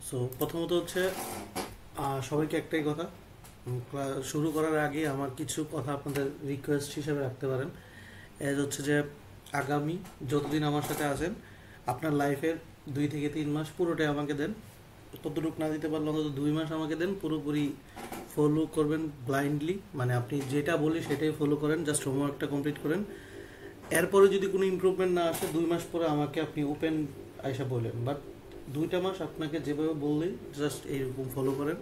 So প্রথমত হচ্ছে সবাইকে একটাই কথা, শুরু করার আগে আমার কিছু কথা আপনাদের রিকোয়েস্ট হিসেবে রাখতে পারেন। এজ হচ্ছে যে আগামী যতদিন আমার সাথে আছেন আপনার লাইফের 2 থেকে 3 মাস পুরোটাই আমাকে দেন। ততটুকু না দিতে পারলে অন্তত 2 মাস আমাকে দেন, পুরোপুরি ফলো করবেন ব্লাইন্ডলি, মানে আপনি যেটা বলি সেটাই ফলো করেন, জাস্ট হোমওয়ার্কটা কমপ্লিট করেন। এরপরে যদি কোনো ইমপ্রুভমেন্ট না আসে 2 মাস পরে আমাকে আপনি ওপেন আইসা বলেন, বাট 2টা মাস আপনাকে যেভাবে বললেই জাস্ট এইরকম ফলো করেন।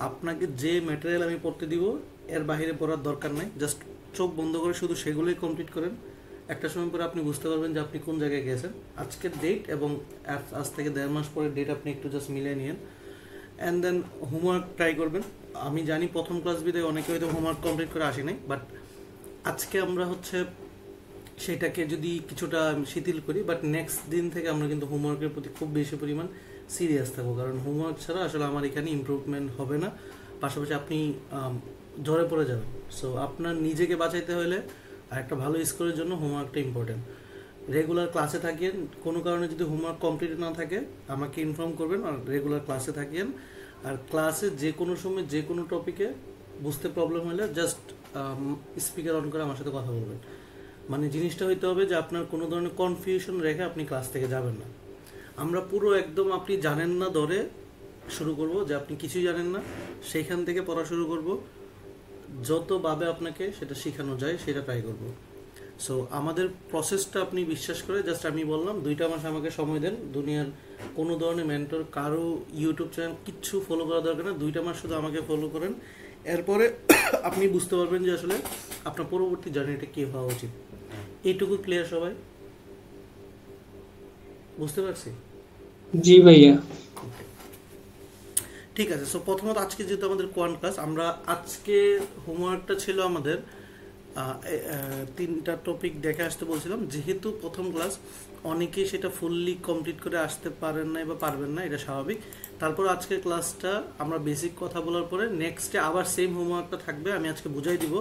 আপনাকে যে ম্যাটেরিয়াল আমি পড়তে দিব এর বাইরে পড়ার দরকার নাই, জাস্ট চোখ বন্ধ করে শুধু সেগুলোই কমপ্লিট করেন। একটা সময় পরে আপনি বুঝতে পারবেন যে আপনি কোন জায়গায় গেছেন। আজকের ডেট এবং আজ থেকে 1.5 মাস পরের ডেট আপনি একটু জাস্ট মিলিয়ে নিন, অ্যান্ড দেন হোমওয়ার্ক ট্রাই করবেন। আমি জানি প্রথম ক্লাস বিদায় অনেকে হয়তো হোমওয়ার্ক কমপ্লিট করে আসি নাই, বাট আজকে আমরা হচ্ছে সেটাকে যদি কিছুটা শিথিল করি, বাট নেক্সট দিন থেকে আমরা কিন্তু হোমওয়ার্কের প্রতি খুব বেশি পরিমাণ সিরিয়াস থাকবো, কারণ হোমওয়ার্ক ছাড়া আসলে আমার এখানে ইমপ্রুভমেন্ট হবে না, পাশাপাশি আপনি ঝরে পড়ে যাবেন। সো আপনার নিজেকে বাঁচাইতে হলে আর একটা ভালো স্কোরের জন্য হোমওয়ার্কটা ইম্পর্টেন্ট। রেগুলার ক্লাসে থাকেন, কোনো কারণে যদি হোমওয়ার্ক কমপ্লিট না থাকে আমাকে ইনফর্ম করবেন, আর রেগুলার ক্লাসে থাকেন। আর ক্লাসে যে কোনো সময় যে কোনো টপিকে বুঝতে প্রবলেম হলে জাস্ট স্পিকার অন করে আমার সাথে কথা বলবেন। মানে জিনিসটা হইতে হবে যে আপনার কোনো ধরনের কনফিউশন রেখে আপনি ক্লাস থেকে যাবেন না। আমরা পুরো একদম আপনি জানেন না ধরে শুরু করব, যে আপনি কিছুই জানেন না সেইখান থেকে পড়া শুরু করব, যতভাবে আপনাকে সেটা শেখানো যায় সেটা ট্রাই করব। সো আমাদের প্রসেসটা আপনি বিশ্বাস করে জাস্ট আমি বললাম 2টা মাস আমাকে সময় দেন। দুনিয়ার কোনো ধরনের মেন্টর কারো ইউটিউব চ্যানেল কিচ্ছু ফলো করা দরকার না, 2টা মাস শুধু আমাকে ফলো করেন। এরপরে আপনি বুঝতে পারবেন যে আসলে আপনার পরবর্তী জার্নিটা কী হওয়া উচিত। এইটুকু ক্লিয়ার সবাই? বুঝতে পারছি? জি ভাইয়া। ঠিক আছে। সো প্রথমত আজকে যেহেতু আমাদের কোয়ান্ট ক্লাস, আমরা আজকে হোমওয়ার্কটা ছিল আমাদের 3টা টপিক দেখে আসতে বলছিলাম। যেহেতু প্রথম ক্লাস অনেকেই সেটা ফুললি কমপ্লিট করে আসতে পারেন না বা পারবেন না, এটা স্বাভাবিক। তারপর আজকের ক্লাসটা আমরা বেসিক কথা বলার পরে নেক্সটে আবার সেম হোমওয়ার্কটা থাকবে, আমি আজকে বুঝাই দিব।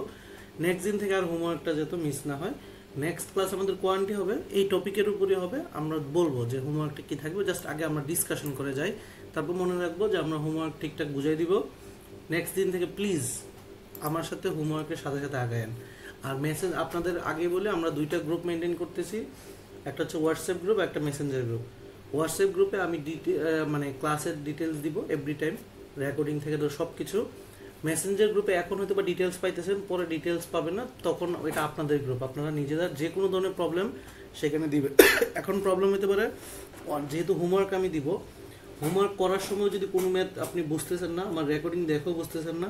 নেক্সট দিন থেকে আর হোমওয়ার্কটা যাতে মিস না হয়। নেক্সট ক্লাস আমাদের কোয়ান্টি হবে, এই টপিকের উপরই হবে। আমরা বলবো যে হোমওয়ার্কটা কী থাকবে, জাস্ট আগে আমরা ডিসকাশন করে যাই, তারপর মনে রাখবো যে আমরা হোমওয়ার্ক ঠিকঠাক বুঝাই দিব। নেক্সট দিন থেকে প্লিজ আমার সাথে হোমওয়ার্কের সাথে সাথে আগায়েন। আর মেসেজ আপনাদের আগে বলে আমরা 2টা গ্রুপ মেনটেন করতেছি, একটা হচ্ছে হোয়াটসঅ্যাপ গ্রুপ, একটা মেসেঞ্জার গ্রুপ। হোয়াটসঅ্যাপ গ্রুপে আমি মানে ক্লাসের ডিটেলস দিব এভরি টাইম, রেকর্ডিং থেকে তো সব কিছু। মেসেঞ্জার গ্রুপে এখন হয়তো বা ডিটেলস পাইতেছেন, পরে ডিটেলস পাবেন না, তখন এটা আপনাদের গ্রুপ, আপনারা নিজেরা যে কোনো ধরনের প্রবলেম সেখানে দিবেন। এখন প্রবলেম হতে পারে যেহেতু হোমওয়ার্ক আমি দিব, হোমওয়ার্ক করার সময় যদি কোনো ম্যাথ আপনি বুঝতেছেন না, আমার রেকর্ডিং দেখেও বুঝতেছেন না,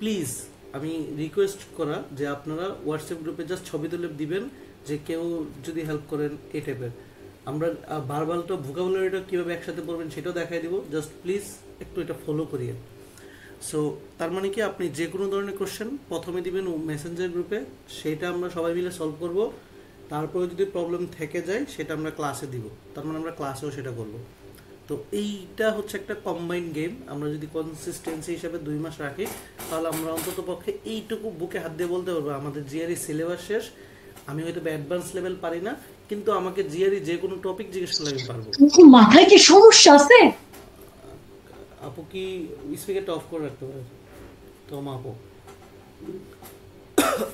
প্লিজ আমি রিকোয়েস্ট করা যে আপনারা হোয়াটসঅ্যাপ গ্রুপে জাস্ট ছবি তুলে দিবেন যে কেউ যদি হেল্প করেন এই টাইপের। আমরা ভার্বালটা ভোকাবুলারিটা কীভাবে একসাথে পড়বেন সেটাও দেখাই দিব, জাস্ট প্লিজ একটু এটা ফলো করিয়ে। সো তার মানে কি আপনি যে কোনো ধরনের কোশ্চেন প্রথমে দিবেন মেসেঞ্জার গ্রুপে, সেটা আমরা সবাই মিলে সলভ করব। তারপরে যদি প্রবলেম থেকে যায় সেটা আমরা ক্লাসে দিব, তার মানে আমরা ক্লাসেও সেটা করব। তো এইটা হচ্ছে একটা কম্বাইন্ড গেম। আমরা যদি কনসিস্টেন্সি হিসাবে 2 মাস রাখি তাহলে আমরা অন্তত পক্ষে এইটুকু বুকে হাত দিয়ে বলতে পারবো আমাদের জিআরই সিলেবাস শেষ। আমি হয়তো অ্যাডভান্স লেভেল পারি না, কিন্তু আমাকে জিআরই যে কোনো টপিক জিজ্ঞেস করলে আমি পারবো। মাথায় কি সমস্যা আছে? আপু কি স্পিকারটা অফ করে রাখতে পারে তো আপু?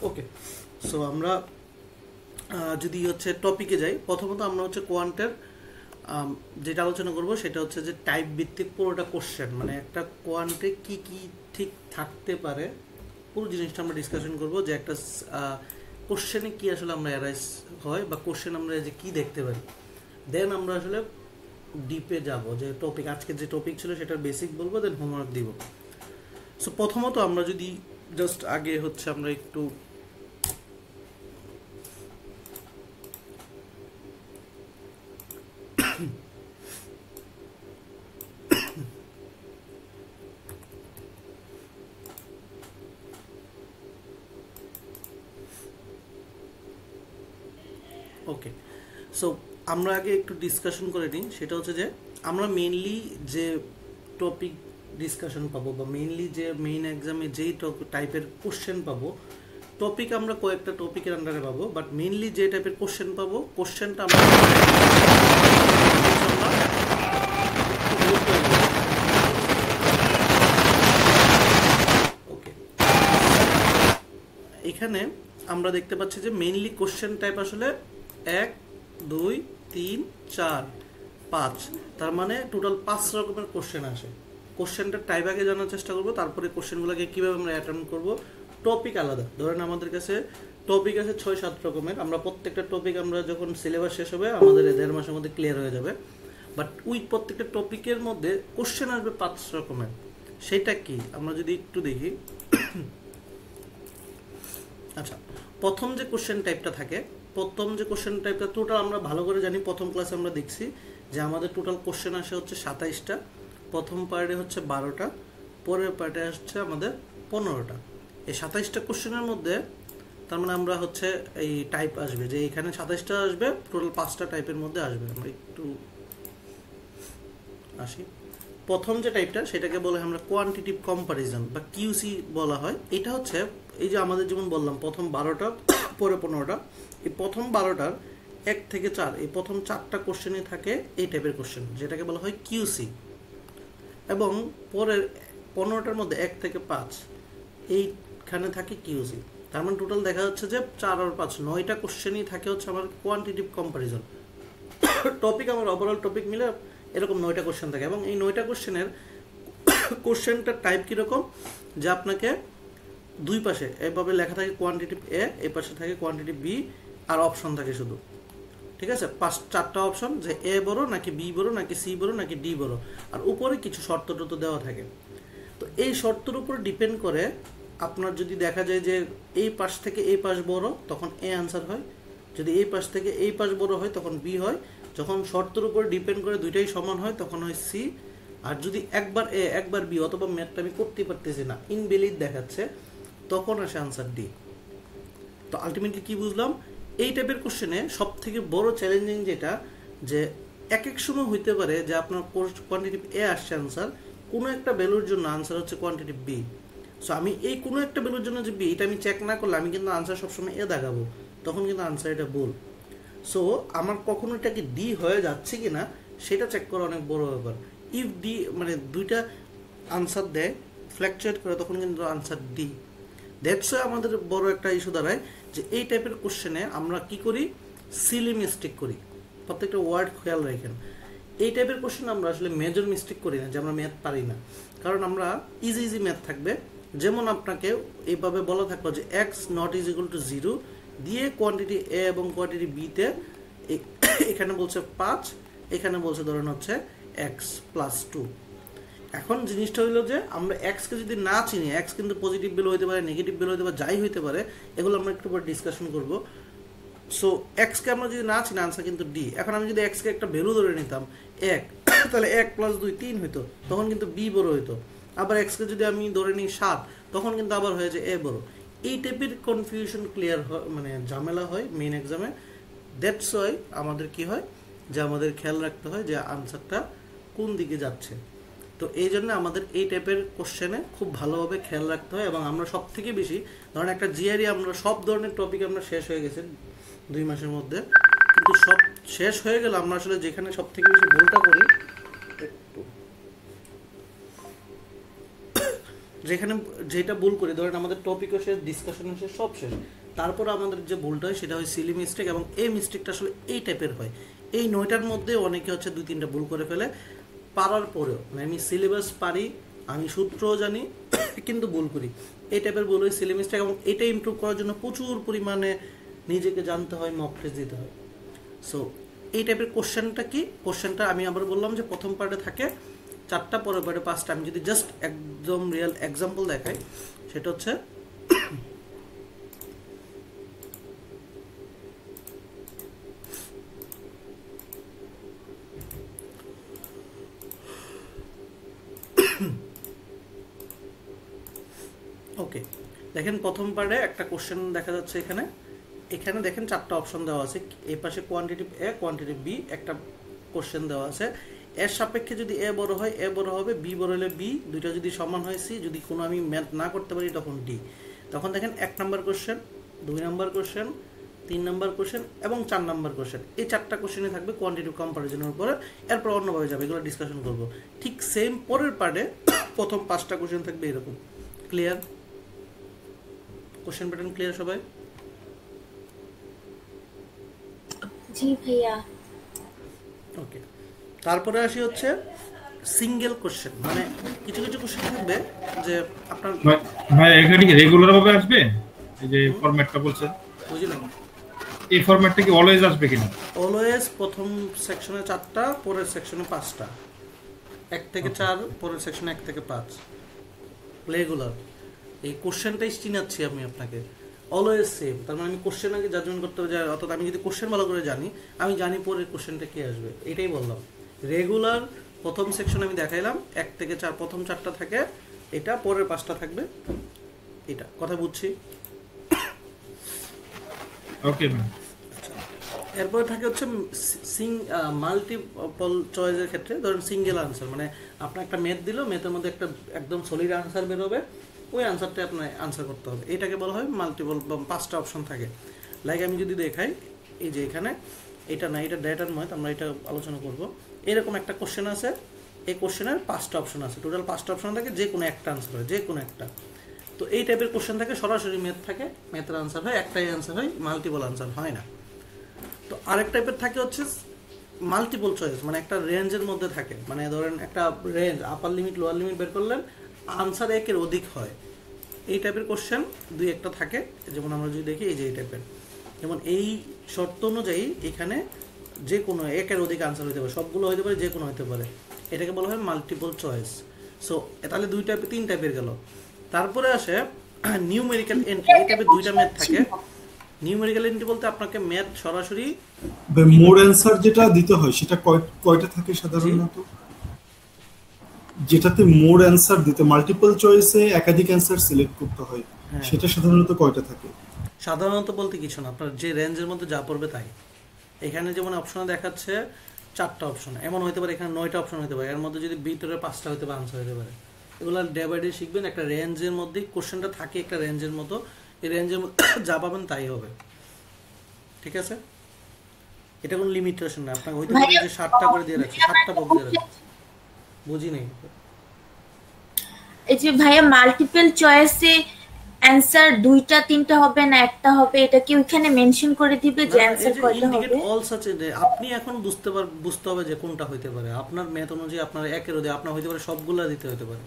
ওকে। সো আমরা যদি হচ্ছে টপিকে যাই, প্রথমত আমরা হচ্ছে কোয়ান্টের যেটা আলোচনা করব সেটা হচ্ছে যে টাইপ ভিত্তিক পুরোটা কোশ্চেন, মানে একটা কোয়ান্টে কি কি ঠিক থাকতে পারে পুরো জিনিসটা আমরা ডিসকাশন করব, যে একটা কোশ্চেনে কি আসলে আমরা অ্যারাইজ হয় বা কোশ্চেন আমরা যে কি দেখতে পারি। দেন আমরা আসলে ডিপে যাব, যে টপিক আজকে যে টপিক ছিল সেটার বেসিক বলবো, দেন হোমওয়ার্ক দিব। সো প্রথমত আমরা যদি জাস্ট আগে হচ্ছে আমরা একটু ওকে। সো আমরা আগে একটু ডিসকাশন করে নিই, সেটা হচ্ছে যে আমরা মেইনলি যে টপিক ডিসকাশন পাবো বা মেইনলি যে মেইন এক্সামে যেই টাইপের কোশ্চেন পাবো, টপিক আমরা কয়েকটা টপিকের আন্ডারে পাবো, বাট মেইনলি যে টাইপের কোশ্চেন পাবো কোশ্চেনটা আমরা এইখানে আমরা দেখতে পাচ্ছি যে মেইনলি কোশ্চেন টাইপ আসলে 1 2 3 4 5, তার মানে টোটাল 5 রকমের কোশ্চেন আসে। কোশ্চেনটার টাইপ আগে জানার চেষ্টা করব, তারপরে কোশ্চেনগুলোকে কীভাবে আমরা অ্যাটেম্প করব। টপিক আলাদা, ধরেন আমাদের কাছে টপিক আছে 6-7 রকমের, আমরা প্রত্যেকটা টপিক আমরা যখন সিলেবাস শেষ হবে আমাদের 1.5 মাসের মধ্যে ক্লিয়ার হয়ে যাবে, বাট ওই প্রত্যেকটা টপিকের মধ্যে কোশ্চেন আসবে 5 রকমের। সেটা কি আমরা যদি একটু দেখি। আচ্ছা, প্রথম যে কোশ্চেন টাইপটা থাকে, প্রথম যে কোশ্চেন টাইপটা টোটাল আমরা ভালো করে জানি, প্রথম ক্লাসে আমরা দেখছি যে আমাদের টোটাল কোশ্চেন আসে হচ্ছে 27টা, প্রথম পার্টে হচ্ছে 12টা, পরের পার্টে আসছে আমাদের 15টা। এই 27টা কোশ্চেনের মধ্যে তার মানে আমরা হচ্ছে এই টাইপ আসবে যে এখানে 27টা আসবে, টোটাল 5টা টাইপের মধ্যে আসবে। আমরা একটু আসি, প্রথম যে টাইপটা সেটাকে বলে আমরা কোয়ান্টিটিভ কম্পারিজন বা কিউসি বলা হয়। এটা হচ্ছে এই যে আমাদের যেমন বললাম প্রথম 12টা পরে 15টা, এই প্রথম 12টার 1 থেকে 4 এই প্রথম 4টা কোশ্চেনই থাকে এই টাইপের কোশ্চেন, যেটাকে বলা হয় কিউসি। এবং পরের 15টার মধ্যে 1 থেকে 5 এইখানে থাকে কিউসি। তার মানে টোটাল দেখা যাচ্ছে যে 4 আর 5 9টা কোশ্চেনই থাকে হচ্ছে আমার কোয়ান্টিটিভ কম্পারিজন। টপিক আমার ওভারঅল টপিক মিলে এরকম 9টা কোশ্চেন থাকে, এবং এই 9টা কোশ্চেনের কোশ্চেনটার টাইপ কীরকম, যে আপনাকে দুই পাশে এভাবে লেখা থাকে কোয়ান্টিটিভ এ, এই পাশে থাকে কোয়ান্টিটিভ বি, আর অপশন থাকে শুধু, ঠিক আছে? 4টা অপশন, যে এ বড় নাকি বি বড় নাকি সি বড় নাকি ডি বড়, আর উপরে কিছু শর্ত টর্ত দেওয়া থাকে। তো এই শর্তের উপর ডিপেন্ড করে আপনার যদি দেখা যায় যে এই পাশ থেকে এই পাশ বড় তখন এ আনসার হয়, যদি এই পাশ থেকে এই পাশ বড় হয় তখন বি হয়, যখন শর্তের উপর ডিপেন্ড করে দুইটাই সমান হয় তখন হয় সি, আর যদি একবার এ একবার বি অথবা ম্যাথটা আমি করতে পারতেছি না, ইনভ্যালিড দেখাচ্ছে, তখন আসে আনসার ডি। তো আলটিমেটলি কি বুঝলাম, এই টাইপের কোশ্চেনে সব থেকে বড় চ্যালেঞ্জিং যেটা, যে এক এক সময় হইতে পারে যে আপনার কোয়ান্টিটিভ এ আসছে আনসার, কোনো একটা ভ্যালুর জন্য আনসার হচ্ছে কোয়ান্টিটিভ বি। সো আমি এই কোনো একটা ভ্যালুর জন্য যে বি এটা আমি চেক না করলে আমি কিন্তু আনসার সবসময় এ দেখাবো, তখন কিন্তু আনসার এটা ভুল। সো আমার কখনো এটা কি ডি হয়ে যাচ্ছে কি না সেটা চেক করা অনেক বড় ব্যাপার। ইফ ডি মানে দুইটা আনসার দেয় ফ্ল্যাকচুয়েট করে তখন কিন্তু আনসার ডি। দ্যাটস আমাদের বড় একটা ইস্যু দাঁড়ায় যে এই টাইপের কোশ্চেনে আমরা কি করি, সিলি মিস্টেক করি। প্রত্যেকটা ওয়ার্ড খেয়াল রাখেন, এই টাইপের কোশ্চেন আমরা আসলে মেজর মিস্টেক করি না যে আমরা ম্যাথ পারি না, কারণ আমরা ইজি ম্যাথ থাকবে। যেমন আপনাকে এইভাবে বলা থাকলো যে x not is equal to 0 দিয়ে কোয়ান্টিটি এ এবং কোয়ান্টিটি বিতে এখানে বলছে 5, এখানে বলছে ধরেন হচ্ছে এক্স প্লাস 2। এখন জিনিসটা হইলো যে আমরা এক্সকে যদি না চিনি, এক্স কিন্তু পজিটিভ ভ্যালু হইতে পারে, নেগেটিভ ভ্যালু হইতে পারে, যাই হইতে পারে, এগুলো আমরা একটু পরে ডিসকাশন করবো। সো এক্সকে আমরা যদি না চিনি আনসার কিন্তু ডি। এখন আমি যদি এক্সকে একটা ভ্যালু ধরে নিতাম 1, তাহলে 1 প্লাস 2 3 হইতো, তখন কিন্তু বি বড় হইতো। আবার এক্সকে যদি আমি ধরে নিই 7, তখন কিন্তু আবার হয়ে যায় এ বড়। এই টাইপের কনফিউশন ক্লিয়ার হয়, মানে ঝামেলা হয় মেইন এক্সামে। দ্যাটস ওয়াই আমাদের কি হয় যে আমাদের খেয়াল রাখতে হয় যে আনসারটা কোন দিকে যাচ্ছে। তো এই জন্য আমাদের এই টাইপের কোশ্চেনে খুব ভালোভাবে খেয়াল রাখতে হয়। এবং আমরা সব থেকে বেশি ধরেন একটা জিআরই আমরা সব ধরনের টপিক আমরা শেষ হয়ে গেছে 2 মাসের মধ্যে, কিন্তু সব শেষ হয়ে গেলে আমরা আসলে যেখানে সব থেকে বেশি ভুলটা করি, যেখানে যেটা ভুল করি, ধরেন আমাদের টপিকও শেষ, ডিসকাশনও শেষ, সব শেষ, তারপর আমাদের যে ভুলটা হয় সেটা হয় সিলি মিস্টেক। এবং এই মিস্টেকটা আসলে এই টাইপের হয়। এই 9টার মধ্যে অনেকে হচ্ছে 2-3টা ভুল করে ফেলে পারার পরেও, মানে আমি সিলেবাস পারি, আমি সূত্রও জানি, কিন্তু ভুল করি। এই টাইপের ভুল হয় সিলি মিস্টেক। এবং এটা ইমপ্রুভ করার জন্য প্রচুর পরিমাণে নিজেকে জানতে হয়, মক টেস্ট দিতে হয়। সো এই টাইপের কোশ্চেনটা কি, কোশ্চেনটা আমি আবার বললাম যে প্রথম পার্টে থাকে 4টা, পরের পার্টে 5টা। আমি যদি জাস্ট একদম রিয়েল এক্সাম্পল দেখাই, সেটা হচ্ছে ওকে, দেখেন প্রথম পার্টে একটা কোশ্চেন দেখা যাচ্ছে এখানে, এখানে দেখেন 4টা অপশন দেওয়া আছে। এই পাশে কোয়ান্টিটিভ এ, কোয়ান্টিটিভ বি, একটা কোশ্চেন দেওয়া আছে। এর সাপেক্ষে যদি এ বড় হয় এ বড় হবে, বি বড় হলে বি, দুইটা যদি সমান হয় সি, যদি কোনো আমি ম্যাথ না করতে পারি তখন ডি। তখন দেখেন 1 নম্বর কোশ্চেন, 2 নম্বর কোশ্চেন, 3 নম্বর কোশ্চেন এবং 4 নম্বর কোশ্চেন। এই 4টা কোশ্চেনে থাকবে কোয়ান্টিটিভ কম্পারিজনের উপরে, এরপর অন্যভাবে যাবে, এগুলো ডিসকাশন করবো। ঠিক সেম পরের পার্টে প্রথম 5টা কোশ্চেন থাকবে এরকম। ক্লিয়ার? কোশ্চেন প্যাটার্ন ক্লিয়ার সবাই? জি ভাইয়া। ওকে, তারপরে আসি হচ্ছে সিঙ্গেল কোশ্চেন, মানে কিছু কিছু কোশ্চেন থাকবে যে আপনার ভাই ভাই এখানে কি রেগুলার ভাবে আসবে? এই যে ফরম্যাটটা বলছেন, বুঝলেন, এই ফরম্যাটটা কি অলওয়েজ আসবে কিনা? অলওয়েজ প্রথম সেকশনে 4টা, পরের সেকশনে 5টা, 1 থেকে 4, পরের সেকশনে 1 থেকে 5, রেগুলার। এই কোশ্চেনটাই চিনাচ্ছি আমি আপনাকে, অলওয়েজ সেম। তার মানে আমি কোশ্চেন আগে জাজমেন্ট করতে হবে, অর্থাৎ আমি যদি কোশ্চেন ভালো করে জানি, আমি জানি পরের কোশ্চেনটা কি আসবে, এটাই বললাম। রেগুলার প্রথম সেকশন আমি দেখাইলাম 1 থেকে 4, প্রথম 4টা থাকে এটা, পরের 5টা থাকবে এটা, কথা বুঝছি? Okay ma'am. এরপরে থাকে হচ্ছে মাল্টিপল চয়েসের ক্ষেত্রে ধরেন সিঙ্গেল আনসার, মানে আপনার একটা ম্যাথ দিল, ম্যাথের মধ্যে একটা একদম সলিড আনসার বেরোবে, ওই আনসারটা আপনার আনসার করতে হবে, এটাকে বলা হয় মাল্টিপল, বা 5টা অপশন থাকে। লাইক আমি যদি দেখাই, এই যে এখানে এটা না, এটা ডেটার ম্যাথ, আমরা এটা আলোচনা করব। এরকম একটা কোশ্চেন আছে, এই কোশ্চেনের 5টা অপশন আছে, টোটাল 5টা অপশন থাকে, যে কোনো একটা আনসার হয়, যে কোনো একটা। তো এই টাইপের কোশ্চেন থাকে, সরাসরি ম্যাথ থাকে, ম্যাথের আনসার হয়, একটাই আনসার হয়, মাল্টিপল আনসার হয় না। তো আরেক টাইপের থাকে হচ্ছে মাল্টিপল চয়েস, মানে একটা রেঞ্জের মধ্যে থাকে, মানে ধরেন একটা রেঞ্জ, আপার লিমিট লোয়ার লিমিট বের করলেন, আনসার 1-এর অধিক হয়, এই টাইপের কোশ্চেন 2-একটা থাকে। যেমন আমরা যদি দেখি, এই যে এই টাইপের, যেমন এই শর্ত অনুযায়ী এখানে যে কোনো 1-এর অধিক আনসার হতে পারে, সবগুলো হতে পারে, যে কোনো হতে পারে, এটাকে বলা হয় মাল্টিপল চয়েস। সো তাহলে 2 টাইপের, 3 টাইপের গেল। তারপরে আসে নিউমেরিক্যাল এন্ট্রি, এই টাইপের 2টা ম্যাথ থাকে। নিউমেরিক্যাল এন্ট্রি বলতে আপনাকে ম্যাথ সরাসরি মোর অ্যান্সার যেটা দিতে হয় সেটা কয়টা থাকে সাধারণত? যেটাতে মোর অ্যান্সার দিতে মাল্টিপল চয়েসে একাধিক অ্যান্সার সিলেক্ট করতে হয়, হ্যাঁ। সেটা সাধারণত কয়টা থাকে? সাধারণত বলতে কিছু না, আপনার যে রেঞ্জের মধ্যে যা পড়বে তাই। এখানে যেমন অপশনে দেখাচ্ছে 4টা অপশন, এমন হতে পারে এখানে 9টা অপশন হতে পারে, এর মধ্যে যদি ভিতরে 5টা হতে পারে, আনসার হতে পারে। এগুলো ডে বাই ডে শিখবেন, একটা রেঞ্জের মধ্যেই কোশ্চেনটা থাকে, একটা রেঞ্জের মতো, এই রেঞ্জের মধ্যে যা পাবেন তাই হবে, ঠিক আছে? এটা কোনো লিমিটেশন না, আপনাকে হইতে পারে যে 7টা করে দিয়ে রাখছে, 7টা বক দিয়ে রাখছে, বুঝি নেই। এই যে ভাইয়া মাল্টিপল চয়েসে অ্যানসার 2টা 3টা হবে না একটা হবে, এটা কি ওইখানে মেনশন করে দিবে যে অ্যানসার কয়টা হবে? অল সাচ, আপনি এখন বুঝতে হবে যে কোনটা হইতে পারে আপনার ম্যাথ অনুযায়ী, আপনার 1-এর অধিক, আপনার হইতে পারে সবগুলা দিতে হতে পারে,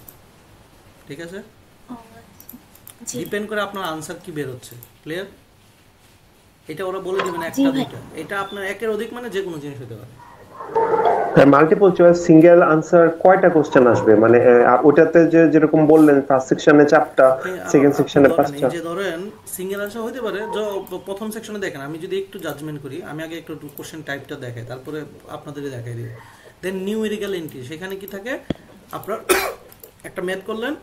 ঠিক আছে? জি ডিপেন্ড করে আপনার আনসার কি বের হচ্ছে, ক্লিয়ার? এটা ওরা বলে দিবেন 1টা 2টা, এটা আপনার 1-এর অধিক মানে যে কোনো জিনিস হতে পারে। মাল্টিপল চয়েস সিঙ্গেল আনসার কয়টা কোশ্চেন আসবে? মানে ওটাতে যে যেরকম বললেন ফার্স্ট সেকশনে 4টা, সেকেন্ড সেকশনে 5টা। যে ধরেন সিঙ্গেল আনসার হইতে পারে, প্রথম সেকশনে দেখেন, আমি যদি একটু জাজমেন্ট করি, আমি আগে একটু কোশ্চেন টাইপটা দেখাই, তারপরে আপনাদেরই দেখাই দিই। দেন নিউমেরিক্যাল এন্ট্রি, সেখানে কি থাকে, আপনার একটা ম্যাথ করলেন,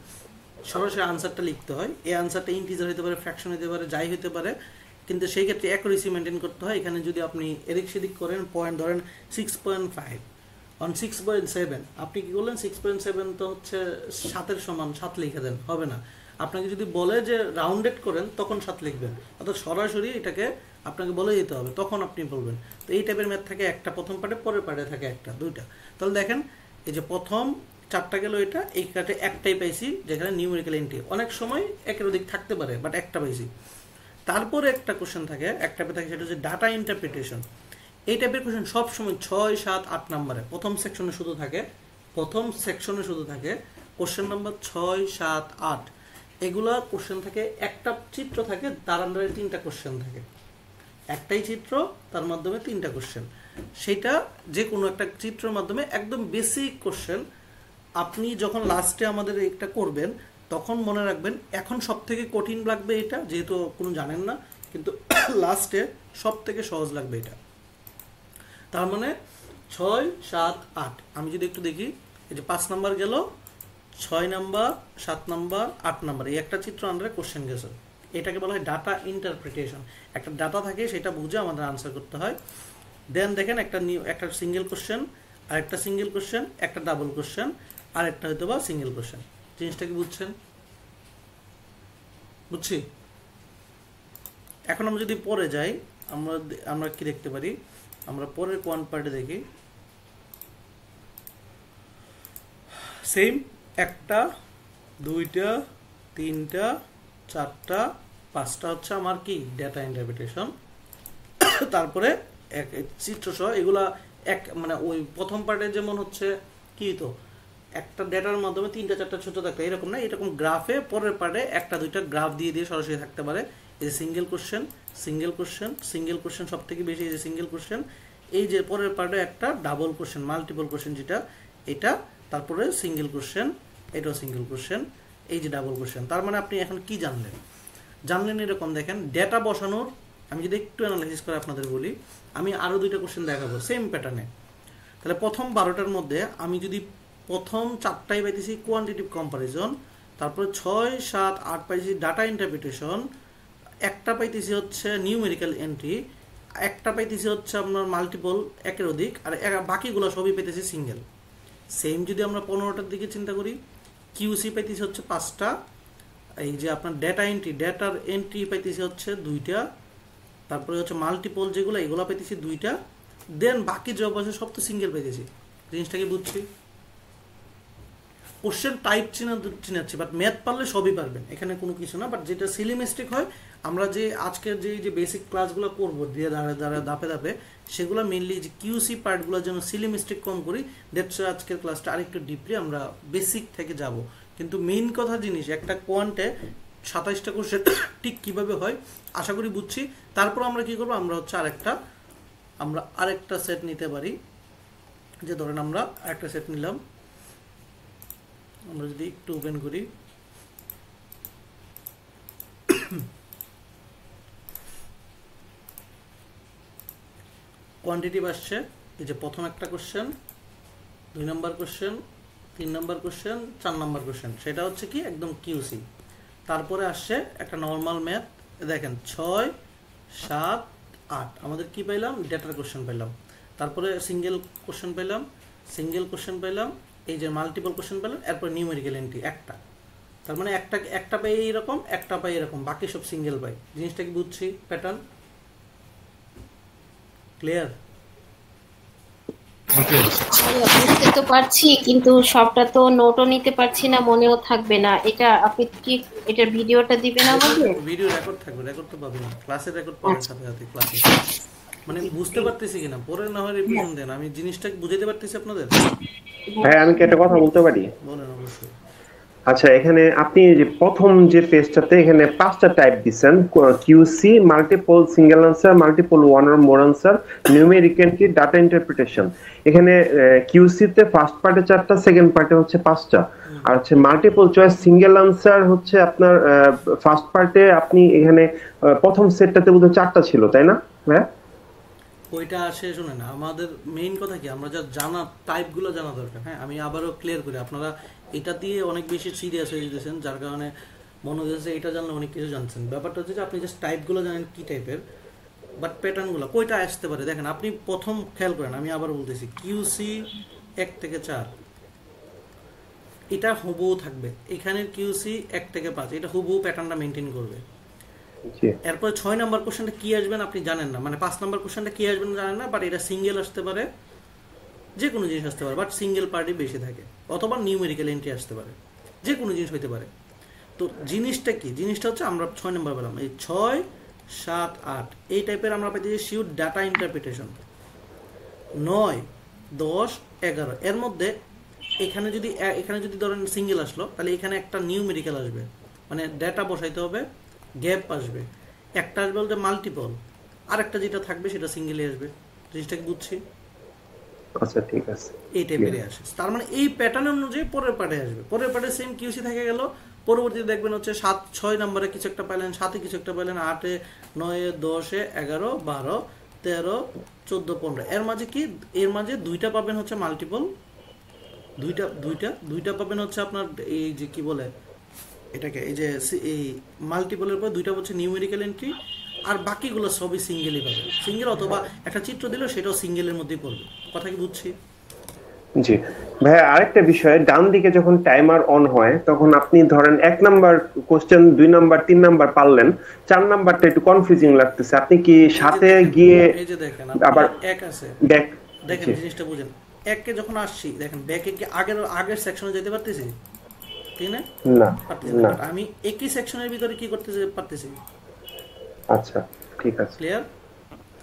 সরাসরি আনসারটা লিখতে হয়, এই আনসারটা ইন্টিজার হতে পারে, ফ্র্যাকশন হতে পারে, যাই হতে পারে, কিন্তু সেই ক্ষেত্রে অ্যাকুরেসি মেনটেন করতে হয়। এখানে যদি আপনি এদিক সেদিক করেন, পয়েন্ট ধরেন 6.5 অন 6.7, আপনি কি করলেন, 6.7 তো হচ্ছে 7-এর সমান, 7 লিখে দেন, হবে না। আপনাকে যদি বলে যে রাউন্ডেড করেন, তখন 7 লিখবেন, অর্থাৎ সরাসরি এটাকে আপনাকে বলে দিতে হবে, তখন আপনি বলবেন। তো এই টাইপের ম্যাথ থাকে, একটা প্রথম পার্টে, পরের পার্টে থাকে 1টা 2টা। তাহলে দেখেন, এই যে প্রথম 4টা গেল, এটা এই কাটে একটাই পাইছি, যেখানে নিউমেরিক্যাল এন্ট্রি, অনেক সময় 1-এর অধিক থাকতে পারে, বাট একটা পাইছি। তারপরে একটা কোশ্চেন থাকে, একটা থাকে, সেটা হচ্ছে ডাটা ইন্টারপ্রিটেশন। এই টাইপের কোশ্চেন সবসময় 6, 7, 8 নম্বরে প্রথম সেকশনে শুধু থাকে, কোশ্চেন নাম্বার 6, 7, 8, এগুলা কোশ্চেন থাকে, একটা চিত্র থাকে, তার আন্ডারে 3টা কোশ্চেন থাকে, একটাই চিত্র, তার মাধ্যমে 3টা কোশ্চেন, সেটা যে কোনো একটা চিত্রের মাধ্যমে একদম বেসিক কোশ্চেন। আপনি যখন লাস্টে আমাদের এটা করবেন, তখন মনে রাখবেন, এখন সব থেকে কঠিন লাগবে এটা, যেহেতু কোনো জানেন না, কিন্তু লাস্টে সব থেকে সহজ লাগবে এটা। তার মানে 6, 7, 8, আমি যদি একটু দেখি, এই যে 5 নাম্বার গেল, 6 নাম্বার, 7 নাম্বার, 8 নাম্বার, এই একটা চিত্র আন্ডারে কোশ্চেন গেছে, এটাকে বলা হয় ডাটা ইন্টারপ্রিটেশন। একটা ডাটা থাকে, সেটা বুঝে আমাদের আনসার করতে হয়। দেন দেখেন, একটা সিঙ্গেল কোশ্চেন, আর একটা সিঙ্গেল কোশ্চেন, একটা ডাবল কোশ্চেন, আর একটা হয়তো বা সিঙ্গেল কোশ্চেন। জিনিসটা কি বুঝছেন? বুঝছি। এখন আমরা যদি পরে যাই, আমরা কি দেখতে পারি, আমরা পরের কোয়ান্ট পার্টে দেখি, সেম 1টা 2টা 3টা 4টা 5টা হচ্ছে আমার কি ডেটা ইন্টারপ্রিটেশন, তারপরে চিত্র সহ এগুলা এক মানে ওই প্রথম পার্টে যেমন হচ্ছে কি তো একটা ডেটার মাধ্যমে 3টা 4টা ছোট থাকতে এরকম না, এরকম গ্রাফে পরের পার্টে একটা দুইটা গ্রাফ দিয়ে দিয়ে সরাসরি থাকতে পারে। এই যে single question single question single question সব থেকে বেশি এই যে সিঙ্গেল কোশ্চেন, এই যে পরের পার্টে একটা ডাবল কোশ্চেন মাল্টিপল কোশ্চেন যেটা এটা, তারপরে সিঙ্গেল কোশ্চেন, এটাও সিঙ্গেল কোশ্চেন, এই যে ডাবল কোশ্চেন। তার মানে আপনি এখন কি জানলেন এরকম দেখেন ডেটা বসানোর। আমি যদি একটু অ্যানালাইসিস করে আপনাদের বলি, আমি আরও 2টা কোশ্চেন দেখাবো সেম প্যাটার্নে। তাহলে প্রথম 12টার মধ্যে আমি যদি প্রথম 4টাই পাইতেছি কোয়ান্টিটিভ কম্পারিজন, তারপরে 6, 7, 8 পাইতেছি ডাটা ইন্টারপ্রিটেশন, একটা পাইতেছি হচ্ছে নিউমেরিক্যাল এন্ট্রি, একটা পাইতেছি হচ্ছে আপনার মাল্টিপল একের অধিক, আর বাকিগুলো সবই পাইতেছি সিঙ্গেল। সেম যদি আমরা 15টার দিকে চিন্তা করি, কিউসি পাইতেছি হচ্ছে 5টা, এই যে আপনার ডেটার এন্ট্রি পাইতেছি হচ্ছে 2টা, তারপরে হচ্ছে মাল্টিপল যেগুলো এগুলো পাইতেছি 2টা, দেন বাকি জব আছে সব তো সিঙ্গেল পাইতেছি। জিনিসটা কি বুঝছি? কোশ্চেন টাইপ চিনাচ্ছি, বাট ম্যাথ পারলে সবই পারবেন, এখানে কোনো কিছু না। বাট যেটা সিলি মিস্টেক হয়, আমরা যে আজকের যে বেসিক ক্লাসগুলো করবো দিয়ে ধাপে ধাপে, সেগুলো মেনলি যে কিউসি পার্টগুলো যেন সিলি মিস্টেক কম করি, দ্যাটস আজকের ক্লাসটা আরেকটু ডিপলি আমরা বেসিক থেকে যাব। কিন্তু মেইন কথা জিনিস একটা কোয়ান্টে 27টা কোশ্চেন ঠিক কিভাবে হয় আশা করি বুঝছি। তারপর আমরা কি করবো, আমরা হচ্ছে আরেকটা সেট নিতে পারি। যে ধরেন আমরা আরেকটা সেট নিলাম, আমরা যদি একটু ওপেন করি, কোয়ান্টিটিভ আসছে, এই যে প্রথম একটা কোশ্চেন, 2 নম্বর কোশ্চেন, 3 নম্বর কোশ্চেন, 4 নম্বর কোশ্চেন, সেটা হচ্ছে কি একদম কিউসি। তারপরে আসছে একটা নর্মাল ম্যাথ, দেখেন 6, 7, 8 আমাদের কি পাইলাম, ডেটার কোশ্চেন পাইলাম। তারপরে সিঙ্গেল কোশ্চেন পাইলাম, এই যে মাল্টিপল কোশ্চেন পেলাম, এরপর নিউমেরিক্যাল এন্ট্রি একটা। তার মানে একটা পাই এইরকম, একটা পাই এরকম, বাকি সব সিঙ্গেল পাই। জিনিসটা কি বুঝছি? Pattern clear? বুঝতে তো পারছি, কিন্তু সবটা তো নোটও নিতে পারছি না, মনেও থাকবে না। এটা আপনি কি এটার ভিডিওটা দিবেন আমাকে? ভিডিও রেকর্ড থাকবে, রেকর্ড তো পাবেন, ক্লাসের রেকর্ড পাওয়ার সাথে সাথে ক্লাসে মানে বুঝতে পারতেছি কিনা পরে না হয় রিভিশন দেন। আমি জিনিসটা বুঝাইতে পারতেছি আপনাদের? হ্যাঁ, আমি কি একটা কথা বলতে পারি? বলেন অবশ্যই। আচ্ছা, এখানে আপনি যে প্রথম যে পেজটাতে এখানে 5টা টাইপ দিচ্ছেন, QC, multiple single answer, multiple one or more answer, numeric entry, data interpretation. এখানে কিউসি তে ফার্স্ট পার্টে 4টা, সেকেন্ড পার্টে হচ্ছে 5টা, আর হচ্ছে মাল্টিপল চয়েস সিঙ্গেল আনসার হচ্ছে আপনার ফার্স্ট পার্টে আপনি এখানে প্রথম সেটটাতে বোধহয় 4টা ছিল, তাই না? হ্যাঁ, ওইটা আসে শুনেন, আমাদের মেইন কথা কি আমরা যা জানা টাইপগুলো জানা দরকার। হ্যাঁ, আমি আবারও ক্লিয়ার করি, আপনারা এটা দিয়ে অনেক বেশি সিরিয়াস হয়ে যেতেছেন, যার কারণে মনে হচ্ছে এটা জানলে অনেক কিছু জানছেন। ব্যাপারটা হচ্ছে যে আপনি জাস্ট টাইপগুলো জানেন কি টাইপের, বাট প্যাটার্নগুলো কয়টা আসতে পারে দেখেন। আপনি প্রথম খেয়াল করেন, আমি আবার বলতেছি কিউসি 1 থেকে 4 এটা হুবহু থাকবে, এখানের কিউসি 1 থেকে 5 এটা হুবহু প্যাটার্নটা মেনটেন করবে। এরপর 6 নম্বর কোশ্চেনটা কি আসবেন আপনি জানেন না, মানে 5 নম্বর কোশ্চেনটা কি আসবেন জানেন না, বাট এটা সিঙ্গেল আসতে পারে, যে কোনো জিনিস আসতে পারে, বাট সিঙ্গেল পার্টি বেশি থাকে, অথবা নিউমেরিক্যাল এন্ট্রি আসতে পারে, যে কোনো জিনিস হইতে পারে। তো জিনিসটা কি, জিনিসটা হচ্ছে আমরা 6 নম্বর পেলাম, এই 6, 7, 8 এই টাইপের আমরা পাইতেছি শিউট ডাটা ইন্টারপ্রিটেশন। 9, 10, 11 এর মধ্যে এখানে যদি ধরেন সিঙ্গেল আসলো, তাহলে এখানে একটা নিউমেরিক্যাল আসবে, মানে ডেটা বসাইতে হবে, গ্যাপ আসবে, একটা আসবে বলতে মাল্টিপল, আর একটা যেটা থাকবে সেটা সিঙ্গেলে আসবে। জিনিসটাকে বুঝছি? আচ্ছা, ঠিক আছে, এই টাইপের আসে। তার মানে এই প্যাটার্ন অনুযায়ী পরের পার্টে আসবে, পরের পার্টে সেম কিউসি থেকে গেল, পরবর্তীতে দেখবেন হচ্ছে 6 নম্বরে কিছু একটা পাইলেন, 7-এ কিছু একটা পাইলেন, 8-এ, 9-এ, 10-এ, 11, 12, 13, 14, 15 এর মাঝে কি, এর মাঝে 2টা পাবেন হচ্ছে মাল্টিপল, দুইটা পাবেন হচ্ছে আপনার এই যে কি বলে এটাকে, এই যে এই মাল্টিপলের পর 2টা হচ্ছে নিউমেরিক্যাল এন্ট্রি, আর বাকিগুলো সবই সিঙ্গেলই পাবে, সিঙ্গেল অথবা একটা চিত্র দিল সেটাও সিঙ্গেলের মধ্যেই পড়বে। কথা কি বুঝছি? জি ভাই, আরেকটা বিষয়, ডান দিকে যখন টাইমার অন হয় তখন আপনি ধরেন 1 নাম্বার কোশ্চেন, 2 নাম্বার, 3 নাম্বার পারলেন, 4 নাম্বারটা একটু কনফিউজিং লাগতেছে, আপনি কি সাথে গিয়ে এই যে দেখেন আবার এক আছে, ব্যাক দেখেন জিনিসটা বুঝেন, এককে যখন আসছি দেখেন ব্যাকে কি আগের সেকশনে যেতে পারতেছি, ঠিক না? না পারতেছি না। আমি একই সেকশনের ভিতরে কি করতে পারতেছি, আচ্ছা ঠিক আছে, ক্লিয়ার?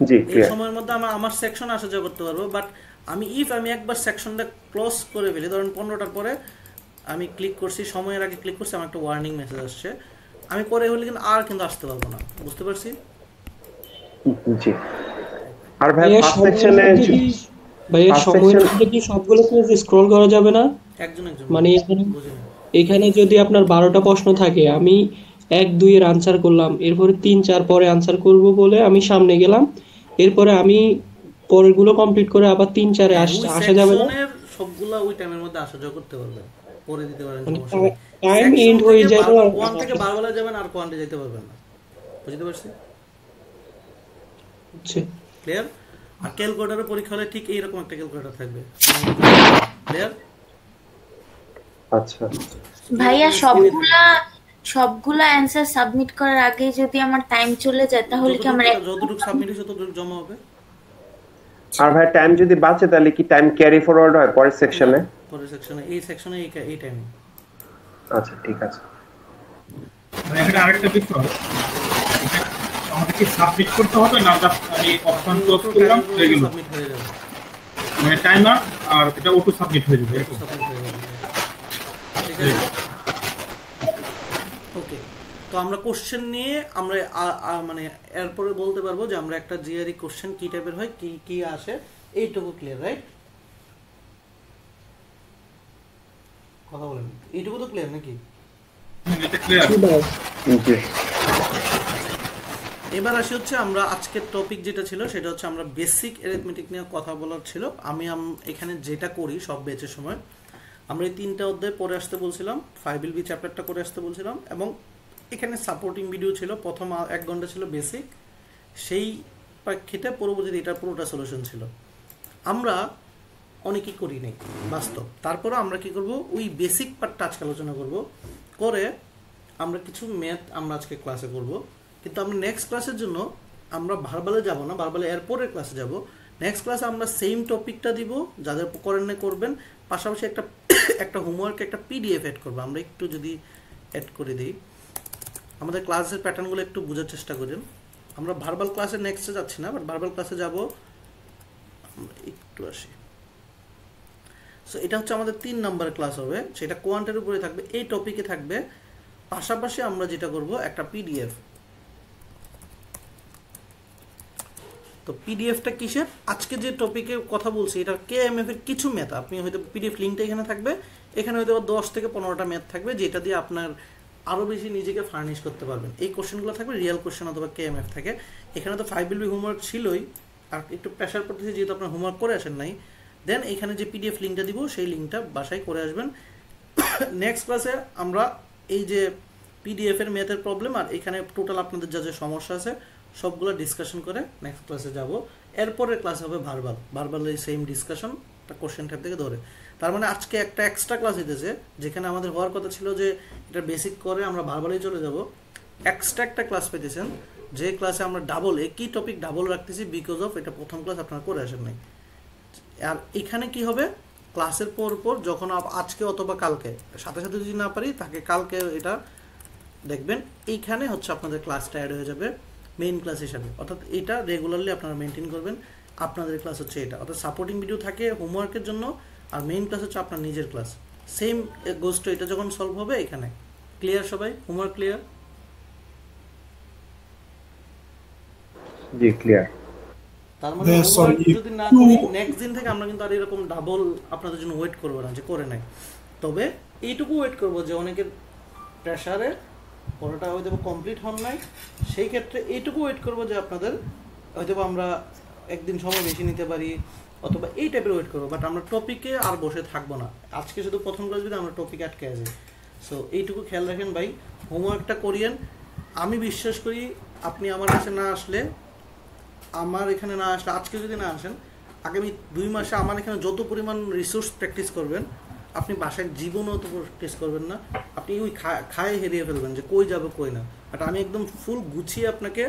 জি এই ক্লিয়ার। সময়ের মধ্যে আমার সেকশন আসা যাওয়া করতে পারবো, বাট আমি একবার সেকশনটা ক্লোজ করে ফেলি, ধরেন 15টার পরে আমি ক্লিক করছি, সময়ের আগে ক্লিক করছি, আমার একটা ওয়ার্নিং মেসেজ আসছে, আমি পরে হলে কিন্তু কিন্তু আসতে পারবো না, বুঝতে পারছি? জি। আর ভাই ভাইয়া ফার্স্ট সময়ের সেকশনে মধ্যে কি ভাইয়া First সময়ের section- মধ্যে কি সবগুলো পেজ স্ক্রল করা যাবে না? একজন মানে এখানে যদি আপনার 12টা প্রশ্ন থাকে, আমি 1-2 এর আনসার করলাম, এরপরে 3-4 পরে আনসার করব বলে আমি সামনে গেলাম, এরপরে আমি পরেরগুলো কমপ্লিট করে আবার 3-4 এ আসা যাবে না? সেকশনের সবগুলা ওই টাইমের মধ্যে আসা যাওয়া করতে পারবেন, পরে দিতে পারেন, মানে সমস্যা নেই। টাইম Section এন্ড হয়ে থেকে যাবে, বারবার- one থেকে বারবার যাবেন আর কোয়ান্টে যেতে পারবেন না, বুঝতে পারছি? হচ্ছে ক্লিয়ার? আর ক্যালকুলেটরের পরীক্ষা হলে ঠিক এইরকম একটা ক্যালকুলেটর থাকবে, ক্লিয়ার? আচ্ছা ভাইয়া সবগুলা অ্যান্সার সাবমিট করার আগে যদি আমার টাইম চলে যায় তাহলে কি আমার যতটুকু সাবমিট হয়েছে ততটুকু জমা হবে। আর ভাই টাইম যদি বাঁচে তাহলে কি টাইম ক্যারি ফরওয়ার্ড হয় পরের সেকশনে? পরের সেকশনে এই টাইমে। আচ্ছা ঠিক আছে। মানে এখানে আরেকটা বিষয়, আমাদের কি সাবমিট করতে হবে না জাস্ট আমি অপশন ক্লোজ করলাম রেগুলার সাবমিট হয়ে যাবে, মানে টাইমার আর এটা অটো সাবমিট হয়ে যাবে এরকম। সাবমিট হয়ে যাবে, ঠিক আছে? ওকে, তো আমরা কোশ্চেন নিয়ে আমরা মানে এরপরে বলতে পারবো যে আমরা একটা জিআরই কোশ্চেন কি টাইপের হয়, কি কি আসে, এইটুকু ক্লিয়ার, রাইট? কথা বলেন, এইটুকু তো ক্লিয়ার নাকি? এটা ক্লিয়ার? জি এবার আসি হচ্ছে আমরা আজকের টপিক যেটা ছিল সেটা হচ্ছে আমরা বেসিক অ্যারিথমেটিক নিয়ে কথা বলার ছিল। আমি এখানে যেটা করি সব ব্যাচের সময় আমরা এই 3টা অধ্যায় পড়ে আসতে বলছিলাম, 5LB চ্যাপ্টারটা করে আসতে বলছিলাম, এবং এখানে সাপোর্টিং ভিডিও ছিল, প্রথম 1 ঘন্টা ছিল বেসিক, সেই প্রেক্ষিতে পরবর্তীতে এটা পুরোটা সলিউশন ছিল। আমরা অনেকেই করি নাই বাস্তব, তারপরে আমরা কি করব, ওই বেসিক পার্টটা আজকে আলোচনা করব, করে আমরা কিছু ম্যাথ আমরা আজকে ক্লাসে করব, কিন্তু আমরা নেক্সট ক্লাসের জন্য আমরা ভার্বালে যাব না, ভার্বালে এরপরের ক্লাসে যাব। নেক্সট ক্লাসে আমরা সেম টপিকটা দিব, যাদের করেন না করবেন, পাশাপাশি একটা হোমওয়ার্ক, একটা পিডিএফ অ্যাড করবো। আমরা একটু যদি অ্যাড করে দিই, আমাদের ক্লাসের প্যাটার্নগুলো একটু বোঝার চেষ্টা করেন। আমরা ভার্বাল ক্লাসে নেক্সটে যাচ্ছি না, বাট ভার্বাল ক্লাসে যাব, একটু আসি। সো এটা হচ্ছে আমাদের 3 নম্বরের ক্লাস হবে, সেটা কোয়ান্টের উপরে থাকবে, এই টপিকে থাকবে। পাশাপাশি আমরা যেটা করব, একটা পিডিএফ। তো পিডিএফটা কিসের? আজকে যে টপিকে কথা বলছি এটা কেএমএফ এর কিছু ম্যাথ, আপনি হয়তো পিডিএফ লিঙ্কটা এখানে থাকবে, এখানে হয়তো 10 থেকে 15টা ম্যাথ থাকবে, যেটা দিয়ে আপনার আরও বেশি নিজেকে ফার্নিশ করতে পারবেন। এই কোশ্চেনগুলো থাকবে রিয়েল কোশ্চেন অথবা কেএমএফ থাকে। এখানে তো 5LB হোমওয়ার্ক ছিলই, আর একটু প্রেশার পড়তেছে যেহেতু আপনার হোমওয়ার্ক করে আসেন নাই। দেন এখানে যে পিডিএফ লিঙ্কটা দিব সেই লিঙ্কটা বাসায় করে আসবেন। নেক্সট ক্লাসে আমরা এই যে পিডিএফ এর ম্যাথের প্রবলেম আর এখানে টোটাল আপনাদের যা যা সমস্যা আছে সবগুলো ডিসকাশন করে নেক্সট ক্লাসে যাব। এরপরের ক্লাস হবে ভার্বালের সেম ডিসকাশন, একটা কোশ্চেন টাইপ থেকে ধরে। তার মানে আজকে একটা এক্সট্রা ক্লাস হইতেছে, যেখানে আমাদের হওয়ার কথা ছিল যে এটা বেসিক করে আমরা ভার্বালেই চলে যাব। এক্সট্রা একটা ক্লাস পেতেছেন, যে ক্লাসে আমরা ডাবল একই টপিক ডাবল রাখতেছি, বিকজ অফ এটা প্রথম ক্লাস আপনারা করে আসেন নাই। আর এখানে কি হবে, ক্লাসের পর যখন আজকে অথবা কালকে সাথে সাথে যদি না পারি তাকে কালকে এটা দেখবেন, এইখানে হচ্ছে আপনাদের ক্লাসটা অ্যাড হয়ে যাবে মেইন ক্লাস হিসাবে। অর্থাৎ এটা রেগুলারলি আপনারা মেনটেন করবেন। আপনাদের ক্লাস হচ্ছে এটা, অর্থাৎ সাপোর্টিং ভিডিও থাকে হোমওয়ার্কের জন্য, আর মেইন ক্লাস হচ্ছে আপনার নিজের ক্লাস। সেম গোস্ট এটা যখন সলভ হবে এখানে। ক্লিয়ার সবাই? Homework clear? জি ক্লিয়ার। তার মানে হোমওয়ার্ক যদি না করি নেক্সট দিন থেকে আমরা কিন্তু আর এরকম ডাবল আপনাদের জন্য ওয়েট করবো না যে করে নাই। তবে এইটুকু ওয়েট করবো যে অনেকের প্রেশারে পড়াটা হয়তো কমপ্লিট হন নাই, সেই ক্ষেত্রে এইটুকু ওয়েট করবো যে আপনাদের হয়তো আমরা একদিন সময় বেশি নিতে পারি, অথবা এই টাইপের ওয়েট করবো। বাট আমরা টপিকে আর বসে থাকবো না। আজকে শুধু প্রথম ক্লাস যদি আমরা টপিকে আটকে আছি। সো এইটুকু খেয়াল রাখেন ভাই, হোমওয়ার্কটা করিয়েন। আমি বিশ্বাস করি আপনি আমার কাছে না আসলে, আমার এখানে না আসলে, আজকে যদি না আসেন, আগামী 2 মাসে আমার এখানে যত পরিমাণ রিসোর্স প্র্যাকটিস করবেন, আপনি বাসায় জীবনও তো প্র্যাকটিস করবেন না। আপনি ওই খায়ে হেরিয়ে ফেলবেন যে কই যাবে কই না। বাট আমি একদম ফুল গুছিয়ে আপনাকে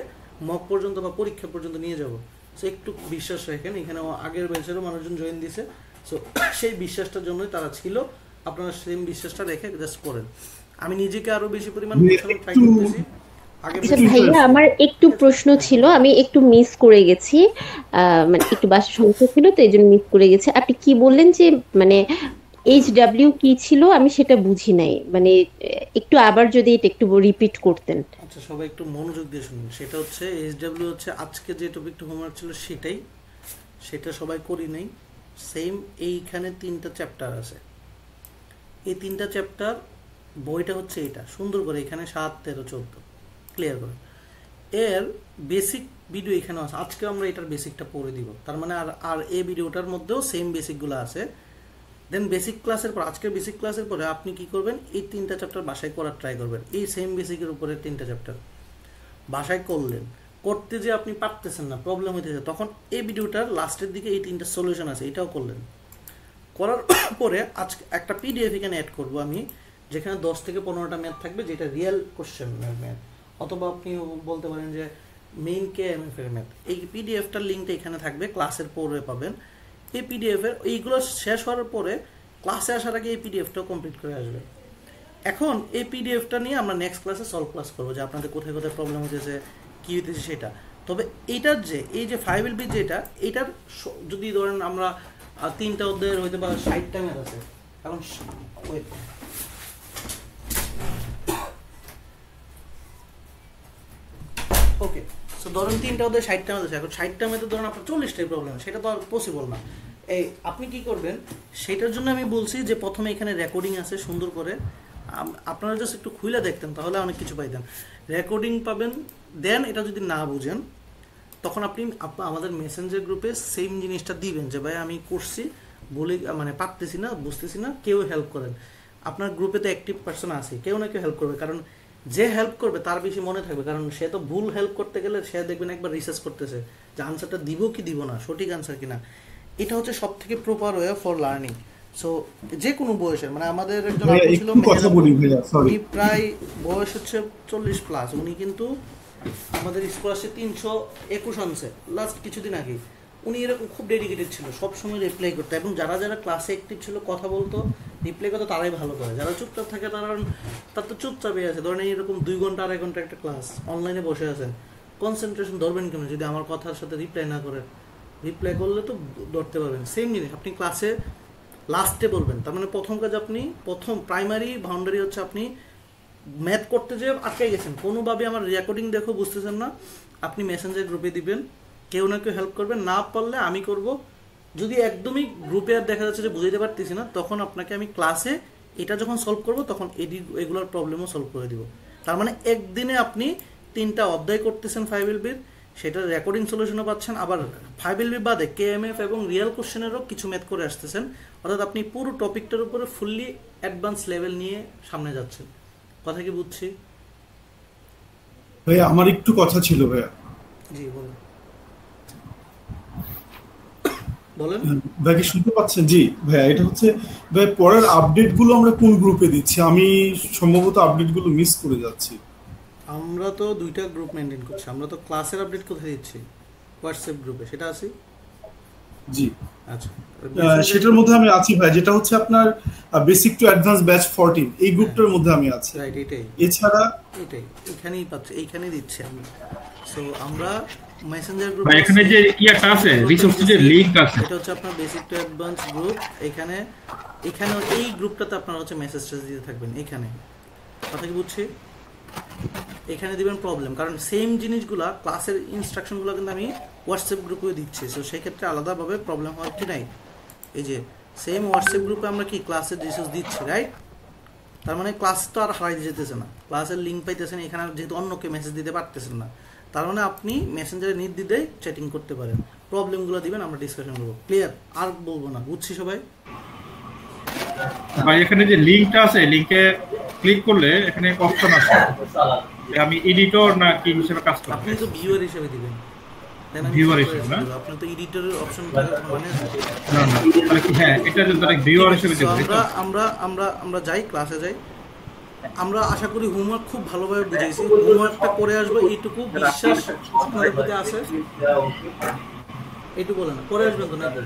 মক পর্যন্ত বা পরীক্ষা পর্যন্ত নিয়ে যাব। সো একটু বিশ্বাস রাখেন। এখানে আগের ব্যাচেরও মানুষজন জয়েন দিয়েছে, সো সেই বিশ্বাসটার জন্যই তারা ছিল। আপনারা সেম বিশ্বাসটা রেখে জাস্ট করেন। আমি নিজেকে আরও বেশি পরিমাণ ট্রাই করতেছি, আগে আচ্ছা basic ভাইয়া, class- আমার একটু প্রশ্ন ছিল, আমি একটু মিস করে গেছি। মানে একটু বাসার সমস্যা ছিল, তো এই জন্য মিস করে গেছি। আপনি কি বললেন যে মানে HW কি ছিল, আমি সেটা বুঝি নাই। মানে একটু আবার যদি এটা একটু রিপিট করতেন। আচ্ছা, সবাই একটু মনোযোগ দিয়ে শুনুন। সেটা হচ্ছে SW হচ্ছে আজকে যে টপিকটা হোমওয়ার্ক ছিল সেটা সবাই করি নাই। সেম এইখানে 3টা চ্যাপ্টার আছে। এই 3টা চ্যাপ্টার বইটা হচ্ছে এটা, সুন্দর করে এখানে 7, 13, 14 ক্লিয়ার করে। এর বেসিক ভিডিও এখানে আছে। আজকে আমরা এটার বেসিকটা পড়ে দিব। তার মানে আর এই ভিডিওটার মধ্যেও সেম বেসিকগুলো আছে। দেন বেসিক ক্লাসের পর, আজকের বেসিক ক্লাসের পরে আপনি কি করবেন, এই 3টা চ্যাপ্টার বাসায় করার ট্রাই করবেন। এই সেম বেসিকের উপরে 3টা চ্যাপ্টার বাসায় করলেন, করতে যে আপনি পারতেছেন না, প্রবলেম হইতেছে, তখন এই ভিডিওটার লাস্টের দিকে এই 3টা সলিউশন আছে, এটাও করলেন। করার পরে আজকে একটা পিডিএফ এখানে অ্যাড করব আমি, যেখানে 10 থেকে 15টা ম্যাথ থাকবে, যেটা রিয়েল কোশ্চেন ম্যাথ, অথবা আপনি বলতে পারেন যে মেইন KMF এর ম্যাথ। এই পিডিএফটার লিঙ্কটা এখানে থাকবে, ক্লাসের পরে পাবেন। এই পিডিএফের এইগুলো শেষ হওয়ার পরে ক্লাসে আসার আগে এই পিডিএফটাও কমপ্লিট করে আসবে। এখন এই পিডিএফটা নিয়ে আমরা নেক্সট ক্লাসে সলভ ক্লাস করবো, যে আপনাদের কোথায় কোথায় প্রবলেম হতেছে, কী হইতেছে সেটা। তবে এইটার যে এই যে 5LB যেটা, এইটার যদি ধরেন আমরা 3টা অধ্যায়ের হইতে পারে 60টা ম্যাথ আছে, কারণ ওকে, সো ধরেন 3টা অধ্যায় 60টা ম্যাথ আছে। এখন 60টা ম্যাথে ধরেন আপনার 40টাই প্রবলেম, সেটা তো আর পসিবল না। এই আপনি কি করবেন, সেটার জন্য আমি বলছি যে প্রথমে এখানে রেকর্ডিং আছে সুন্দর করে, আপনারা জাস্ট একটু খুলে দেখতেন, তাহলে অনেক কিছু পাইতেন। রেকর্ডিং পাবেন। দেন এটা যদি না বুঝেন, তখন আপনি আমাদের মেসেঞ্জার গ্রুপে সেম জিনিসটা দিবেন, যে ভাই আমি করছি, বলে মানে পারতেছি না, বুঝতেছি না, কেউ হেল্প করেন। আপনার গ্রুপে তো অ্যাক্টিভ পার্সন আছে, কেউ না কেউ হেল্প করবে, কারণ যে হেল্প করবে তার বেশি মনে থাকবে, কারণ সে তো ভুল হেল্প করতে গেলে সে দেখবেন একবার রিসার্চ করতেছে যে আনসারটা দিব কি দিব না, সঠিক আনসার কিনা। এটা হচ্ছে সব থেকে proper way for learning. So যে কোনো বয়সের, মানে আমাদের একজন ভাইয়া, আপু ছিল, একটু কথা বলি ভাইয়া, sorry। উনি প্রায় বয়স হচ্ছে 40+, উনি কিন্তু আমাদের স্কলারশিপ 321 আনছে লাস্ট কিছুদিন আগে। উনি এরকম খুব ডেডিকেটেড ছিল, সবসময় রিপ্লাই করতো, এবং যারা যারা ক্লাসে অ্যাক্টিভ ছিল, কথা বলতো, রিপ্লাই করতো, তারাই ভালো করে। যারা চুপচাপ থাকে তার তো চুপচাপই আছে। ধরেন এরকম 2 ঘন্টা 2.5 ঘন্টা একটা ক্লাস অনলাইনে বসে আছেন, কনসেন্ট্রেশন ধরবেন কেন যদি আমার কথার সাথে রিপ্লাই না করেন? রিপ্লাই করলে তো ধরতে পারবেন। সেম জিনিস আপনি ক্লাসে লাস্টে বলবেন। তার মানে প্রথম কাজ, আপনি প্রথম প্রাইমারি বাউন্ডারি হচ্ছে আপনি ম্যাথ করতে যে আটকে গেছেন, কোনোভাবে আমার রেকর্ডিং দেখো বুঝতেছেন না, আপনি মেসেঞ্জার গ্রুপে দিবেন, কেউ না কেউ হেল্প করবেন। না পারলে আমি করব। যদি একদমই গ্রুপে আর দেখা যাচ্ছে যে বুঝাইতে পারতেছি না, তখন আপনাকে আমি ক্লাসে এটা যখন সলভ করব, তখন এগুলোর প্রবলেমও সলভ করে দিব। তার মানে একদিনে আপনি 3টা অধ্যায় করতেছেন 5LB, সেটার রেকর্ডিং সলিউশনও পাচ্ছেন, আবার 5LB বাদে KMF এবং রিয়েল কোশ্চেনেরও কিছু ম্যাথ করে আসতেছেন। অর্থাৎ আপনি পুরো টপিকটার উপরে ফুললি অ্যাডভান্স লেভেল নিয়ে সামনে যাচ্ছেন। কথা কি বুঝছি? ভাইয়া, আমার একটু কথা ছিল ভাইয়া। জি বলুন। বলেন ভাই, কি শুনতে পাচ্ছেন? জি ভাইয়া, এটা হচ্ছে ভাই পরের আপডেট গুলো আমরা কোন গ্রুপে দিচ্ছি? আমি সম্ভবত আপডেট গুলো মিস করে যাচ্ছি। আমরা তো 2টা গ্রুপ মেনটেন করছি। আমরা তো ক্লাসের আপডেট কোথায় দিচ্ছি? হোয়াটসঅ্যাপ গ্রুপে, সেটা আছে। জি, আচ্ছা, সেটার মধ্যে আমি আছি ভাই, যেটা হচ্ছে আপনার বেসিক টু অ্যাডভান্স ব্যাচ 14, এই গ্রুপটার মধ্যে আমি আছি। রাইট, এটাই এছাড়া এখানেই পাচ্ছি, এইখানেই দিচ্ছি আমি। সো আমরা মেসেঞ্জার গ্রুপ, এখানে যে ইয়াটা আছে, রিসোর্সের লিংক আছে, এটা হচ্ছে আপনার বেসিক টু অ্যাডভান্স গ্রুপ। এখানে এই গ্রুপটাতে আপনারা হচ্ছে মেসেজটা দিতে থাকবেন। এখানে কথা কি বুঝছি? এখানে দিবেন প্রবলেম, কারণ সেম জিনিসগুলা ক্লাসের ইনস্ট্রাকশনগুলো কিন্তু আমি হোয়াটসঅ্যাপ গ্রুপে দিচ্ছি। সো সেই ক্ষেত্রে আলাদাভাবে প্রবলেম হওয়ার কি নাই। এই যে সেম হোয়াটসঅ্যাপ গ্রুপে আমরা কি ক্লাসের রিসোর্স দিচ্ছি, রাইট? তার মানে ক্লাস তো আর হারাই যেতেছে না, ক্লাসের লিঙ্ক পাইতেছেন এখানে, যেহেতু অন্যকে মেসেজ দিতে পারতেছেন না, তার মানে আপনি মেসেঞ্জারে নির্দ্বিধায় চ্যাটিং করতে পারেন। প্রবলেমগুলো দিবেন, আমরা ডিসকাশন করবো। ক্লিয়ার? আর বলবো না, বুঝছি সবাই? ভাই এখানে যে লিংকটা আছে, লিংকে ক্লিক করলে এখানে অপশন আছে, আমি এডিটর না কি হিসেবে কাজ করব। আপনি তো ভিউয়ার হিসেবে দিবেন, ভিউয়ার হিসেবে না, আপনি তো এডিটরের অপশন মানে না না, তাহলে কি হ্যাঁ, এটা যদি ডাইরেক্ট ভিউয়ার হিসেবে দেব। আমরা যাই, ক্লাসে যাই। আমরা আশা করি হোমওয়ার্ক খুব ভালোভাবে বুঝাইছি, হোমওয়ার্কটা করে আসবো, এইটুকু বিশ্বাস আপনাদের প্রতি আছে। এইটুকু বলেন, করে আসবেন তো নাকি?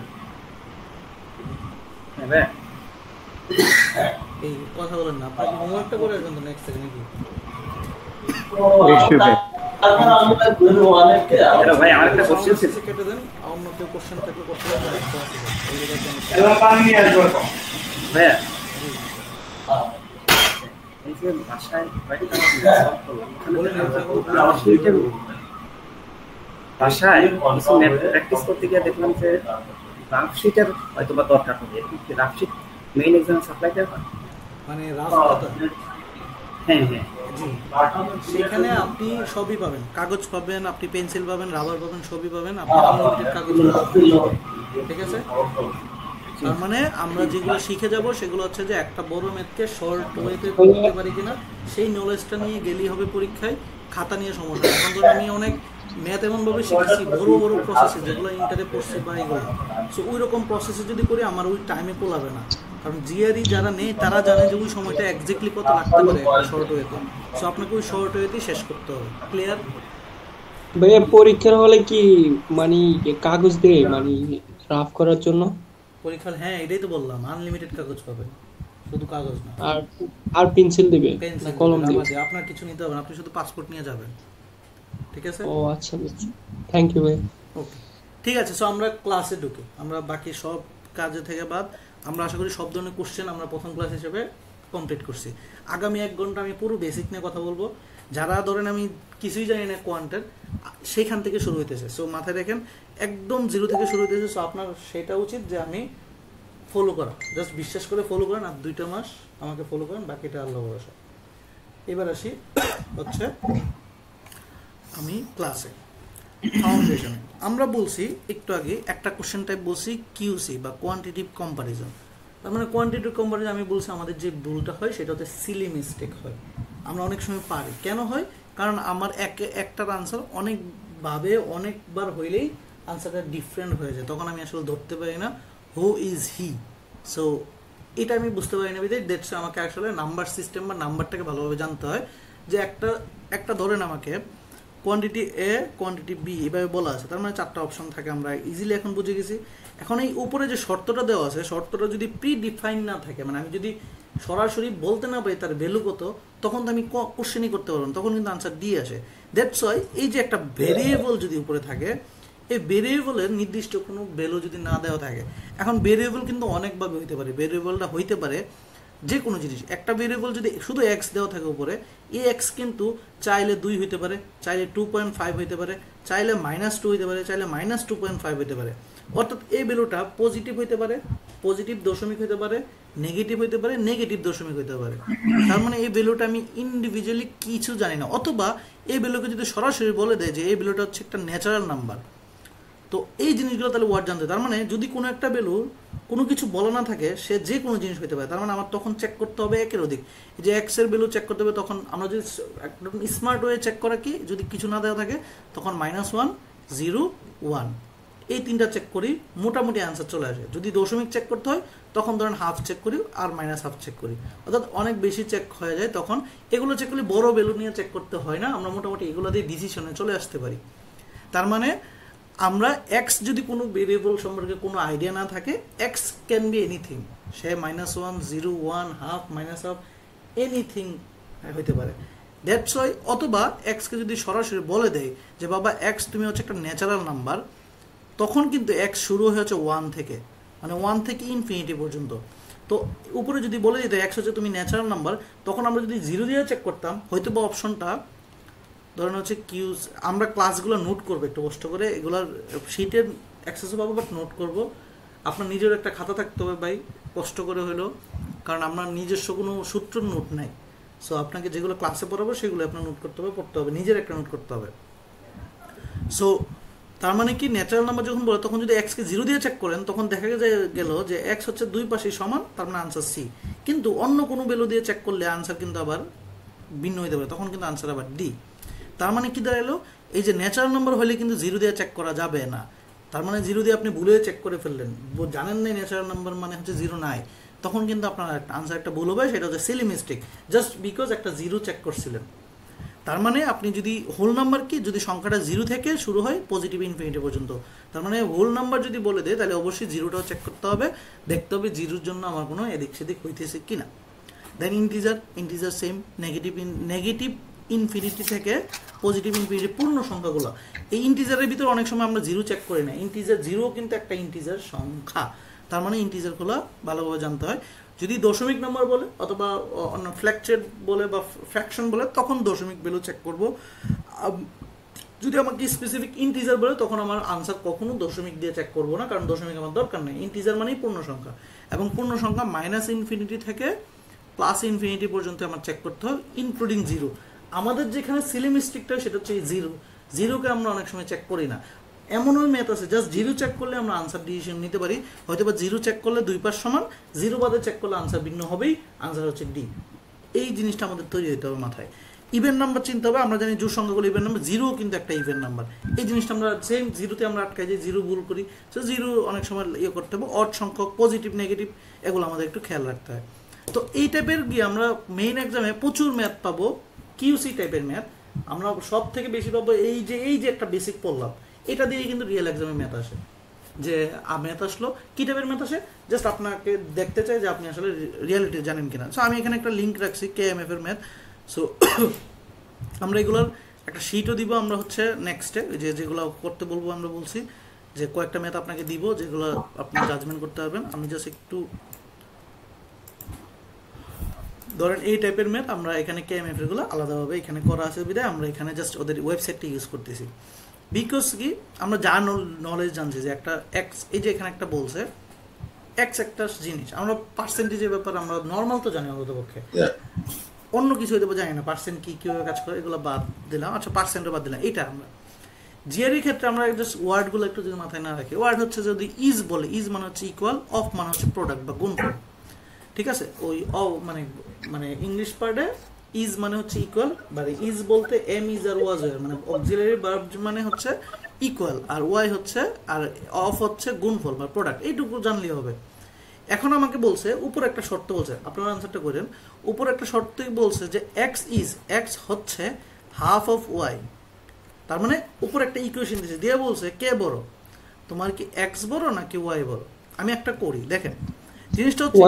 এই কথা বলেন না, আপনার হোমওয়ার্কটা করে আসবেন তো নেক্সট থেকে নাকি? নিশ্চয়ই ভাই। ভাই আরেকটা কোশ্চেন ছিল। কেটে দেন, অন্য কেউ কোশ্চেন থাকলে করতে পারেন। ভাইয়া এই যে ভাষায় ভাষায় কিছু ম্যাথ প্র্যাকটিস করতে গিয়ে দেখলাম যে রাফ শিটের হয়তো বা দরকার হবে। Rough sheet main exam supply দেওয়া হয়, মানে রাফ খাতা। হ্যাঁ হ্যাঁ জি, সেখানে আপনি সবই পাবেন, কাগজ পাবেন, আপনি পেন্সিল পাবেন, রাবার পাবেন, সবই পাবেন, আপনি আনলিমিটেড কাগজ পাবেন। ঠিক আছে, তার মানে আমরা যেগুলো শিখে যাব সেগুলো হচ্ছে যে একটা বড় ম্যাথকে শর্ট ওয়েতে করতে পারি কিনা সেই নলেজটা নিয়ে গেলেই হবে পরীক্ষায়। খাতা নিয়ে সমস্যা। এখন ধরুন আমি অনেক ম্যাথ এমনভাবে শিখেছি বড় বড় প্রসেসে, যেগুলো ইন্টারে পড়ছি বা এগুলো, সো ওই রকম প্রসেসে যদি করি আমার ওই টাইমে কোলাবে না। কারণ জিআরই যারা নেই তারা জানে যে ওই সময়টা এক্স্যাক্টলি কত লাগতে পারে একটা শর্ট ওয়েতে। সো আপনাকে ওই শর্ট ওয়েতেই শেষ করতে হবে। ক্লিয়ার? ভাইয়া পরীক্ষার হলে কি মানে কাগজ দেয় মানে রাফ করার জন্য? পরীক্ষা, হ্যাঁ এটাই তো বললাম, আনলিমিটেড কাগজ পাবেন, শুধু কাগজ না। আর আর পেন্সিল দিবে না পেন্সিল, কলম দিবে? আপনার কিছু নিতে হবে না, আপনি শুধু পাসপোর্ট নিয়ে যাবেন। ঠিক আছে? ও আচ্ছা, থ্যাংক ইউ ভাই। ওকে, ঠিক আছে। সো আমরা ক্লাসে ঢুকি। আমরা বাকি সব কাজে থেকে বাদ আমরা আশা করি সব ধরনের কোশ্চেন আমরা প্রথম ক্লাস হিসেবে কমপ্লিট করছি। আগামী 1 ঘন্টা আমি পুরো বেসিক নিয়ে কথা বলবো। যারা ধরেন আমি কিছুই জানি না কোয়ান্টের, সেইখান থেকে শুরু হইতেছে। সো মাথায় রাখেন একদম জিরো থেকে শুরু হইতেছে। সো আপনার সেটা উচিত যে আমি ফলো করা, জাস্ট বিশ্বাস করে ফলো করেন। আর 2টা মাস আমাকে ফলো করেন, বাকিটা আল্লাহ ভরসা। এবার আসি হচ্ছে আমি ক্লাসে ফাউন্ডেশনে। আমরা বলছি একটু আগে একটা কোশ্চেন টাইপ বলছি কিউসি বা কোয়ান্টিটিভ কম্পারিজন। তার মানে কোয়ান্টিটিভ কম্পারিজন আমি বলছি আমাদের যে ভুলটা হয় সেটা হচ্ছে সিলি মিস্টেক হয়। আমরা অনেক সময় পারি। কেন হয়? কারণ আমার একটার আনসার অনেকভাবে অনেকবার হইলেই আনসারটা ডিফারেন্ট হয়ে যায়, তখন আমি আসলে ধরতে পারি না হু ইজ হি। সো এটা আমি বুঝতে পারি না বিধায় দ্যাটস আমাকে আসলে নাম্বার সিস্টেম বা নাম্বারটাকে ভালোভাবে জানতে হয়। যে একটা ধরেন আমাকে কোয়ান্টিটি এ কোয়ান্টিটি বি এভাবে বলা আছে, তার মানে 4টা অপশন থাকে, আমরা ইজিলি এখন বুঝে গেছি। এখন এই উপরে যে শর্তটা দেওয়া আছে, শর্তটা যদি প্রি ডিফাইন না থাকে, মানে আমি যদি সরাসরি বলতে না পারি তার ভ্যালু কত, তখন তো আমি কোশ্চেনই করতে পারবো না, তখন কিন্তু আনসার দিয়ে আসে। দ্যাটস ওয়াই এই যে একটা ভেরিয়েবল যদি উপরে থাকে, এই ভেরিয়েবলের নির্দিষ্ট কোনো ভ্যালু যদি না দেওয়া থাকে, এখন ভেরিয়েবল কিন্তু অনেকভাবে হইতে পারে। ভেরিয়েবলটা হইতে পারে যে কোনো জিনিস। একটা ভেরিয়েবল যদি শুধু এক্স দেওয়া থাকে উপরে, এই এক্স কিন্তু চাইলে 2 হইতে পারে, চাইলে 2.5 হইতে পারে, চাইলে -2 হইতে পারে, চাইলে -2.5 হইতে পারে। অর্থাৎ এই ভ্যালুটা পজিটিভ হইতে পারে, পজিটিভ দশমিক হইতে পারে, নেগেটিভ হইতে পারে, নেগেটিভ দশমিক হইতে পারে। তার মানে এই ভ্যালুটা আমি ইন্ডিভিজুয়ালি কিছু জানি না। অথবা এই ভ্যালুকে যদি সরাসরি বলে দেয় যে এই ভ্যালুটা হচ্ছে একটা ন্যাচারাল নাম্বার, তো এই জিনিসগুলো তাহলে ওয়ার্ড জানতে। তার মানে যদি কোনো একটা ভ্যালু কোনো কিছু বলা না থাকে, সে যে কোনো জিনিস হতে পারে। তার মানে আমার তখন চেক করতে হবে একের অধিক। যে এক্স এর ভ্যালু চেক করতে হবে, তখন আমরা যদি একদম স্মার্ট ওয়ে চেক করা কি, যদি কিছু না দেওয়া থাকে তখন -1, 0, 1 এই 3টা চেক করি, মোটামুটি আনসার চলে আসে। যদি দশমিক চেক করতে হয় তখন ধরেন হাফ চেক করি আর -1/2 চেক করি। অর্থাৎ অনেক বেশি চেক হয়ে যায়, তখন এগুলো চেক করলে বড় ভ্যালু নিয়ে চেক করতে হয় না, আমরা মোটামুটি এগুলো দিয়ে ডিসিশনে চলে আসতে পারি। তার মানে আমরা এক্স যদি কোনো ভেরিয়েবল সম্পর্কে কোনো আইডিয়া না থাকে, x can be anything, say -1, 0, 1, half, -1/2 anything হইতে পারে। দ্যাটস ওয়াই অথবা এক্সকে যদি সরাসরি বলে দেয় যে বাবা এক্স তুমি হচ্ছে একটা ন্যাচারাল নাম্বার, তখন কিন্তু এক্স শুরু হয়েছে 1 থেকে, মানে 1 থেকে ইনফিনিটি পর্যন্ত। তো উপরে যদি বলে দিত এক্স হচ্ছে তুমি ন্যাচারাল নাম্বার, তখন আমরা যদি 0 দিয়ে চেক করতাম, হয়তো বা অপশনটা ধরেন হচ্ছে কিউজ। আমরা ক্লাসগুলো নোট করবো একটু কষ্ট করে, এগুলোর শিটের অ্যাক্সেসও পাবো, বাট নোট করব। আপনার নিজের একটা খাতা থাকতে হবে ভাই, কষ্ট করে হলেও, কারণ আপনার নিজস্ব কোনো সূত্র নোট নাই। সো আপনাকে যেগুলো ক্লাসে পড়াবো সেগুলো আপনার নোট করতে হবে, পড়তে হবে, নিজের একটা নোট করতে হবে। সো তার মানে কি, ন্যাচারাল নাম্বার যখন বলে তখন যদি এক্সকে 0 দিয়ে চেক করেন, তখন দেখা গেল যে এক্স হচ্ছে 2 পাশেই সমান, তার মানে আনসার সি। কিন্তু অন্য কোনো ভ্যালু দিয়ে চেক করলে আনসার কিন্তু আবার ভিন্ন হইতে পারে, তখন কিন্তু আনসার আবার ডি। তার মানে কি দাঁড়ালো, এই যে ন্যাচারাল নাম্বার হলে কিন্তু 0 দিয়ে চেক করা যাবে না। তার মানে 0 দিয়ে আপনি ভুলে চেক করে ফেললেন, জানেন না ন্যাচারাল নাম্বার মানে হচ্ছে 0 নাই, তখন কিন্তু আপনার আনসার একটা ভুল হবে, সেটা হচ্ছে সিলি মিস্টেক, জাস্ট বিকজ একটা 0 চেক করছিলেন। তার মানে আপনি যদি হোল নাম্বার কি, যদি সংখ্যাটা 0 থেকে শুরু হয় পজিটিভ ইনফিনিটি পর্যন্ত, তার মানে হোল নাম্বার যদি বলে দেয় তাহলে অবশ্যই 0টাও চেক করতে হবে, দেখতে হবে 0-র জন্য আমার কোনো এদিক সেদিক হইতেছে কিনা। দেন ইন্টিজার সেম, নেগেটিভ ইনফিনিটি থেকে পজিটিভ ইনফিনিটি পূর্ণ সংখ্যাগুলো, এই ইন্টিজারের ভিতরে অনেক সময় আমরা জিরো চেক করি না। ইন্টিজার জিরো কিন্তু একটা ইন্টিজার সংখ্যা, তার মানে ইন্টিজারগুলো ভালোভাবে জানতে হয়। যদি দশমিক নাম্বার বলে অথবা অন্য ফ্ল্যাকচেড বলে বা ফ্র্যাকশন বলে তখন দশমিক ভ্যালু চেক করব। যদি আমাকে স্পেসিফিক ইন্টিজার বলে তখন আমার আনসার কখনো দশমিক দিয়ে চেক করবো না, কারণ দশমিক আমার দরকার নেই। ইন্টিজার মানেই পূর্ণ সংখ্যা, এবং পূর্ণ সংখ্যা মাইনাস ইনফিনিটি থেকে প্লাস ইনফিনিটি পর্যন্ত আমার চেক করতে হয়, ইনক্লুডিং জিরো। আমাদের যেখানে সিলিমিস্টিকটা সেটা হচ্ছে জিরো, জিরোকে আমরা অনেক সময় চেক করি না। এমনও ম্যাথ আছে জাস্ট জিরো চেক করলে আমরা আনসার ডিসিশন নিতে পারি, হয়তো বা জিরো চেক করলে 2 পাশ সমান, জিরো বাদে চেক করলে আনসার ভিন্ন হবেই, আনসার হচ্ছে ডি। এই জিনিসটা আমাদের তৈরি হতে হবে মাথায়। ইভেন নাম্বার চিনতে হবে, আমরা জানি জোড় সংখ্যাগুলো ইভেন নাম্বার, জিরো কিন্তু একটা ইভেন নাম্বার। এই জিনিসটা আমরা সেম জিরোতে আমরা আটকাই যাই, জিরো ভুল করি, সো জিরো অনেক সময় ইয়ে করতে হবে। অড সংখ্যক, পজিটিভ, নেগেটিভ, এগুলো আমাদের একটু খেয়াল রাখতে হয়। তো এই টাইপের গিয়ে আমরা মেইন এক্সামে প্রচুর ম্যাথ পাবো, কিউসি টাইপের ম্যাথ আমরা সব থেকে বেশি পাবো। এই যে একটা বেসিক পড়লাম, এটা দিয়ে কিন্তু রিয়েল এক্সামে ম্যাথ আসে। যে ম্যাথ আসলো, কী টাইপের ম্যাথ আসে, জাস্ট আপনাকে দেখতে চাই যে আপনি আসলে রিয়ালিটি জানেন কিনা। সো আমি এখানে একটা লিঙ্ক রাখছি KMF এর ম্যাথ। সো আমরা এগুলোর একটা শিটও দিব আমরা হচ্ছে নেক্সটে, যেগুলো করতে বলবো আমরা বলছি যে কয়েকটা ম্যাথ আপনাকে দিব যেগুলো আপনি জাজমেন্ট করতে পারবেন। আমি জাস্ট একটু ধরেন এই টাইপের ম্যাথ আমরা এখানে KMF এরগুলো আলাদাভাবে এখানে করা আছে বিধায় আমরা এখানে জাস্ট ওদের ওয়েবসাইটটা ইউজ করতেছি। বিকজ কি আমরা যা নলেজ জানছি যে একটা এক্স, এই যে এখানে একটা বলছে এক্স একটা জিনিস, আমরা পার্সেন্টেজের ব্যাপারে আমরা নর্মাল তো জানি অন্তত পক্ষে, অন্য কিছু হয়তো জানি না, পার্সেন্ট কি কীভাবে কাজ করে এগুলো বাদ দিলাম। আচ্ছা পার্সেন্টও বাদ দিলাম। এটা আমরা জিআরই ক্ষেত্রে আমরা জাস্ট ওয়ার্ডগুলো একটু যদি মাথায় না রাখি, ওয়ার্ড হচ্ছে যদি ইজ বলে, ইজ মানে হচ্ছে ইকুয়াল, অফ মানে হচ্ছে প্রোডাক্ট বা গুণফল, ঠিক আছে। ওই মানে ইংলিশ পার্টে ইজ মানে হচ্ছে ইকুয়াল, মানে ইজ বলতে এম ইজ আর ওয়াজ মানে অক্সিলারি ভার্ব মানে হচ্ছে ইকুয়াল, আর ওয়াই হচ্ছে, আর অফ হচ্ছে গুণফল বা প্রোডাক্ট, এইটুকু জানলেই হবে। এখন আমাকে বলছে উপর একটা শর্ত বলছে, আপনারা আনসারটা করেন। উপর একটা শর্তই বলছে যে এক্স হচ্ছে হাফ অফ ওয়াই, তার মানে উপর একটা ইকুয়েশন দিয়েছে, দিয়ে বলছে কে বড়, তোমার কি এক্স বড় নাকি ওয়াই বড়। আমি একটা করি, দেখেন জিনিসটা হচ্ছে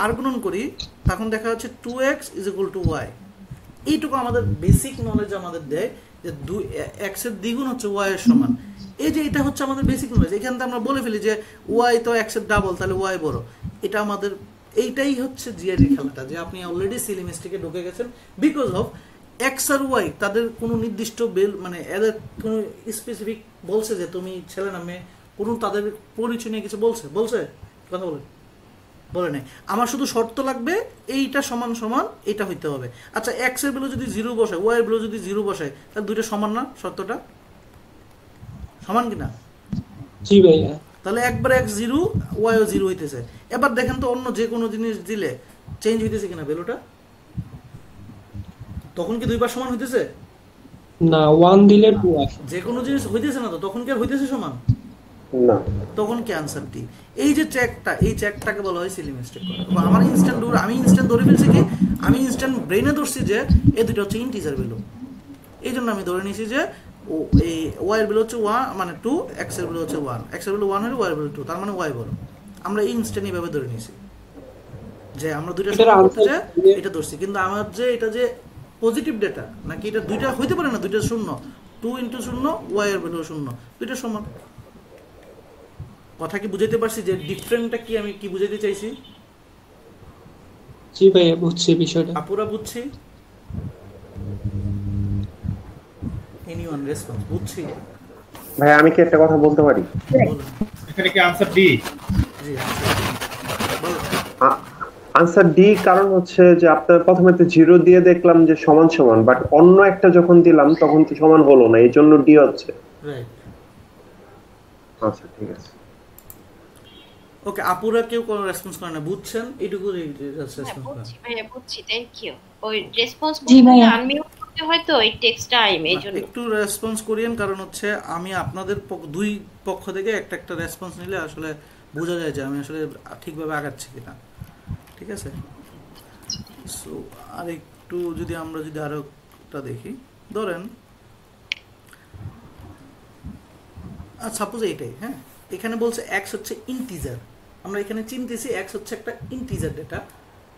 আর গুণন করি, তখন দেখা যাচ্ছে 2x = y। এইটুকু আমাদের বেসিক নলেজ আমাদের দেয় যে x এর দ্বিগুণ হচ্ছে y এর সমান। এই যে এটা হচ্ছে আমাদের বেসিক নলেজ। এখান থেকে আমরা বলে ফেলি যে y তো x এর ডাবল, তাহলে y বড়। এটা আমাদের এইটাই হচ্ছে জিআরই খেলাটা, যে আপনি অলরেডি সিলিমিস্টিকে ঢুকে গেছেন। বিকজ অফ x আর y তাদের কোনো নির্দিষ্ট মানে এদের কোনো স্পেসিফিক বলছে যে তুমি ছেলে না মেয়ে, কোনো তাদের পরিচয় নিয়ে কিছু বলছে কথা বলে নেই। আমার শুধু শর্ত লাগবে এইটা সমান সমান এটা হইতে হবে। আচ্ছা এক্স এর ভ্যালু যদি 0 বসায়, ওয়াই এর ভ্যালু যদি 0 বসায়, তাহলে দুইটা সমান না? শর্তটা সমান কিনা? জি ভাইয়া। তাহলে একবার x 0 ওয়াই ও 0 হইতেছে। এবার দেখেন তো অন্য যে কোনো জিনিস দিলে চেঞ্জ হইতেছে কিনা ভ্যালুটা? তখন কি দুইবার সমান হইতেছে না? 1 দিলে 2 আসে। যে কোনো জিনিস হইতেছে না, তো তখন কি আর হইতেছে সমান না, তখন কি आंसर ডি। এই যে চেকটা, এই চেকটাকে বলা হয় সিলিমিস্টিক করা। আমার ইনস্ট্যান্ট আমি ইনস্ট্যান্ট ধরে ফেলছি কি, আমি ইনস্ট্যান্ট ব্রেইনে ধরছি যে এই দুটো হচ্ছে ইন্টিজার ভ্যালু। এই জন্য আমি ধরে নিয়েছি যে ও এই ওয়াই এর ভ্যালু হচ্ছে 1 মানে 2, এক্স এর ভ্যালু হচ্ছে 1, এক্স এর ভ্যালু 1 হলে ওয়াই এর ভ্যালু 2, তার মানে ওয়াই বড়। আমরা এই ইনস্ট্যান্ট এইভাবে ধরে নিয়েছি যে আমরা দুইটা সমান করতে যে এটা ধরছি। কিন্তু আমার যে এটা যে পজিটিভ ডেটা নাকি এটা দুইটা হইতে পারে না, দুইটা শূন্য, 2 × 0 ওয়াই এর ভ্যালু 0, দুইটা সমান। কথা কি বুঝাইতে পারছি যে ডিফারেন্টটা কি, আমি কি বুঝাইতে চাইছি? জি ভাইয়া বুঝছি বিষয়টা। আপুরা বুঝছি? এনিওয়ান রেসপন্স বুঝছি? ভাই আমি কি একটা কথা বলতে পারি? এখানে কি आंसर ডি? জি आंसर ডি। কারণ হচ্ছে যে আপনার প্রথমে তো 0 দিয়ে দেখলাম যে সমান সমান, বাট অন্য একটা যখন দিলাম তখন তো সমান হলো না, এই জন্য ডি হচ্ছে। রাইট। আচ্ছা ঠিক আছে। ওকে, আপুরা কেউ কোনো রেসপন্স করে না, বুঝছেন? এইটুকু রেসপন্স করেন। বুঝছি ভাইয়া, বুঝছি, থ্যাংক ইউ। ওই রেসপন্স জি ভাইয়া। আনমিউট করতে হয় তো, এই টেক্সট টাইম এইজন্য একটু রেসপন্স করিয়েন, কারণ হচ্ছে আমি আপনাদের দুই পক্ষ থেকে একটা রেসপন্স নিলে আসলে বোঝা যায় যে আমি আসলে ঠিকভাবে আগাচ্ছি কিনা। ঠিক আছে, সো আর একটু যদি আমরা আরো একটা দেখি, ধরেন সাপোজ এইটাই, হ্যাঁ এখানে বলছে এক্স হচ্ছে ইন্টিজার, আমরা এখানে চিনতেছি এক্স হচ্ছে একটা ইন্টিজার ডেটা,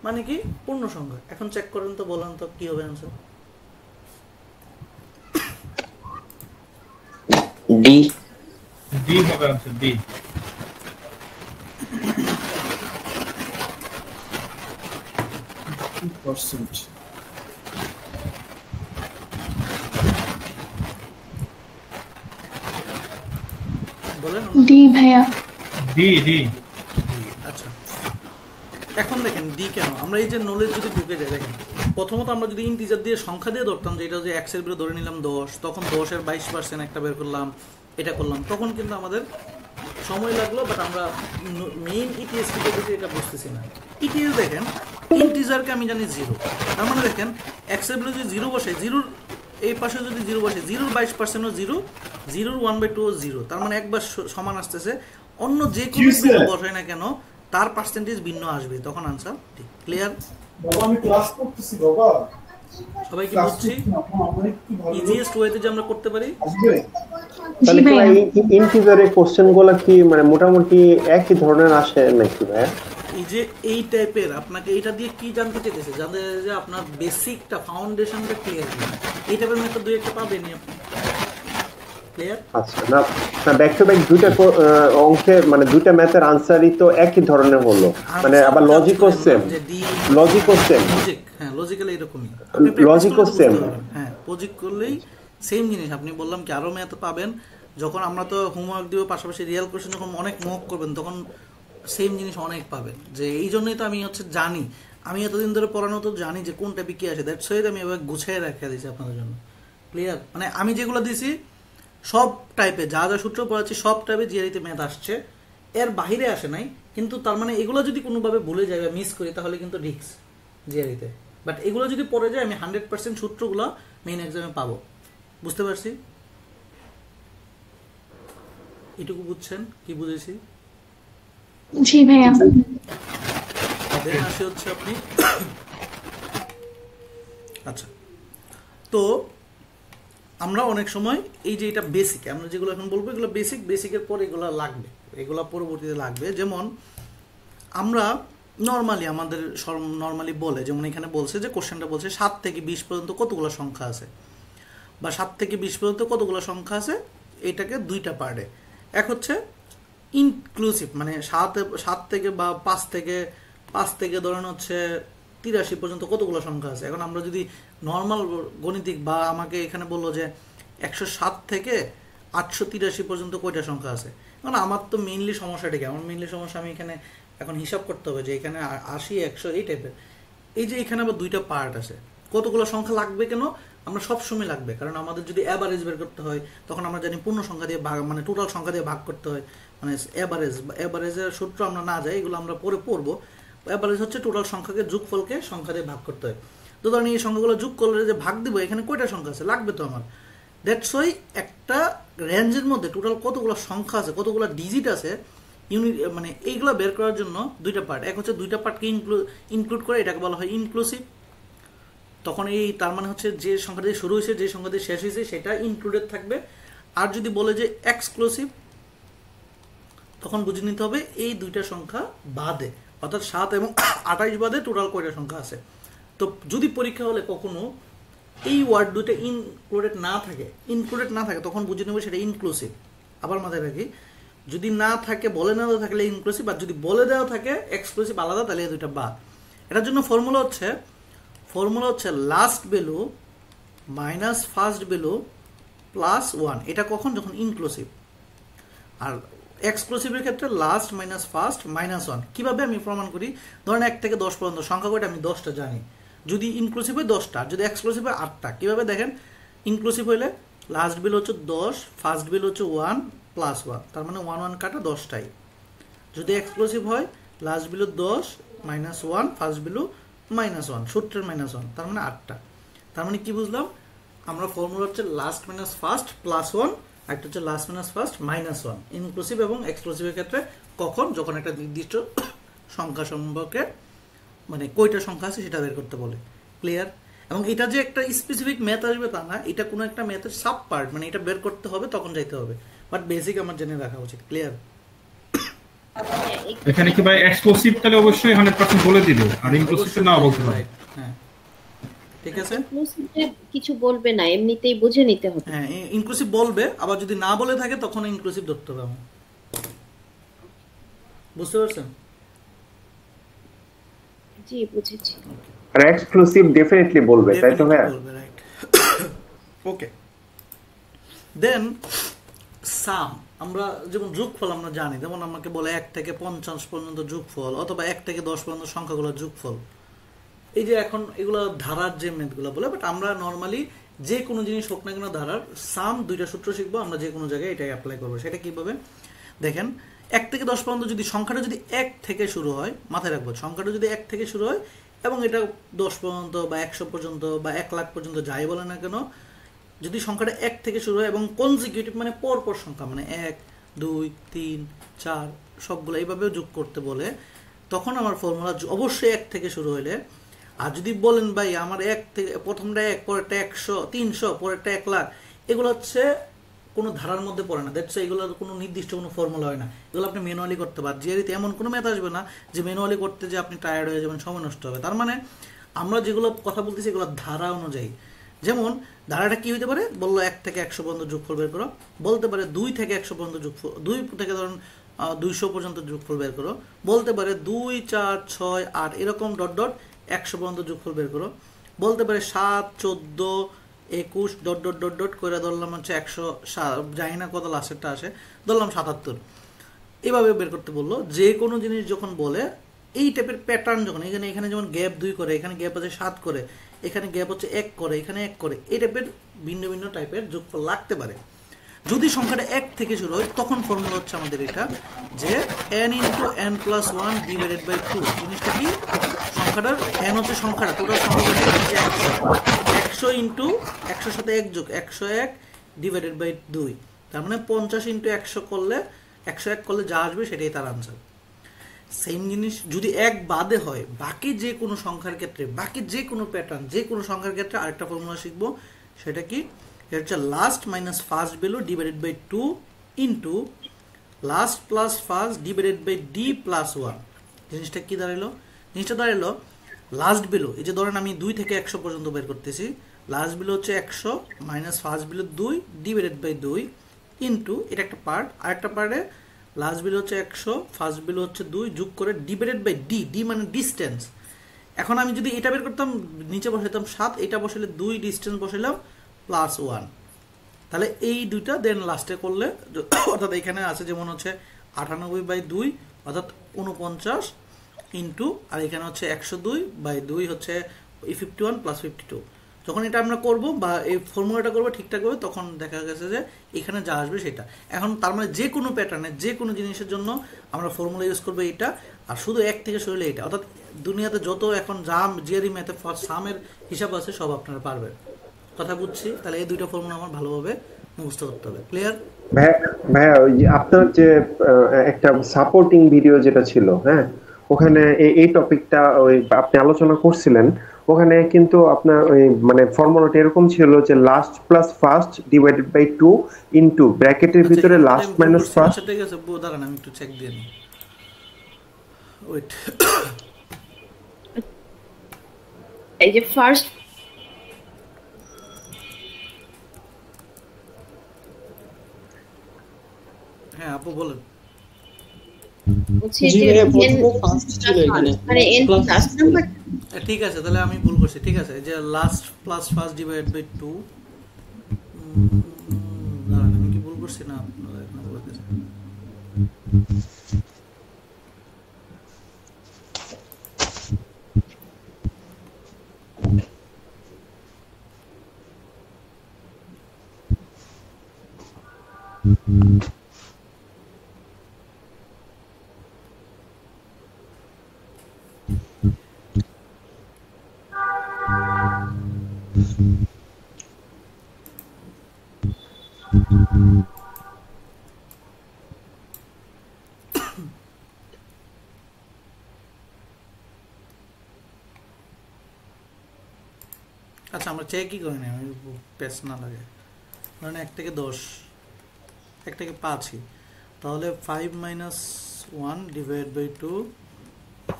মানে কি পূর্ণ সংখ্যা। এখন চেক করেন তো, বলেন তো কি হবে आंसर? ডি ডি হবে आंसर ডি। পার্সেন্ট বলেন ডি ভাইয়া। D D. আচ্ছা এখন দেখেন ডি কেন, আমরা এই যে নলেজ যদি ঢুকে যায়, দেখেন প্রথমত আমরা যদি ইন্টিজার দিয়ে সংখ্যা দিয়ে ধরতাম, যে এটা যে এক্স এর বিরুদ্ধে ধরে নিলাম 10, তখন 10 এর 22% একটা বের করলাম, এটা করলাম, তখন কিন্তু আমাদের সময় লাগলো, বাট আমরা মেইন ইটিএস থেকে যদি এটা বুঝতেছি না। ইটিএস দেখেন ইন্টিজারকে আমি জানি 0, তার মানে দেখেন এক্স এর বিরুদ্ধে যদি 0 বসে, 0 এই পাশে যদি 0 বসে, 0 22% ও 0, 0 1/2 ও 0, তার মানে একবার সমান আসতেছে। অন্য যে কোনো বিন্দু বসায় না কেন তার পার্সেন্টেজ ভিন্ন আসবে, তখন আনসার ঠিক। ক্লিয়ার? বাবা আমি ক্লাস করতেছি বাবা, সবাই কি বুঝছি? ইজিয়েস্ট ওয়েতে যে আমরা করতে পারি। তাহলে কি ইন্টিজারের কোশ্চেনগুলো কি মানে মোটামুটি একই ধরনের আসে নাকি ভাই? এই যে এই টাইপের আপনাকে এটা দিয়ে কি জানতে চাইতেছে, জানতে যে আপনার বেসিকটা ফাউন্ডেশনটা ক্লিয়ার কিনা, এই টাইপের মেথড দুই একটা পাবেনই আপনি। ক্লিয়ার? আচ্ছা না ব্যাক টু ব্যাক দুইটা অঙ্কে মানে দুইটা ম্যাথের আনসারই তো একই ধরনের হলো, মানে আবার লজিকও সেম। লজিকও সেম। লজিক হ্যাঁ লজিক্যালি এরকমই। লজিকও সেম। হ্যাঁ লজিক করলেই সেম জিনিস। আপনি বললাম কি আরো ম্যাথ পাবেন, যখন আমরা তো হোমওয়ার্ক দিব পাশাপাশি রিয়েল কোশ্চেন যখন অনেক মক করবেন তখন সেম জিনিস অনেক পাবেন। যে এই জন্যই তো আমি জানি, আমি এতদিন ধরে পড়ানো তো জানি যে কোন টাইপে কি আসে, দ্যাটস ওয়াই আমি এবার গুছিয়ে রেখে দিয়েছি আপনাদের জন্য। ক্লিয়ার? মানে আমি যেগুলো দিয়েছি সব টাইপে যা যা সূত্র পড়াচ্ছি সব টাইপে জিআরইতে ম্যাথ আসছে, এর বাহিরে আসে নাই। কিন্তু তার মানে এগুলো যদি কোনোভাবে ভুলে যায় বা মিস করি তাহলে কিন্তু রিস্ক জিআরইতে। বাট এগুলো যদি পড়ে যায় আমি 100% সূত্রগুলো মেইন এক্সামে পাবো। বুঝতে পারছি? এটুকু বুঝছেন কি বুঝেছি? জি ভাইয়া। দেন আসে হচ্ছে আপনি আচ্ছা তো আমরা অনেক সময় এই যে এটা বেসিক, আমরা যেগুলো এখন বলবো এগুলো বেসিক, বেসিকের পর এগুলো লাগবে, এগুলো পরবর্তীতে লাগবে। যেমন আমরা নর্মালি আমাদের নর্মালি বলে, যেমন এখানে বলছে যে কোশ্চেনটা বলছে 7 থেকে 20 পর্যন্ত কতগুলো সংখ্যা আছে, বা 7 থেকে 20 পর্যন্ত কতগুলো সংখ্যা আছে, এটাকে দুইটা পার্টে। এক হচ্ছে ইনক্লুসিভ, মানে 7 থেকে বা 5 থেকে ধরেন হচ্ছে 83 পর্যন্ত কতগুলো সংখ্যা আছে। এখন আমরা যদি নর্মাল গণিতিক বা আমাকে এখানে বললো যে 107 থেকে 883 পর্যন্ত কয়টা সংখ্যা আছে, কারণ আমার তো মেইনলি সমস্যাটা কি, আমার মেইনলি সমস্যা আমি এখানে এখন হিসাব করতে হবে যে এখানে 80 100 এই টাইপের। এই যে এখানে আবার দুইটা পার্ট আছে, কতগুলো সংখ্যা লাগবে কেন, আমরা সবসময় লাগবে, কারণ আমাদের যদি অ্যাভারেজ বের করতে হয় তখন আমরা জানি পূর্ণ সংখ্যা দিয়ে ভাগ, মানে টোটাল সংখ্যা দিয়ে ভাগ করতে হয়, মানে অ্যাভারেজের সূত্র আমরা না যাই, এগুলো আমরা পরে পড়বো। অ্যাভারেজ হচ্ছে টোটাল সংখ্যাকে যোগফলকে সংখ্যা দিয়ে ভাগ করতে হয়। তো ধরেন এই সংখ্যাগুলো যোগ করলে যে ভাগ দিব এখানে কয়টা সংখ্যা আছে লাগবে তো আমার, দ্যাটস ওয়াই একটা রেঞ্জের মধ্যে টোটাল কতগুলো সংখ্যা আছে, কতগুলো ডিজিট আছে, ইউনিট মানে এইগুলো বের করার জন্য দুইটা পার্ট। এক হচ্ছে দুইটা পার্টকে ইনক্লুড করে, এটাকে বলা হয় ইনক্লুসিভ। তখন এই তার মানে হচ্ছে যে সংখ্যা দিয়ে শুরু হয়েছে যে সংখ্যা দিয়ে শেষ হয়েছে সেটা ইনক্লুডেড থাকবে। আর যদি বলে যে এক্সক্লুসিভ তখন বুঝে নিতে হবে এই দুইটা সংখ্যা বাদে, অর্থাৎ 7 এবং 28 বাদে টোটাল কয়টা সংখ্যা আছে। তো যদি পরীক্ষা হলে কখনো এই ওয়ার্ড দুটো ইনক্লুডেড না থাকে তখন বুঝে নেবে সেটা ইনক্লুসিভ। আবার মাথায় রাখি, যদি না থাকে বলে না দেওয়া থাকলে ইনক্লুসিভ, আর যদি বলে দেওয়া থাকে এক্সক্লুসিভ আলাদা, তাহলে এই দুইটা বাদ। এটার জন্য ফর্মুলা হচ্ছে last value minus first value plus 1। এটা কখন, যখন ইনক্লুসিভ। আর এক্সক্লুসিভের ক্ষেত্রে লাস্ট মাইনাস ফার্স্ট মাইনাস 1। কীভাবে আমি প্রমাণ করি, ধরেন 1 থেকে 10 পর্যন্ত সংখ্যা কয়টা আমি 10টা জানি, যদি ইনক্লুসিভ হয় 10টা, যদি এক্সক্লুসিভ হয় 8টা। কীভাবে দেখেন, ইনক্লুসিভ হইলে লাস্ট ভ্যালু হচ্ছে 10, ফার্স্ট ভ্যালু হচ্ছে 1 প্লাস 1, তার মানে 1 1 কাটা 10টাই। যদি এক্সক্লুসিভ হয় last value 10 minus 1, first value minus 1, সূত্রের মাইনাস 1, তার মানে 8টা। তার মানে কি বুঝলাম, আমরা ফর্মুলা হচ্ছে লাস্ট মাইনাস ফার্স্ট প্লাস 1, একটা হচ্ছে last minus first minus 1। Inclusive এবং এক্সক্লুসিভের ক্ষেত্রে কখন, যখন একটা নির্দিষ্ট সংখ্যা সম্পর্কে মানে কয়টা সংখ্যা আছে সেটা বের করতে বলে। ক্লিয়ার? এবং এটা যে একটা স্পেসিফিক ম্যাথ আসবে তা না, এটা কোনো একটা ম্যাথের সাব পার্ট, মানে এটা বের করতে হবে তখন যাইতে হবে, বাট বেসিক আমার জেনে রাখা উচিত। ক্লিয়ার? এখানে কি ভাই এক্সক্লুসিভ তাহলে অবশ্যই 100% বলে দিবে, আর ইনক্লুসিভ না বলতে পারে। হ্যাঁ ঠিক আছে? ইনক্লুসিভে কিছু বলবে না, এমনিতেই বুঝে নিতে হবে। হ্যাঁ, ইনক্লুসিভ বলবে, আবার যদি না বলে থাকে তখন ইনক্লুসিভ ধরতে হবে আমার। বুঝতে পারছেন? জি বুঝেছি। আর এক্সক্লুসিভ ডেফিনেটলি বলবে, তাই তো ভাইয়া? বলবে, রাইট। ওকে, দেন সাম, আমরা যেমন যোগফল আমরা জানি, যেমন আমাকে বলে 1 থেকে 50 পর্যন্ত যোগফল, অথবা 1 থেকে 10 পর্যন্ত সংখ্যাগুলোর যোগফল। এই যে এখন এগুলো ধারার যে মেথডগুলো বলে, বাট আমরা নর্মালি যে কোনো জিনিস হোক না কেন ধারার সাম 2টা সূত্র শিখবো আমরা, যে কোনো জায়গায় এটাই অ্যাপ্লাই করবো। সেটা কিভাবে দেখেন, 1 থেকে 10 পর্যন্ত যদি সংখ্যাটা যদি 1 থেকে শুরু হয়, মাথায় রাখবো সংখ্যাটা যদি 1 থেকে শুরু হয় এবং এটা 10 পর্যন্ত বা 100 পর্যন্ত বা 1 লাখ পর্যন্ত যাই বলে না কেন, যদি সংখ্যাটা 1 থেকে শুরু হয় এবং কনজিকিউটিভ মানে পরপর সংখ্যা, মানে 1 2 3 4 সবগুলো এইভাবেও যোগ করতে বলে, তখন আমার ফর্মুলা অবশ্যই 1 থেকে শুরু হইলে। আর যদি বলেন ভাই আমার 1 থেকে প্রথমটা 1, পরেরটা 100, 300, পরেরটা 1 লাখ, এগুলো হচ্ছে কোনো ধারার মধ্যে পড়ে না। দ্যাটস এগুলোর কোনো নির্দিষ্ট কোনো ফর্মুলা হয় না, এগুলো আপনি ম্যানুয়ালি করতে পারেন। জিআরিতে এমন কোনো ম্যাথ আসবে না যে ম্যানুয়ালি করতে যে আপনি টায়ার্ড হয়ে যাবেন, সময় নষ্ট হবে। তার মানে আমরা যেগুলো কথা বলতেছি এগুলো ধারা অনুযায়ী। যেমন ধারাটা কি হইতে পারে, বললো 1 থেকে 100 পর্যন্ত যোগফল বের করো, বলতে পারে 2 থেকে 100 পর্যন্ত যোগফল, 2 থেকে ধরুন 200 পর্যন্ত যোগফল বের করো, বলতে পারে 2 4 6 8 এরকম ডট ডট 100 পর্যন্ত যোগফল বের করো, বলতে পারে 7 14 21 ডট ডট ডট ডট করে ধরলাম হচ্ছে 100, জানি না কত লাস্টেরটা আসে, ধরলাম 77। এভাবে বের করতে বললো। যে কোনো জিনিস যখন বলে এই টাইপের প্যাটার্ন, যখন এখানে যেমন গ্যাপ 2 করে, এখানে গ্যাপ আছে 7 করে, এখানে গ্যাপ হচ্ছে 1 করে, এখানে 1 করে, এই টাইপের ভিন্ন ভিন্ন টাইপের যোগফল লাগতে পারে। যদি সংখ্যাটা 1 থেকে শুরু হয় তখন ফর্মুলা হচ্ছে আমাদের এটা, যে n × n+1 ডিভাইডেড বাই 2। জিনিসটা কি, সংখ্যাটার n হচ্ছে সংখ্যাটা, টোটাল সংখ্যা 100 ইন্টু 100 সাথে 1 যোগ 101 ডিভাইডেড বাই 2। তার মানে 50 ইন্টু 100 করলে 101 করলে যা আসবে সেটাই তার আনসার। সেম জিনিস যদি 1 বাদে হয়, বাকি যে কোনো সংখ্যার ক্ষেত্রে, বাকি যে কোনো প্যাটার্ন, যে কোনো সংখ্যার ক্ষেত্রে আরেকটা ফর্মুলা শিখবো। সেটা কি, এটা হচ্ছে last minus first value divided by 2 into last plus first divided by D plus 1। জিনিসটা কি দাঁড়াইলো, জিনিসটা দাঁড়াইলো লাস্ট ভ্যালু, এই যে ধরেন আমি 2 থেকে 100 পর্যন্ত বের করতেছি, লাস্ট ভ্যালু হচ্ছে 100 minus first value 2 divided by 2 into, এটা একটা পার্ট, আরেকটা পার্টে লাস্ট ভ্যালু হচ্ছে 100, ফার্স্ট ভ্যালু হচ্ছে 2 যোগ করে ডিভাইডেড বাই ডি, ডি মানে ডিস্টেন্স। এখন আমি যদি এটা বের করতাম, নিচে বসাইতাম 7, এটা বসাইলে 2, ডিস্টেন্স বসাইলাম প্লাস 1, তাহলে এই দুইটা দেন লাস্টে করলে, অর্থাৎ এখানে আছে যেমন হচ্ছে 98 বাই 2 অর্থাৎ 49 ইন্টু, আর এখানে হচ্ছে 102 বাই 2 হচ্ছে 51 প্লাস 52। যখন এটা আমরা করব বা এই ফর্মুলাটা করবো ঠিকঠাকভাবে, তখন দেখা গেছে যে এখানে যা আসবে সেটা। এখন তার মানে যে কোনো প্যাটার্নে, যে কোনো জিনিসের জন্য আমরা ফর্মুলা ইউজ করবো এইটা, আর শুধু 1 থেকে শুরু হলে এটা। অর্থাৎ দুনিয়াতে যত এখন জাম জিআরই ম্যাথে সামের হিসাব আছে সব আপনারা পারবেন। কথা বুঝছি? তাহলে এই দুইটা ফর্মুলা আমার ভালোভাবে মুখস্থ করতে হবে। ক্লিয়ার? ভাইয়া ওই যে আপনার যে একটা সাপোর্টিং ভিডিও যেটা ছিল, হ্যাঁ, ওখানে এই টপিকটা ওই আপনি আলোচনা করছিলেন, ওখানে কিন্তু আপনার ওই মানে ফর্মুলাটা এরকম ছিল যে last plus first divided by 2 into ব্র্যাকেটের ভিতরে লাস্ট মাইনাস ফার্স্ট। ঠিক আছে, দাঁড়ান আমি একটু চেক দিয়ে নিই। ওয়েট, এই যে ফার্স্ট, হ্যাঁ আপু বলেন। জি ভাইয়া, প্রথমে ফার্স্ট ছিল এখানে, মানে n প্লাস নাম্বার। ঠিক আছে, তাহলে আমি ভুল করছি। ঠিক আছে, যে last plus first divide by 2, দাঁড়ান আমি কি ভুল করছি না আপনারা এখন বলতেছেন। আচ্ছা আমরা চেকই করি না, আমি পেস না লাগে। ধরেন 1 থেকে 10, 1 থেকে 5ই, তাহলে 5 minus 1 divide by 2,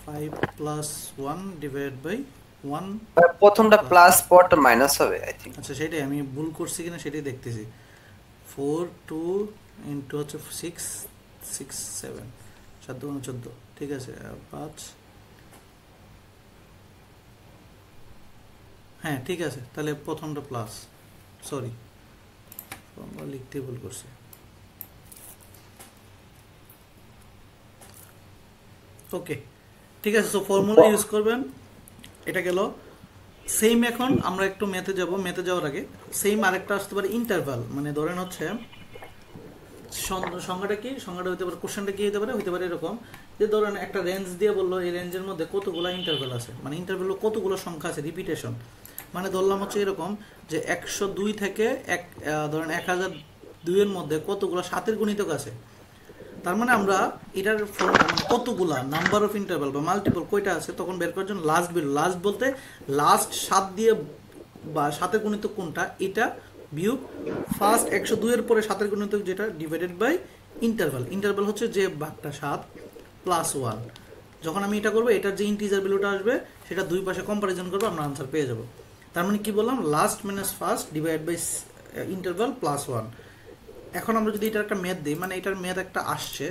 5 plus 1 divide by 1 প্রথমটা প্লাস পরটা মাইনাস হবে আই থিংক। আচ্ছা সেটাই আমি ভুল করছি কিনা সেটাই দেখতেছি। 4 2 ইনটু হচ্ছে 6 6 7 7 2 14 ঠিক আছে 5 হ্যাঁ ঠিক আছে তাহলে প্রথমটা প্লাস সরি আমরা লিখতে ভুল করছি। ওকে ঠিক আছে, সো ফর্মুলা ইউজ করবেন। এটা গেল সেম। এখন আমরা একটু ম্যাথে যাব। ম্যাথে যাওয়ার আগে সেম আরেকটা আসতে পারে ইন্টারভাল, মানে ধরেন হচ্ছে সংজ্ঞাটা কি, সংজ্ঞাটা হতে পারে, কোশ্চেনটা কি হতে পারে এরকম যে ধরেন একটা রেঞ্জ দিয়ে বললো এই রেঞ্জের মধ্যে কতগুলো ইন্টারভাল আছে, মানে ইন্টারভালে কতগুলো সংখ্যা আছে রিপিটেশন, মানে ধরলাম হচ্ছে এরকম যে 102 থেকে ধরেন 1002 এর মধ্যে কতগুলো 7-এর গুণিতক আছে। তার মানে আমরা এটার কতগুলা নাম্বার অফ ইন্টারভাল বা মাল্টিপল কয়টা আছে তখন বের করার জন্য লাস্ট বিল, লাস্ট বলতে লাস্ট 7 দিয়ে বা 7-এর গুণিতক কোনটা এটা বিয়োগ ফার্স্ট 102 এর পরে 7-এর গুণিতক যেটা ডিভাইডেড বাই ইন্টারভাল। ইন্টারভাল হচ্ছে যে ভাগটা 7 প্লাস 1। যখন আমি এটা করবো এটার যে ইন্টিজার ভ্যালুটা আসবে সেটা দুই পাশে কম্পারিজন করবো, আমরা আনসার পেয়ে যাব। তার মানে কি বললাম, last minus first divide by interval plus 1। এখন আমরা যদি এটার একটা ম্যাথ দিই, মানে এটার ম্যাথ একটা আসছে,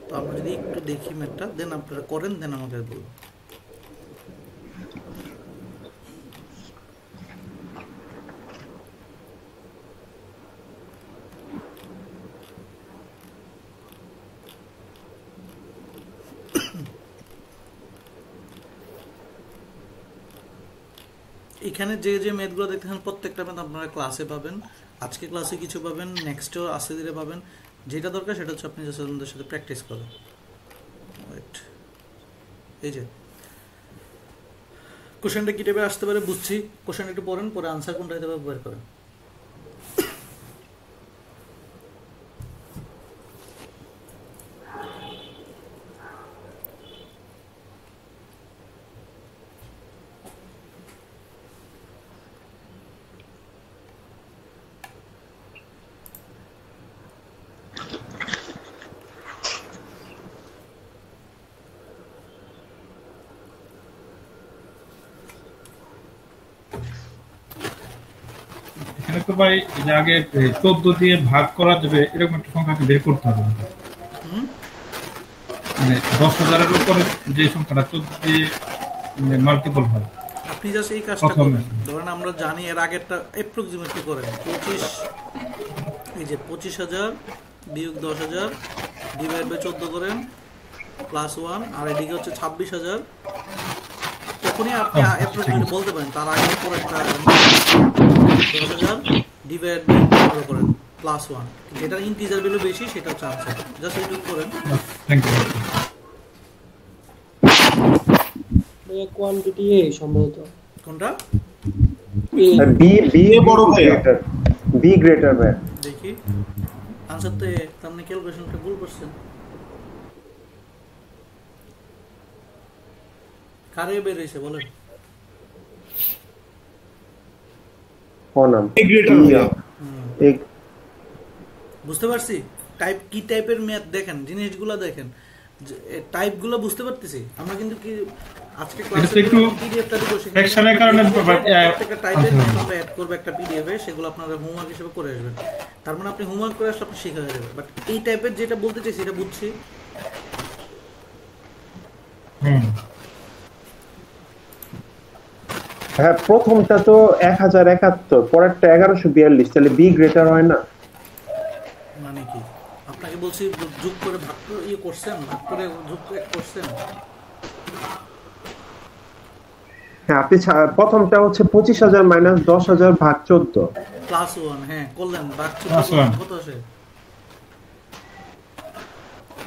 তো আমরা যদি একটু দেখি ম্যাথটা, দেন আপনারা করেন, দেন আমাদের বলুন। এখানে যে যে ম্যাথগুলো দেখতেছেন প্রত্যেকটা ম্যাথ আপনারা ক্লাসে পাবেন, আজকে ক্লাসে কিছু পাবেন, নেক্সটেও আস্তে ধীরে পাবেন। যেটা দরকার সেটা হচ্ছে আপনি জাস্টদের সাথে প্র্যাকটিস করেন। রাইট, এই যে কোশ্চেনটা কী টাইপের আসতে পারে বুঝছি, কোশ্চেনটা একটু পড়েন, পরে আনসার কোনটা হতে পারে বের করেন। এখানে তো ভাই এর আগে 14 দিয়ে ভাগ করা যাবে এরকম একটা সংখ্যাকে বের করতে হবে, মানে 10,000-এর উপরে যে সংখ্যাটা 14 দিয়ে মাল্টিপল হয়। আপনি জাস্ট এই কাজটা করবেন, ধরেন আমরা জানি এর আগেরটা অ্যাপ্রক্সিমেটলি করেন 25, এই যে 25,000 বিয়োগ 10,000 ডিভাইড বাই 14 করেন প্লাস 1, আর এদিকে হচ্ছে 26,000। তখনই আপনি অ্যাপ্রক্সিমেটলি বলতে পারেন, তার আগে পরে একটা 10,000 ডিভাইড বাই 15 করেন প্লাস 1, যেটার ইন্টিজার ভ্যালু বেশি সেটা হচ্ছে আনসার। জাস্ট এইটুকু করেন। Thank you. কোয়ান্টিটি এ সম্ভবত কোনটা বি বড় ভাইয়া, বি গ্রেটার ভাই, দেখি আনসার তো আপনি ক্যালকুলেশনটা ভুল করছেন। কারে বের হইছে বলেন? ফোনাম বুঝতে পারছি। টাইপ কি টাইপের ম্যাথ দেখেন, জিনিসগুলো দেখেন, টাইপগুলো বুঝতে পারতেছি আমরা, কিন্তু কি আজকে ক্লাসে একটু পিডিএফটা দিব, সেকশনের কারণে প্রত্যেকটা টাইপের আমরা অ্যাড করব একটা পিডিএফে, সেগুলো আপনারা হোমওয়ার্ক হিসেবে করে আসবেন। তার মানে আপনি হোমওয়ার্ক করে আসলে আপনি শেখা হয়ে যাবে। বাট এই টাইপের যেটা বলতে চাইছি এটা বুঝছি। হ্যাঁ, প্রথমটা তো 1071, পরেরটা 1142, তাহলে বি গ্রেটার হয় না? মানে কি আপনাকে বলছি যোগ করে ভাগ করে ইয়ে করছেন, ভাগ করে যোগ করে করছেন। হ্যাঁ, আপনি প্রথমটা হচ্ছে 25,000 মাইনাস 10,000 ভাগ 14 প্লাস 1, হ্যাঁ করলেন, ভাগ 14 কত আসে?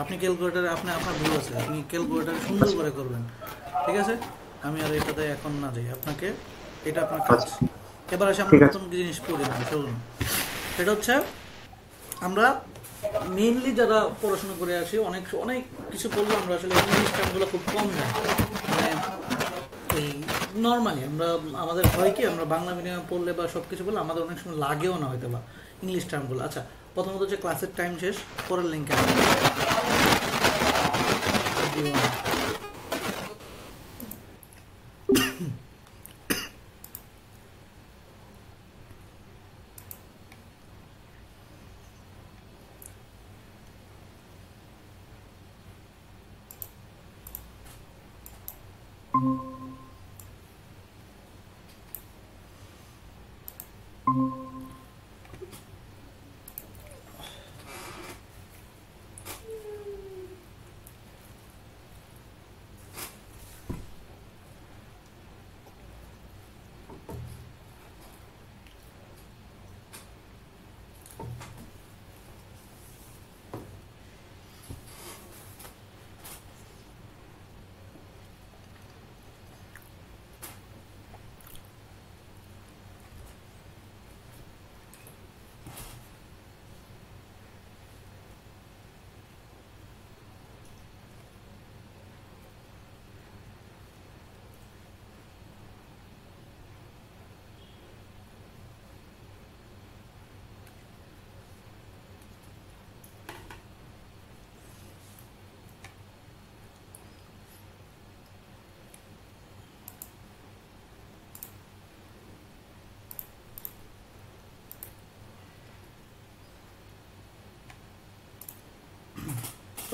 আপনি ক্যালকুলেটরে আপনার ভুল আছে, আপনি ক্যালকুলেটরে সুন্দর করে করবেন, ঠিক আছে? আমি আর এটাতে এখন না যাই, আপনাকে এটা আপনার কাজ। এবার আসে আমরা নতুন জিনিস পড়ি না, চলুন। এটা হচ্ছে আমরা মেইনলি যারা পড়াশোনা করে আসি, অনেক কিছু পড়লে আমরা আসলে ইংলিশ টার্মগুলো খুব কম জানি। মানে এই নর্মালি আমরা আমাদের হয় কি, আমরা বাংলা মিডিয়ামে পড়লে বা সব কিছু বললে আমাদের অনেক সময় লাগেও না হয়তো বা ইংলিশ টার্মগুলো। আচ্ছা, প্রথমত হচ্ছে ক্লাসের টাইম শেষ, পরের লিঙ্কে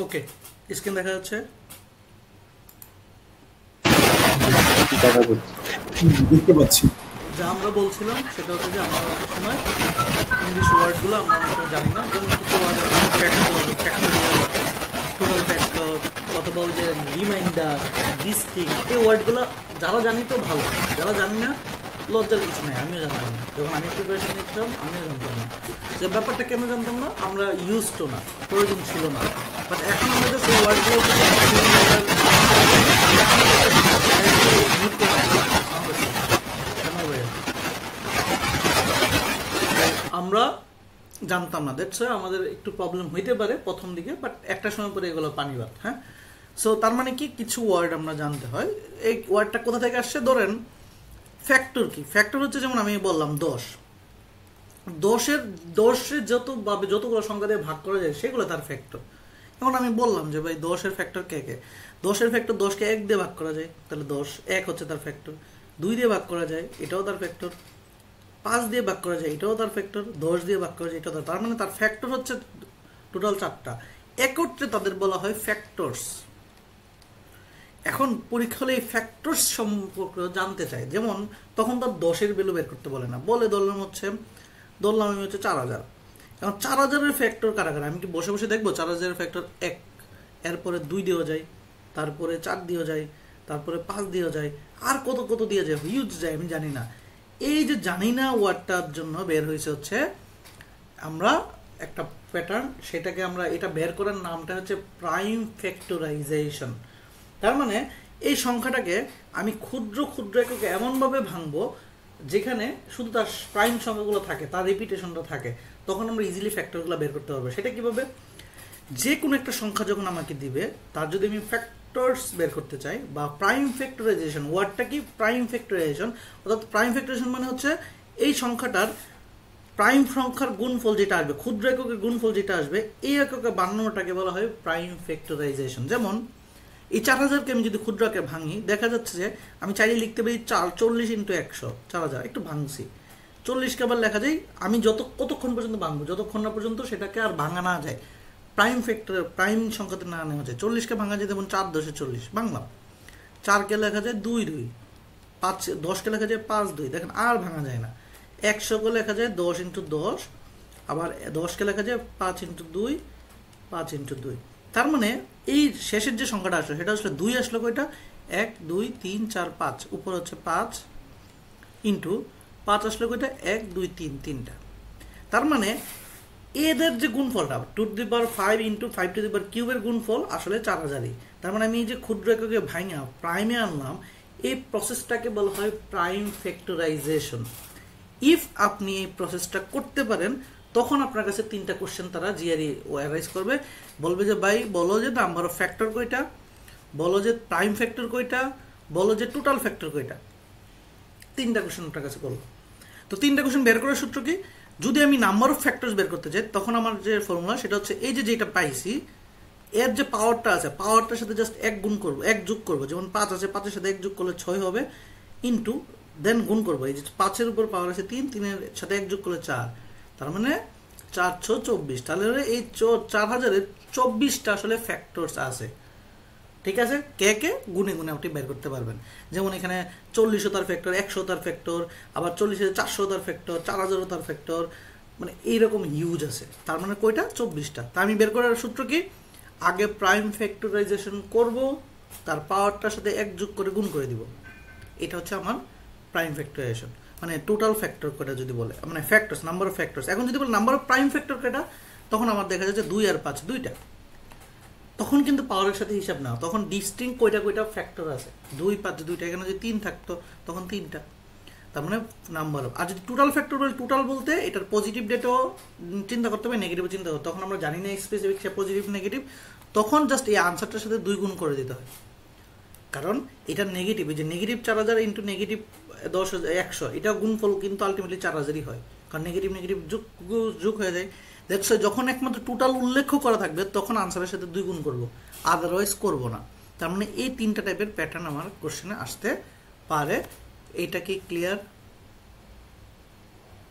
ওকে, স্ক্রিন দেখা যাচ্ছে? দেখতে পাচ্ছি। যা আমরা বলছিলাম সেটা হচ্ছে যে আমরা অনেক সময় ইংলিশ ওয়ার্ডগুলো আমরা অনেক সময় জানি না, যেমন কিছু ওয়ার্ড টোটাল ফ্যাক্টর অথবা ওই যে রিমাইন্ডার, ডিস্টিংক্ট, এই ওয়ার্ডগুলো যারা জানি তো ভালো, যারা জানি না লজ্জার কিছু নেই, আমিও জানতাম না। যখন আমি প্রিপারেশন নিচ্ছিলাম আমিও জানতাম না যে ব্যাপারটা কেন জানতাম না, আমরা ইউজ তো না, প্রয়োজন ছিল না। বাট এখন আমাদের সেই ওয়ার্ডগুলো আমরা জানতাম না, দ্যাটস আমাদের একটু প্রবলেম হইতে পারে প্রথম দিকে, বাট একটা সময় পরে এগুলো পানিবাদ। হ্যাঁ, সো তার মানে কি কিছু ওয়ার্ড আমরা জানতে হয়। এই ওয়ার্ডটা কোথা থেকে আসছে, ধরেন ফ্যাক্টর কি, ফ্যাক্টর হচ্ছে যেমন আমি বললাম 10 যতগুলো সংখ্যা দিয়ে ভাগ করা যায় সেগুলো তার ফ্যাক্টর। এখন আমি বললাম যে ভাই 10-এর ফ্যাক্টর কে কে, 10-এর ফ্যাক্টর 10কে 1 দিয়ে ভাগ করা যায়, তাহলে 10 1 হচ্ছে তার ফ্যাক্টর। 2 দিয়ে ভাগ করা যায়, এটাও তার ফ্যাক্টর। 5 দিয়ে ভাগ করা যায়, এটাও তার ফ্যাক্টর। 10 দিয়ে ভাগ করা যায়, এটাও তার মানে তার ফ্যাক্টর হচ্ছে টোটাল 4টা, একত্রে তাদের বলা হয় ফ্যাক্টরস। এখন পরীক্ষা হলে এই ফ্যাক্টরস সম্পর্কে জানতে চাই, যেমন তখন তার 10-এর ভ্যালু বের করতে বলে না, বলে ধরলাম আমি হচ্ছে 4000। এখন 4000-এর ফ্যাক্টর কারা কারা, আমি কি বসে বসে দেখবো 4000-এর ফ্যাক্টর 1, এরপরে 2 দিয়েও যায়, তারপরে 4 দিয়েও যায়, তারপরে 5 দিয়েও যায়, আর কত কত দিয়ে যায়, হিউজ যায়, আমি জানি না। এই যে জানি না ওয়ার্ডটার জন্য বের হয়েছে হচ্ছে আমরা একটা প্যাটার্ন, সেটাকে আমরা এটা বের করার নামটা হচ্ছে প্রাইম ফ্যাক্টরাইজেশন। তার মানে এই সংখ্যাটাকে আমি ক্ষুদ্র ক্ষুদ্র এককে এমনভাবে ভাঙবো যেখানে শুধু তার প্রাইম সংখ্যাগুলো থাকে, তার রিপিটেশনটা থাকে, তখন আমরা ইজিলি ফ্যাক্টরগুলো বের করতে পারবো। সেটা কিভাবে, যে কোনো একটা সংখ্যা যখন আমাকে দিবে তার যদি আমি ফ্যাক্টরস বের করতে চাই বা প্রাইম ফ্যাক্টরাইজেশন, ওয়ার্ডটা কি প্রাইম ফ্যাক্টরাইজেশন, অর্থাৎ প্রাইম ফ্যাক্টরাইজেশন মানে হচ্ছে এই সংখ্যাটার প্রাইম সংখ্যার গুণফল যেটা আসবে, ক্ষুদ্র এককের গুণফল যেটা আসবে, এই এককে বানানোটাকে বলা হয় প্রাইম ফ্যাক্টরাইজেশন। যেমন এই 4000-কে আমি যদি ক্ষুদ্র আকারে ভাঙি, দেখা যাচ্ছে যে আমি চাইলে লিখতে পারি 40 × 100, 4000 একটু ভাঙছি, 40কে আবার লেখা যায়, আমি কতক্ষণ পর্যন্ত ভাঙবো, যতক্ষণ না পর্যন্ত সেটাকে আর ভাঙা না যায়, প্রাইম সংখ্যাতে না নেওয়া যায়। 40কে ভাঙা যায়, যেমন 4 × 10 = 40, ভাঙলাম। 4কে লেখা যায় 2 × 2, 10কে লেখা যায় 5 × 2, দেখেন আর ভাঙা যায় না। 100কে লেখা যায় 10 × 10, আবার 10কে লেখা যায় 5 × 2, 5 × 2। তার মানে এই শেষের যে সংখ্যাটা আসলো সেটা আসলে 2 আসলো কয়টা, 1 2 3 4 5, উপর হচ্ছে 5 ইন্টু 5 আসলো কয়টা, 1 2 3, 3টা। তার মানে এদের যে গুণফলটা 2^5 × 5³ এর গুণফল আসলে 4000-ই। তার মানে আমি এই যে ক্ষুদ্র এককে ভাঙা প্রাইমে আনলাম, এই প্রসেসটাকে বলা হয় প্রাইম ফ্যাক্টরাইজেশন। ইফ আপনি এই প্রসেসটা করতে পারেন, তখন আপনার কাছে 3টা কোশ্চেন তারা জিআরই রাইজ করবে, বলবে যে ভাই বলো যে নাম্বার অফ ফ্যাক্টর কয়টা, বলো যে প্রাইম ফ্যাক্টর কয়টা, বলো যে টোটাল ফ্যাক্টর কয়টা। 3টা কোশ্চেন আপনার কাছে করবো। তো 3টা কোশ্চেন বের করার সূত্র কি, যদি আমি নাম্বার অফ ফ্যাক্টরস বের করতে চাই, তখন আমার যে ফর্মুলা সেটা হচ্ছে এই যে যেটা পাইছি এর যে পাওয়ারটা আছে, পাওয়ারটার সাথে জাস্ট 1 গুণ করবো, 1 যোগ করবো, যেমন 5 আছে, 5-এর সাথে 1 যোগ করলে 6 হবে, ইন্টু দেন গুণ করবো, এই যে 5-এর উপর পাওয়ার আছে 3, 3-এর সাথে 1 যোগ করলে 4, তার মানে 4 × 6 = 24। তাহলে এই 4000-এর 24টা আসলে ফ্যাক্টরস আছে। ঠিক আছে, কে কে গুণে গুণে আপনি বের করতে পারবেন। যেমন এখানে 40 তার ফ্যাক্টর, 100 তার ফ্যাক্টর, আবার 40,400 তার ফ্যাক্টর, 4000 তার ফ্যাক্টর, মানে এইরকম হিউজ আছে। তার মানে কয়টা, 24টা। তা আমি বের করার সূত্র কি, আগে প্রাইম ফ্যাক্টরাইজেশন করব, তার পাওয়ারটার সাথে 1 যোগ করে গুণ করে দিব, এটা হচ্ছে আমার প্রাইম ফ্যাক্টরাইজেশন। মানে টোটাল ফ্যাক্টর কয়টা যদি বলে, মানে ফ্যাক্টরস, নাম্বার অফ ফ্যাক্টরস। এখন যদি বলে নাম্বার অফ প্রাইম ফ্যাক্টর কয়টা, তখন আমার দেখা যাচ্ছে 2 আর 5 2টা। তখন কিন্তু পাওয়ারের সাথে হিসাব না, তখন ডিস্টিংক্ট কয়টা ফ্যাক্টর আছে, 2 5 2টা। এখানে যদি 3 থাকতো তখন 3টা, তার মানে নাম্বার অফ। আর যদি টোটাল ফ্যাক্টর বলে, টোটাল বলতে এটার পজিটিভ ডেটও চিন্তা করতে হবে, নেগেটিভও চিন্তা করতে হবে। তখন আমরা জানি না স্পেসিফিক সে পজিটিভ নেগেটিভ, তখন জাস্ট এই আনসারটার সাথে 2 গুণ করে দিতে হয়, কারণ এটা নেগেটিভ। এই যে নেগেটিভ 4000 ইন্টু নেগেটিভ 100, এটা গুণফল কিন্তু আলটিমেটলি 4000-ই হয়, কারণ নেগেটিভ নেগেটিভ যোগ হয়ে যায়। দ্যাটস যখন একমাত্র টোটাল উল্লেখ করা থাকবে তখন আনসারের সাথে 2 গুণ করবো, আদারওয়াইজ করবো না। তার মানে এই 3টা টাইপের প্যাটার্ন আমার কোশ্চেনে আসতে পারে। এইটা কি ক্লিয়ার?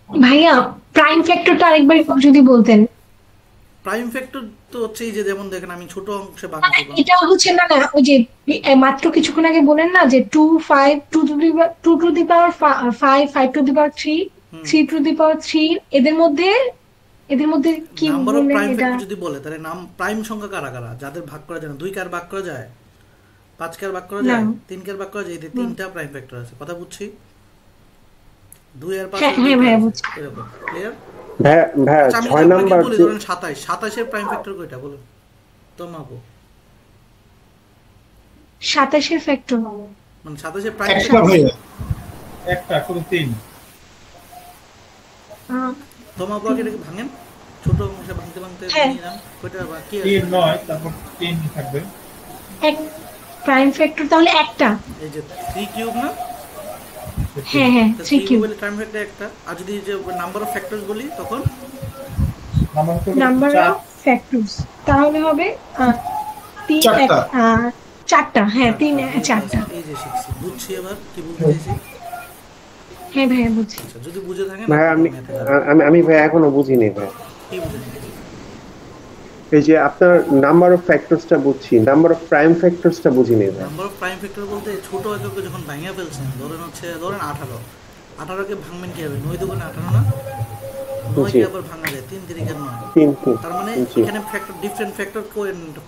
ভাইয়া প্রাইম ফ্যাক্টরটা আরেকবার যদি বলতেন। প্রাইম ফ্যাক্টর তো হচ্ছে এই যে যেমন দেখেন আমি ছোট অংশে ভাগ করলাম। এটা হচ্ছে না না ওই যে মাত্র কিছুক্ষণ আগে বলেন না যে 2 5 2 to the power 5 5 to the power 3 3 to the power 3 এদের মধ্যে কি নাম্বার অফ বললেন প্রাইম এটা? ফ্যাক্টর যদি বলে তাহলে নাম প্রাইম সংখ্যা কারা কারা যাদের ভাগ করা যায় না? 2 কার ভাগ করা যায়, 5 কার ভাগ করা যায়, 3 কার ভাগ করা যায়, এই তিনটা প্রাইম ফ্যাক্টর আছে। কথা বুঝছি? 2 আর 5 হ্যাঁ ভাইয়া বুঝছি। এরকম ক্লিয়ার? ভাইয়া 6 নাম্বার বলি ধরেন 27 এর প্রাইম ফ্যাক্টর কয়টা বলুন তো মাপো। 27 এর ফ্যাক্টর মানে 27 এর প্রাইম একটা ফ্যাক্টর ভাইয়া একটা শুধু 3 তো মাপো আগে এটাকে ভাঙেন, ছোট অংশে ভাঙতে ভাঙতে হ্যাঁ। নিয়ে যান কয়টা বাকি 3 9 তারপর 3 থাকবে। এক প্রাইম ফ্যাক্টর তাহলে একটা। এই যে 3 কিউব না? হ্যাঁ 3 কিউব বলে প্রাইম ফ্যাক্টর একটা। আর যদি যে নাম্বার অফ ফ্যাক্টরস বলি তখন নাম্বার অফ ফ্যাক্টরস তাহলে হবে 3 চারটা। হ্যাঁ 3 4টা। এই যে শিখছি, বুঝছি এবার কি বলতে চাইছি। হ্যাঁ ভাইয়া বুঝছি। আচ্ছা যদি বুঝে থাকেন ভাই আমি ভাই এখনো বুঝিনি ভাই। কি বুঝেন? এই যে আপনার নাম্বার অফ ফ্যাক্টরসটা বুঝছি, নাম্বার অফ প্রাইম ফ্যাক্টরসটা বুঝিনি ভাই। নাম্বার অফ প্রাইম ফ্যাক্টর বলতে ছোট এককে যখন ভাঙিয়ে ফেলছেন ধরেন 18 কে ভাঙবেন কি হবে? 9 দুগুণে 18 না? 9 কে আবার ভাঙা যায় 3 3 9। তার মানে এখানে ফ্যাক্টর ডিফারেন্ট ফ্যাক্টর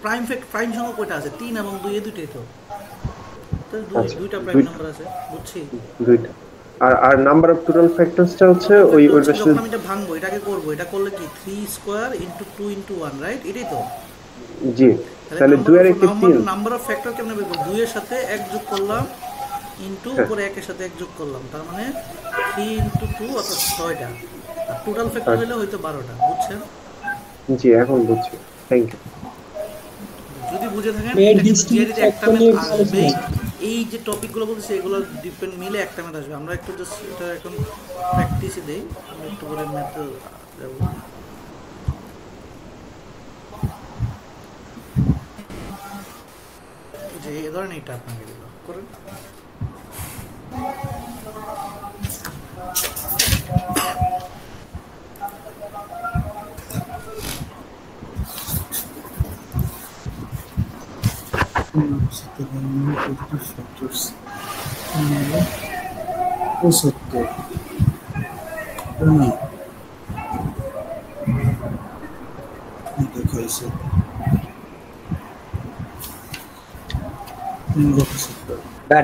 প্রাইম সংখ্যা কয়টা আছে? 3 এবং 2 এই দুটোই তো। দুইটা প্রাইম নাম্বার আছে, বুঝছি? দুইটা। আর নাম্বার অফ টোটাল ফ্যাক্টরসটা হচ্ছে ওই যখন আমি এটা ভাঙবো এটাকে করব, এটা করলে কি 3 স্কয়ার ইনটু 2 ইনটু 1 রাইট? এটাই তো। জি তাহলে 2 এর একে 3। নাম্বার অফ ফ্যাক্টর কেমনে বের করব? 2 এর সাথে 1 যোগ করলাম ইনটু উপরে 1 এর সাথে 1 যোগ করলাম, তার মানে 3 ইনটু 2 অর্থাৎ 6টা। আর টোটাল ফ্যাক্টর হলো হয়তো 12টা। বুঝছেন? জি এখন বুঝছি, থ্যাংক ইউ। যদি বুঝে থাকেন এটা কিন্তু জিআরইতে একটা ম্যাথ আসবে। এই যে টপিকগুলো বলতেছি এগুলো ডিপেন্ড মিলে একটা ম্যাথ আসবে। আমরা একটু জাস্ট এটা এখন প্র্যাকটিসে দেই, আমরা একটু করে ম্যাথ যাব। যে এই ধরনের এটা আপনাকে দিল করেন।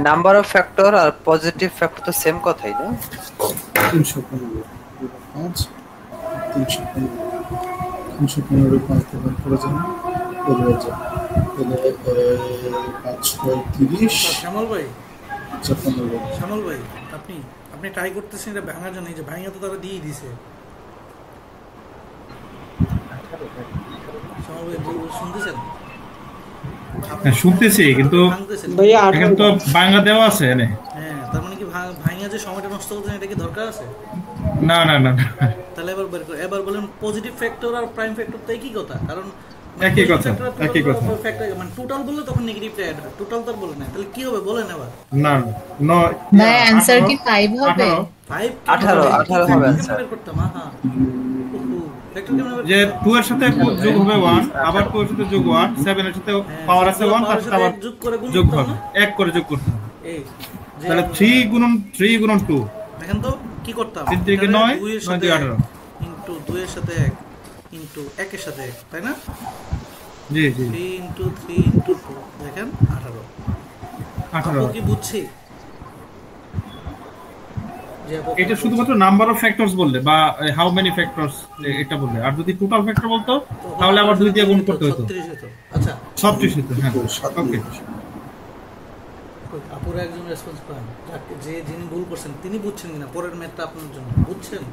নাম্বার অফ ফ্যাক্টর আর পজিটিভ ফ্যাক্টর তো সেম কথাই না? 315 পাঁচতে ভাগ করা যায় না, বলে যায় তাহলে 5 6 30। শ্যামল ভাই, 15 শ্যামল ভাই আপনি ট্রাই করতেছেন এটা ভাঙার জন্য। এই যে ভাঙা তো তারা দিয়ে দিছে। শ্যামল ভাই শুনতেছেন? শুনতেছি কিন্তু এখন তো বাংলা দেওয়া আছে এনে। হ্যাঁ তার মানে কি ভাঙা যে সময়টা নষ্ট করতেছেন এটা কি দরকার আছে? না না না। তাহলে এবার বের করে এবার বলেন পজিটিভ ফ্যাক্টর আর প্রাইম ফ্যাক্টর তো একই কথা। কারণ একই কথা। ফ্যাক্টর মানে টোটাল বললে তখন নেগেটিভটা অ্যাড হয়, টোটাল তো বলে না। তাহলে কি হবে বলেন এবার? না না ভাই आंसर কি 5 হবে? 18 হবে आंसर। করতাম হ্যাঁ যে 2 এর সাথে যোগ হবে 1, আবার 2 এর সাথে যোগ 1, 7 এর সাথে পাওয়ার আছে 1, তার সাথে আবার যোগ হবে 1 করে যোগ করতে হবে। এই তাহলে 3 গুণন 2 দেখেন তো কি করতাম? 3 থেকে 9 9 থেকে 18 ইনটু 2 এর সাথে 1 ইনটু 1 এর সাথে 1, তাই না? জি জি 3 ইনটু 3 ইনটু 2 দেখেন 18 কি বুঝছি? এটা শুধুমাত্র নাম্বার অফ ফ্যাক্টরস বললে বা হাউ মেনি ফ্যাক্টরস এটা বললে, আর যদি টোটাল ফ্যাক্টর বলতো তাহলে আবার 2 দিয়ে গুণ করতে হতো। 36 হতো। আচ্ছা 36 হতো। হ্যাঁ ওকে। আপুরা একজন রেসপন্স পান, যে যিনি ভুল করছেন তিনি বুঝছেন কিনা পরের ম্যাথটা আপনার জন্য বুঝছেন?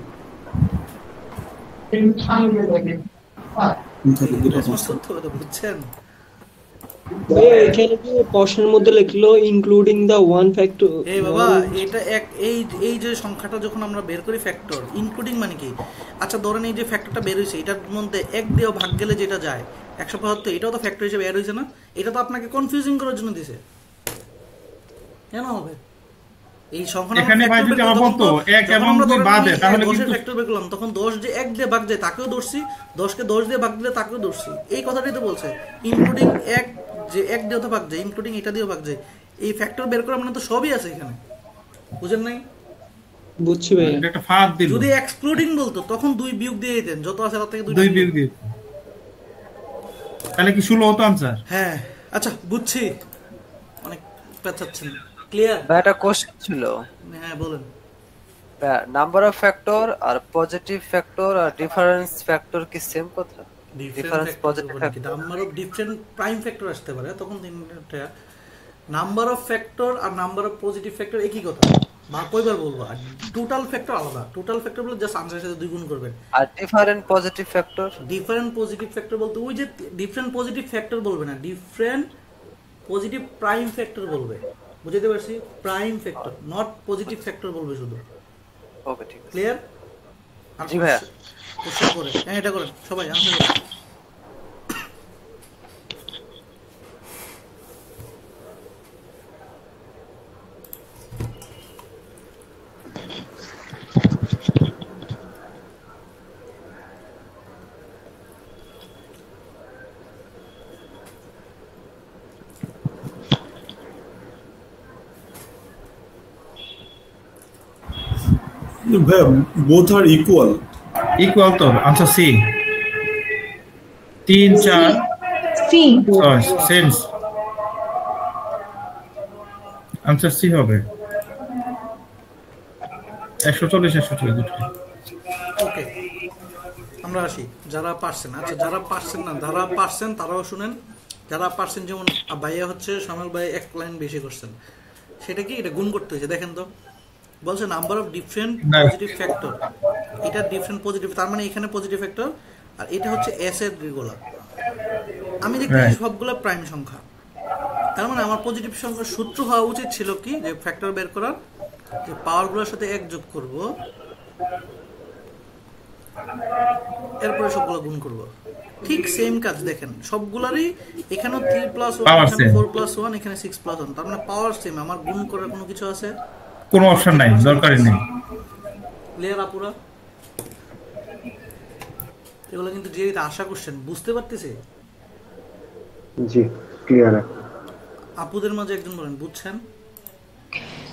বুঝছেন? এখানে কি প্রশ্নের মধ্যে লিখলো ইনক্লুডিং দা ওয়ান ফ্যাক্টর। এই বাবা এটা এই যে সংখ্যাটা যখন আমরা বের করি ফ্যাক্টর ইনক্লুডিং মানে কি? আচ্ছা ধরেন এই যে ফ্যাক্টরটা বের হইছে এটার মধ্যে 1 দিয়ে ভাগ গেলে যেটা যায় 175, এটাও তো ফ্যাক্টর হিসেবে অ্যাড হইছে না? এটা তো আপনাকে কনফিউজিং করার জন্য দিয়েছে। কেন হবে? এই সংখ্যা এখানে ভাই যদি আমার বলতো 1 এবং 2 বাদে তাহলে কিন্তু ফ্যাক্টর বের করলাম তখন 10 যে 1 দিয়ে ভাগ যায় তাকেও ধরছি, 10 কে 10 দিয়ে ভাগ দিলে তাকেও ধরছি। এই কথাটাই তো বলছে ইনক্লুডিং 1 যে 1 দিয়ে তো ভাগ যায়, ইনক্লুডিং এটা দিয়েও ভাগ যায়। এই ফ্যাক্টর বের করা মানে তো সবই আছে এখানে, বুঝেন নাই? বুঝছি ভাই। এটা একটা ফাঁদ দিল। যদি এক্সক্লুডিং বলতো তখন 2 বিয়োগ দিয়ে দিতেন, যত আছে তার থেকে 2 বিয়োগ দিয়ে, তাহলে কি 16 হতো आंसर? হ্যাঁ আচ্ছা বুঝছি, অনেক পেঁচাচ্ছেন। ক্লিয়ার? ভাই একটা কোশ্চেন ছিল। হ্যাঁ বলেন। নাম্বার অফ ফ্যাক্টর আর পজিটিভ ফ্যাক্টর আর ডিফারেন্স ফ্যাক্টর কি সেম কথা? Difference positive factor, number of different prime factor আসতে পারে, তখন তিনটা নাম্বার অফ ফ্যাক্টর আর নাম্বার অফ পজিটিভ ফ্যাক্টর একই কথা, বা কয়বার বলবো? আর টোটাল ফ্যাক্টর আলাদা, টোটাল ফ্যাক্টর বলে জাস্ট আনসারের সাথে 2 গুণ করবেন। আর different positive factor, different positive factor বলতে ওই যে ডিফারেন্ট পজিটিভ ফ্যাক্টর বলবে না, ডিফারেন্ট পজিটিভ প্রাইম ফ্যাক্টর বলবে, বুঝতে পারছি? Prime factor, not positive factor বলবে শুধু। ওকে ঠিক আছে। ক্লিয়ার? জি ভাইয়া। কোশ্চেন করে হ্যাঁ এটা করেন সবাই, আনসার করুন। both are equal. Equal তো आंसर C 3 4 সি সেন্স आंसर C হবে 140 140। ওকে আমরা আসি যারা পারছেন। আচ্ছা যারা পারছেন না, যারা পারছেন তারাও শুনেন। যারা পারছেন যেমন ভাইয়া হচ্ছে শামিল ভাই 1 লাইন বেশি করছেন, সেটা কি এটা গুণ করতে হয়েছে। দেখেন তো বলছে number of different positive factor, এটা ডিফারেন্ট পজিটিভ, তার মানে এখানে পজিটিভ ফ্যাক্টর আর এটা হচ্ছে এস এর রেগুলার। আমি দেখি সবগুলো প্রাইম সংখ্যা, তার মানে আমার পজিটিভ সংখ্যার সূত্র হওয়া উচিত ছিল কি, যে ফ্যাক্টর বের করার যে পাওয়ারগুলোর সাথে 1 যোগ করব, এরপরে সবগুলো গুণ করব। ঠিক সেম কাজ দেখেন সবগুলারই, এখানেও 3 + 1, এখানে 4 + 1, এখানে 6 + 1, তার মানে পাওয়ার সেম। আমার গুণ করার কোনো কিছু আছে? কোনো অপশন নাই, দরকারই নেই। ক্লিয়ার আপুরা? এগুলো কিন্তু যে আশা করছেন বুঝতে পারতেছে? জি ক্লিয়ার। আপুদের মাঝে একজন বলেন বুঝছেন?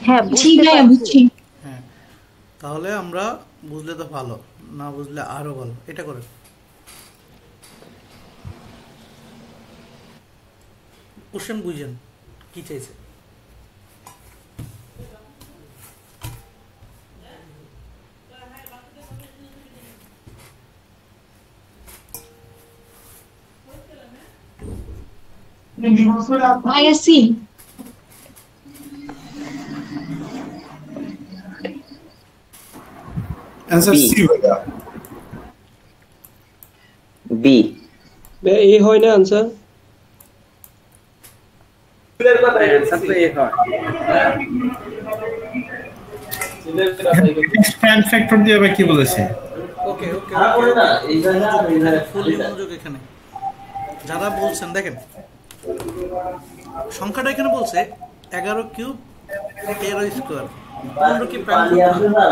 হ্যাঁ জি ভাইয়া বুঝছি। হ্যাঁ তাহলে আমরা বুঝলে তো ভালো, না বুঝলে আরো ভালো। এটা করে কোশ্চেন বুঝেন কি চাইছে। ভাইয়া সি आंसर C होगा। B এ হয় না आंसर? প্রাইম ফ্যাক্টর দিয়ে ভাই কি বলেছে? ওকে ওকে ফুল মনোযোগ এখানে। যারা বলছেন দেখেন সংখ্যাটা এখানে বলছে 11 কিউব 13 স্কয়ার, 15 কি প্রাইম সংখ্যা?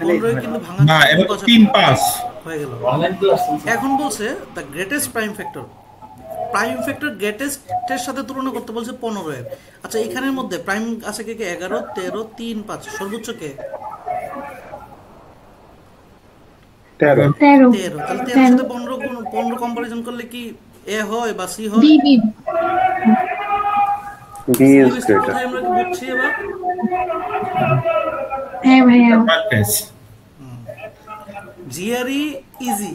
15 কিন্তু ভাঙা না, এটা তো 3 5 হয়ে গেল। এখন বলছে the greatest prime factor, prime factor greatest এর সাথে তুলনা করতে বলছে 15 এর। আচ্ছা এখানের মধ্যে প্রাইম আছে কে কে? 11 13 3 5, সর্বোচ্চ কে? 13। 13। তাহলে 13 এর সাথে 15 কম্পারিজন করলে কি এ হয় বা সি হয়? B B B is greater. আমরা কি বুঝছি এবার? হ্যাঁ ভাইয়া GRE easy,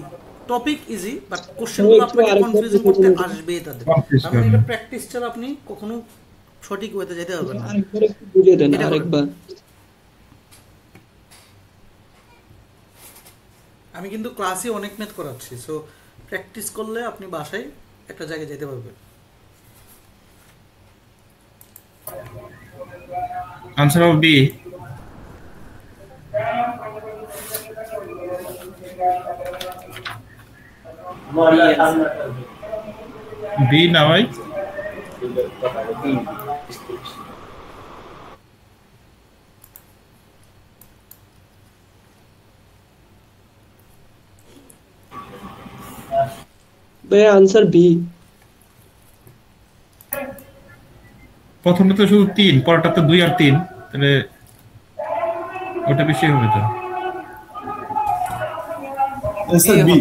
topic easy, but কোশ্চেনগুলো আপনাকে কনফিউশন করতে আসবেই তাদের। কারণ এটা প্র্যাকটিস ছাড়া আপনি কখনো সঠিক ওয়েতে যেতে পারবেন না। আরেকবার একটু বুঝিয়ে দেন আরেকবার। আমি কিন্তু ক্লাসে অনেক ম্যাথ করাচ্ছি, সো প্র্যাকটিস করলে আপনি বাসায় একটা জায়গায় যেতে পারবেন। Answer of B. बी ना भाई ভাই আনসার বি। প্রথমে তো শুধু 3, পরেরটাতে 2 আর 3, তাহলে ওটা বেশি হবে তো। Answer B.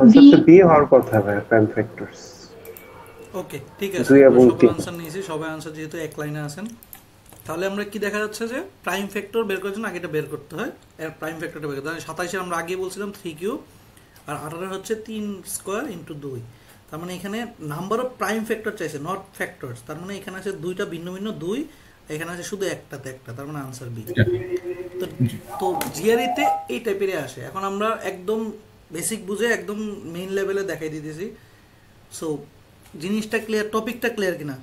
আনসারটা বি হওয়ার কথা ভাই, প্রাইম ফ্যাক্টরস। ওকে ঠিক আছে, 2 এবং সবাই 3 আনসার নিয়েছি, সবাই আনসার যেহেতু এক লাইনে আছেন, তাহলে আমরা কি দেখা যাচ্ছে যে প্রাইম ফ্যাক্টর বের করার জন্য আগে এটা বের করতে হয়। এর প্রাইম ফ্যাক্টরটা বের করতে হয় 27 আমরা আগে বলছিলাম 3 কিউব, আর 18 হচ্ছে 3 স্কয়ার ইনটু 2। তার মানে এখানে নাম্বার অফ প্রাইম ফ্যাক্টর চাইছে, নট ফ্যাক্টরস। তার মানে এখানে আছে দুইটা ভিন্ন ভিন্ন 2, এখানে আছে শুধু একটাতে একটা, তার মানে আনসার বি। তো জিআরইতে এই টাইপেরই আসে। এখন আমরা একদম বেসিক বুঝে একদম মেইন লেভেলে দেখাই দিতেছি। সো জিনিসটা ক্লিয়ার, টপিকটা ক্লিয়ার কিনা?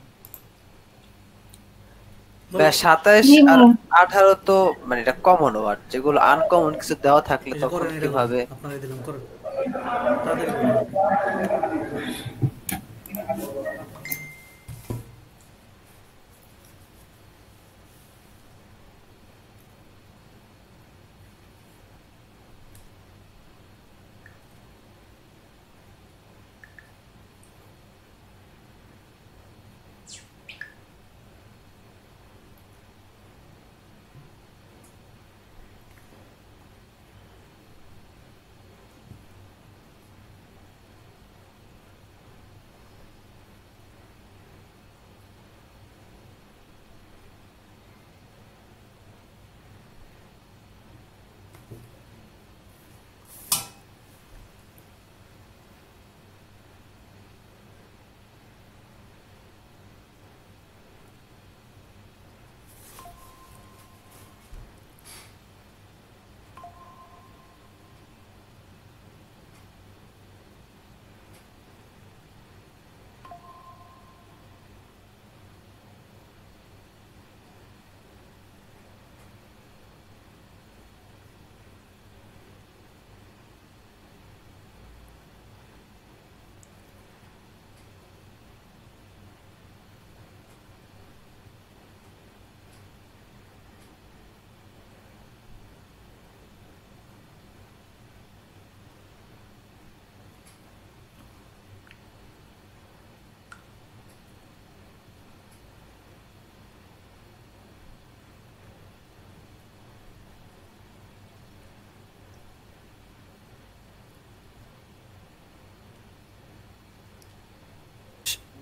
27 আর 18 তো মানে এটা কমন ওয়ার্ড, যেগুলো আনকমন কিছু দেওয়া থাকলে তখন কিভাবে আপনারা দিলাম করেন তাড়াতাড়ি করেন।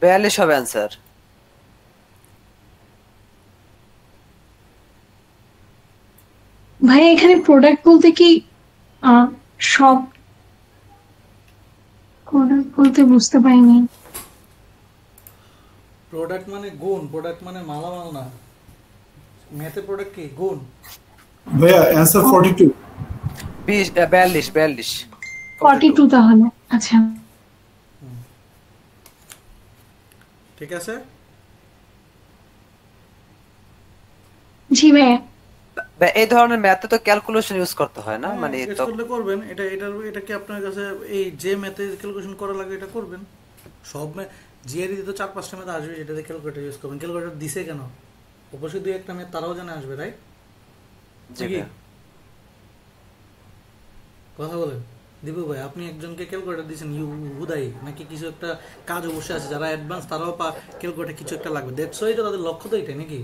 বিয়াল্লিশ হবে অ্যান্সার। ভাই এখানে প্রোডাক্ট বলতে কি সব প্রোডাক্ট বলতে বুঝতে পারিনি। প্রোডাক্ট মানে গুণ, প্রোডাক্ট মানে মালামাল না। ম্যাথে প্রোডাক্ট কি গুণ? ভাইয়া অ্যানসার 42। 42 42 তাহলে। আচ্ছা ঠিক আছে। জি ভাইয়া। এই ধরনের ম্যাথে তো ক্যালকুলেশন ইউজ করতে হয় না, মানে তো করলে করবেন। এটা কি আপনার কাছে এই যে ম্যাথে ক্যালকুলেশন করা লাগে এটা করবেন। সব জিআরই তো 4-5টা ম্যাথ আসবে, যেটাতে ক্যালকুলেটর ইউজ করবেন। ক্যালকুলেটর দিছে কেন? অবশ্যই 2-1টা ম্যাথ তারাও জানা আসবে, রাইট? জি কথা বলেন দিবু ভাই, আপনি একজনকে ক্যালকুলেটর দিয়েছেন হুদাই, নাকি কিছু একটা কাজ অবশ্যই আছে, যারা অ্যাডভান্স তারাও ক্যালকুলেটর কিছু একটা লাগবে। দ্যাটস ওয়াই তো তাদের লক্ষ্য তো এটাই নাকি?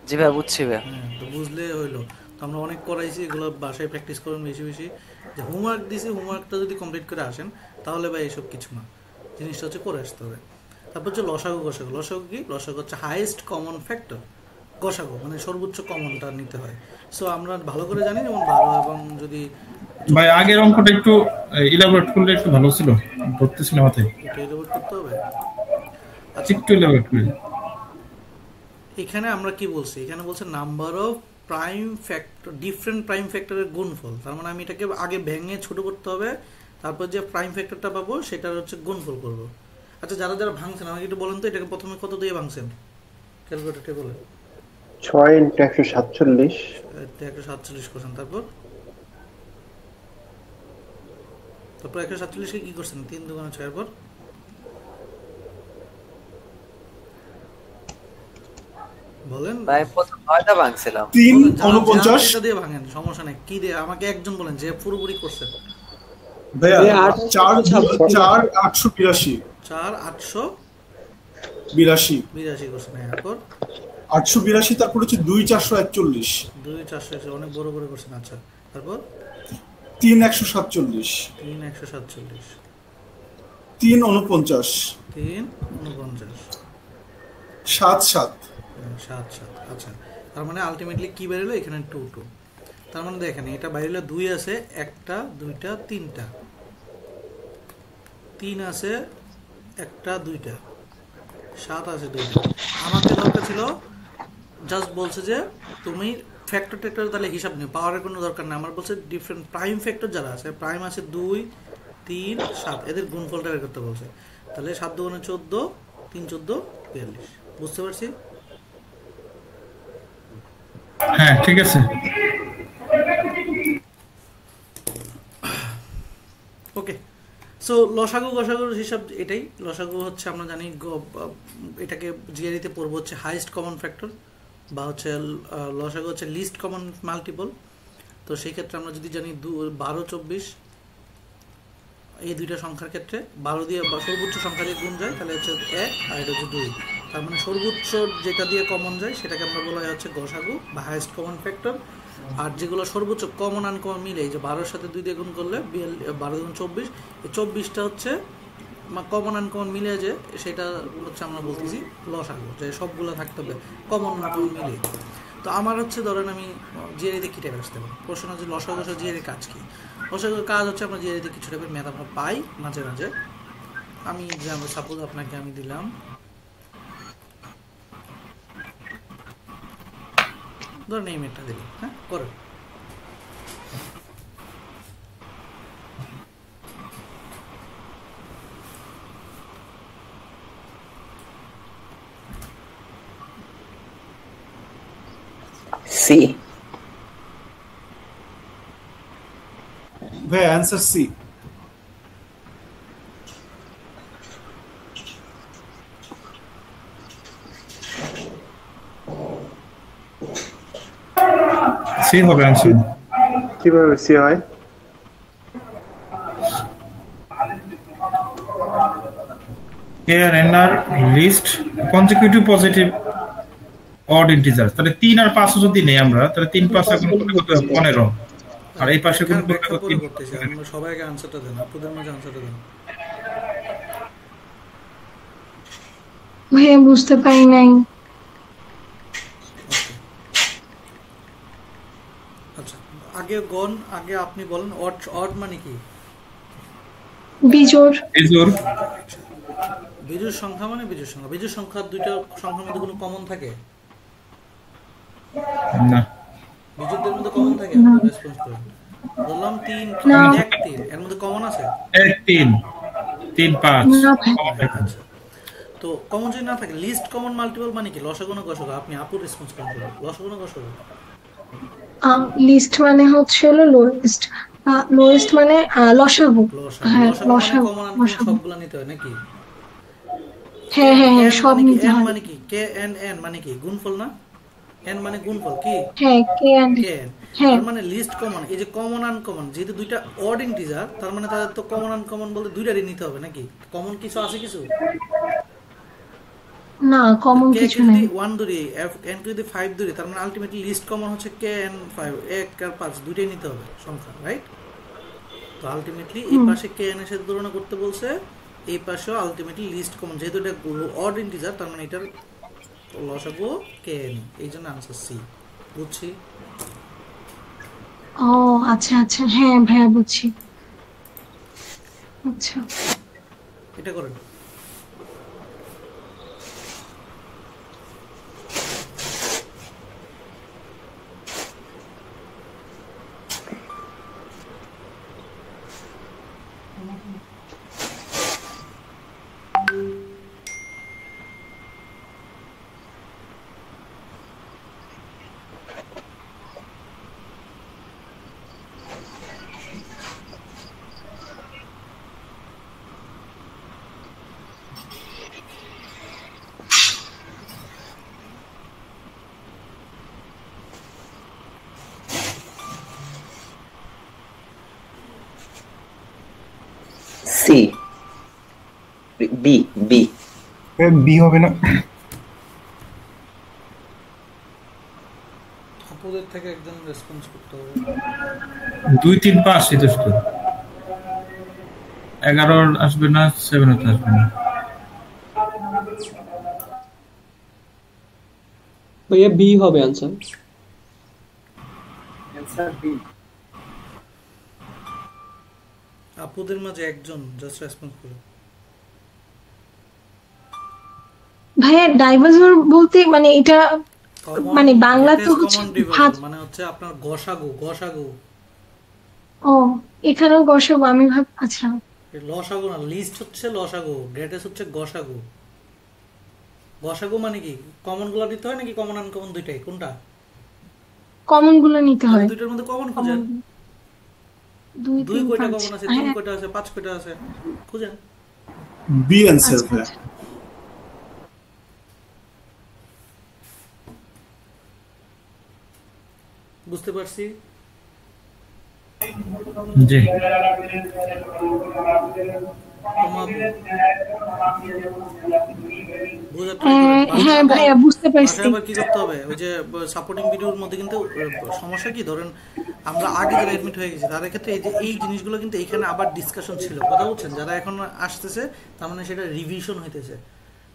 জি ভাই বুঝছি ভাই। তো বুঝলে হইলো। তো আমরা অনেক করাইছি, এগুলো বাসায় প্র্যাকটিস করুন বেশি বেশি। যে হোমওয়ার্ক দিছি, হোমওয়ার্কটা যদি কমপ্লিট করে আসেন তাহলে ভাই এসব কিছু না, জিনিসটা হচ্ছে করে আসতে হবে। তারপর হচ্ছে লসাগু গসাগু। লসাগু কি? লসাগু হচ্ছে হাইয়েস্ট কমন ফ্যাক্টর। গসাগু মানে সর্বোচ্চ কমনটা নিতে হয়। সো আমরা ভালো করে জানি, যেমন 12 এবং যদি ভাই আগের অঙ্কটা একটু ইলাবোরেট করলে একটু ভালো ছিল, ধরতেছিল মাথায়। এটা ইলাবোরেট করতে হবে। আচ্ছা একটু ইলাবোরেট করে। এখানে আমরা কি বলছি? এখানে বলছে number of prime factor, different prime ফ্যাক্টরের গুণফল। তার মানে আমি এটাকে আগে ভেঙে ছোট করতে হবে, তারপর যে প্রাইম ফ্যাক্টরটা পাবো সেটার হচ্ছে গুণফল করব। আচ্ছা যারা যারা ভাঙছেন আমাকে একটু বলেন তো, এটাকে প্রথমে কত দিয়ে ভাঙছেন ক্যালকুলেটর টেবলে? 6 × 147। 147 করছেন। তারপর 147 কে কি করছেন? 3 × 2 = 6। এরপর বলেন ভাই আমি প্রথম 9টা ভাঙছিলাম। 349 এটা দিয়ে ভাঙেন, সমস্যা নাই। কি দিয়ে আমাকে একজন বলেন যে পুরোপুরি করছেন। ভাইয়া 4882 4882 করছেন। এরপর 882, তারপর হচ্ছে 2441, 2441 অনেক বড় করে করছেন। আচ্ছা, তারপর 3147, 3147, 349, 77। আচ্ছা, তার মানে আলটিমেটলি কি বেরোলো এখানে 2 2। তার মানে দেখেন এটা বেরোলো 2 আছে, 1টা 2টা 3টা, 3 আছে 1টা 2টা, 7 আছে 2টা। আমাকে দরকার ছিল জাস্ট বলছে যে তুমি ফ্যাক্টর টেক্টর তাহলে হিসাব নেই, পাওয়ারের কোনো দরকার নেই। আমার বলছে ডিফারেন্ট প্রাইম ফ্যাক্টর যারা আছে, প্রাইম আছে 2 3 7, এদের গুণফলটা বের করতে বলছে। তাহলে 7 2 14, 3 14 42। বুঝতে পারছি? হ্যাঁ ঠিক আছে। ওকে, সো লসাগু গসাগুর হিসাব এটাই। লসাগু হচ্ছে আমরা জানি এটাকে জিআরইতে পড়বো হচ্ছে হাইয়েস্ট কমন ফ্যাক্টর, বা হচ্ছে লসাগু হচ্ছে লিস্ট কমন মাল্টিপল। তো সেই ক্ষেত্রে আমরা যদি জানি 12 24 এই দুইটা সংখ্যার ক্ষেত্রে 12 দিয়ে বা সর্বোচ্চ সংখ্যা দিয়ে গুণ যায় তাহলে হচ্ছে 1 আর এটা হচ্ছে 2। তার মানে সর্বোচ্চ যেটা দিয়ে কমন যায় সেটাকে আমরা বলা হয় হচ্ছে গসাগু বা হাইয়েস্ট কমন ফ্যাক্টর। আর যেগুলো সর্বোচ্চ কমন আনকমন মিলে, এই যে 12-এর সাথে 2 দিয়ে গুণ করলে 12 গুণ 24, এই 24টা হচ্ছে কমন আনকমন মিলে, যে সেটা হচ্ছে আমরা বলতেছি লসাগু, যে সবগুলো থাকতে হবে কমন আনকমন মিলে। তো আমার হচ্ছে ধরেন আমি জিআরইতে কী টাইপের আসতে পারি প্রশ্ন হচ্ছে লসাগু জিআরইর কাজ কী। লসাগুর কাজ হচ্ছে আমরা জিআরইতে কিছু টাইপের ম্যাথ আমরা পাই মাঝে মাঝে। আমি যেমন সাপোজ আপনাকে আমি দিলাম, ধরেন এই ম্যাথটা দিলাম, হ্যাঁ করেন। সি। ভাই অ্যানসার সি। সি হবে অ্যানসার। কিভাবে সি হয়? কে আর এন আর least consecutive positive odd integer. তাহলে 3 আর 5 যদি নেই আমরা, তাহলে 3 5 এখন কত হবে? 15। আর এই পাশে কোন ব্যাখ্যা পরে করতেছি, আমরা সবাইকে আনসারটা দেন, আপনাদের মাঝে আনসারটা দেন। ভাইয়া বুঝতে পারি নাই। আচ্ছা, আগে আগে আপনি বলেন অড মানে কি? বিজোড়। বিজোড় সংখ্যা মানে বিজোড় সংখ্যা। বিজোড় সংখ্যার দুইটা সংখ্যার মধ্যে কোনো কমন থাকে না? বিজোড়দের মধ্যে কমন থাকে? রেসপন্স করেন। বললাম 3 1 3, এর মধ্যে কমন আছে 1 3 3 5। আচ্ছা, তো কমন যদি না থাকে, লিস্ট কমন মাল্টিপল মানে কি? লসাগু না গসাগু? আপনি আপুর রেসপন্স করেন। লসাগু না গসাগু? লিস্ট মানে হচ্ছে হলো লোয়েস্ট, লোয়েস্ট মানে লসাগু। হ্যাঁ লসাগু। সবগুলা নিতে হয় নাকি? হ্যাঁ হ্যাঁ হ্যাঁ, সব নিতে হয়। মানে কি? কে এন এন মানে কি? গুণফল না? এন মানে গুণফল কি? হ্যাঁ কে এন। তার মানে লিস্ট কমন, এই যে কমন আনকমন, যেহেতু দুইটা অড ইন্টিজার, তার মানে তাদের তো কমন আনকমন বলতে দুইটারই নিতে হবে নাকি? কমন কিছু আছে কিছু? না, কমন কিছু নাই। 1 ধরি, এন যদি 5 ধরি, তার মানে আলটিমেটলি লিস্ট কমন হচ্ছে কে এন 5, 1 আর 5 দুইটাই নিতে হবে সংখ্যা, রাইট? তো আলটিমেটলি এই পাশে কে এন এর সাথে তুলনা করতে বলছে, এই পাশেও আলটিমেটলি লিস্ট কমন, যেহেতু এটা অড ইন্টিজার, তার মানে এটার লসাগু কে এন, এই জন্য আনসার সি। বুঝছি? ও আচ্ছা আচ্ছা, হ্যাঁ ভাইয়া বুঝছি। আচ্ছা, এটা করেন। সি বি বি বি হবে না? আপুদের থেকে একজন রেসপন্স করতে হবে। 2 3 5 যথেষ্ট। 11 আসবে না, 7 আসবে না। ভাইয়া বি হবে आंसर। Answer B. আপুদের মাঝে একজন জাস্ট রেসপন্স করে। ভাইয়া ডাইভার্সর বলতে মানে এটা মানে বাংলা তো হচ্ছে ভাত মানে হচ্ছে আপনার গসাগু গসাগু। ও এখানেও গসাগু আমি ভাব আচ্ছা লসাগু না, লিস্ট হচ্ছে লসাগু, গ্রেটেস্ট হচ্ছে গসাগু। গসাগু মানে কি কমন গুলো দিতে হয় নাকি কমন আনকমন দুইটাই, কোনটা? কমন গুলো নিতে হয়। দুইটার মধ্যে কমন খুঁজেন। 2 কয়টা কমন আছে, 3 কয়টা আছে, 5 কয়টা আছে খুঁজেন। বি आंसर ভাই। বুঝতে পারছি? জি। হ্যাঁ ভাইয়া বুঝতে পারছি। আবার কি করতে হবে, ওই যে সাপোর্টিং ভিডিওর মধ্যে কিন্তু সমস্যা কি, ধরেন আমরা আগে যারা এডমিট হয়ে গেছি তাদের ক্ষেত্রে এই জিনিসগুলো কিন্তু এখানে আবার ডিসকাশন ছিল, কথা বলছেন, যারা এখন আসতেছে তার মানে সেটা রিভিশন হইতেছে।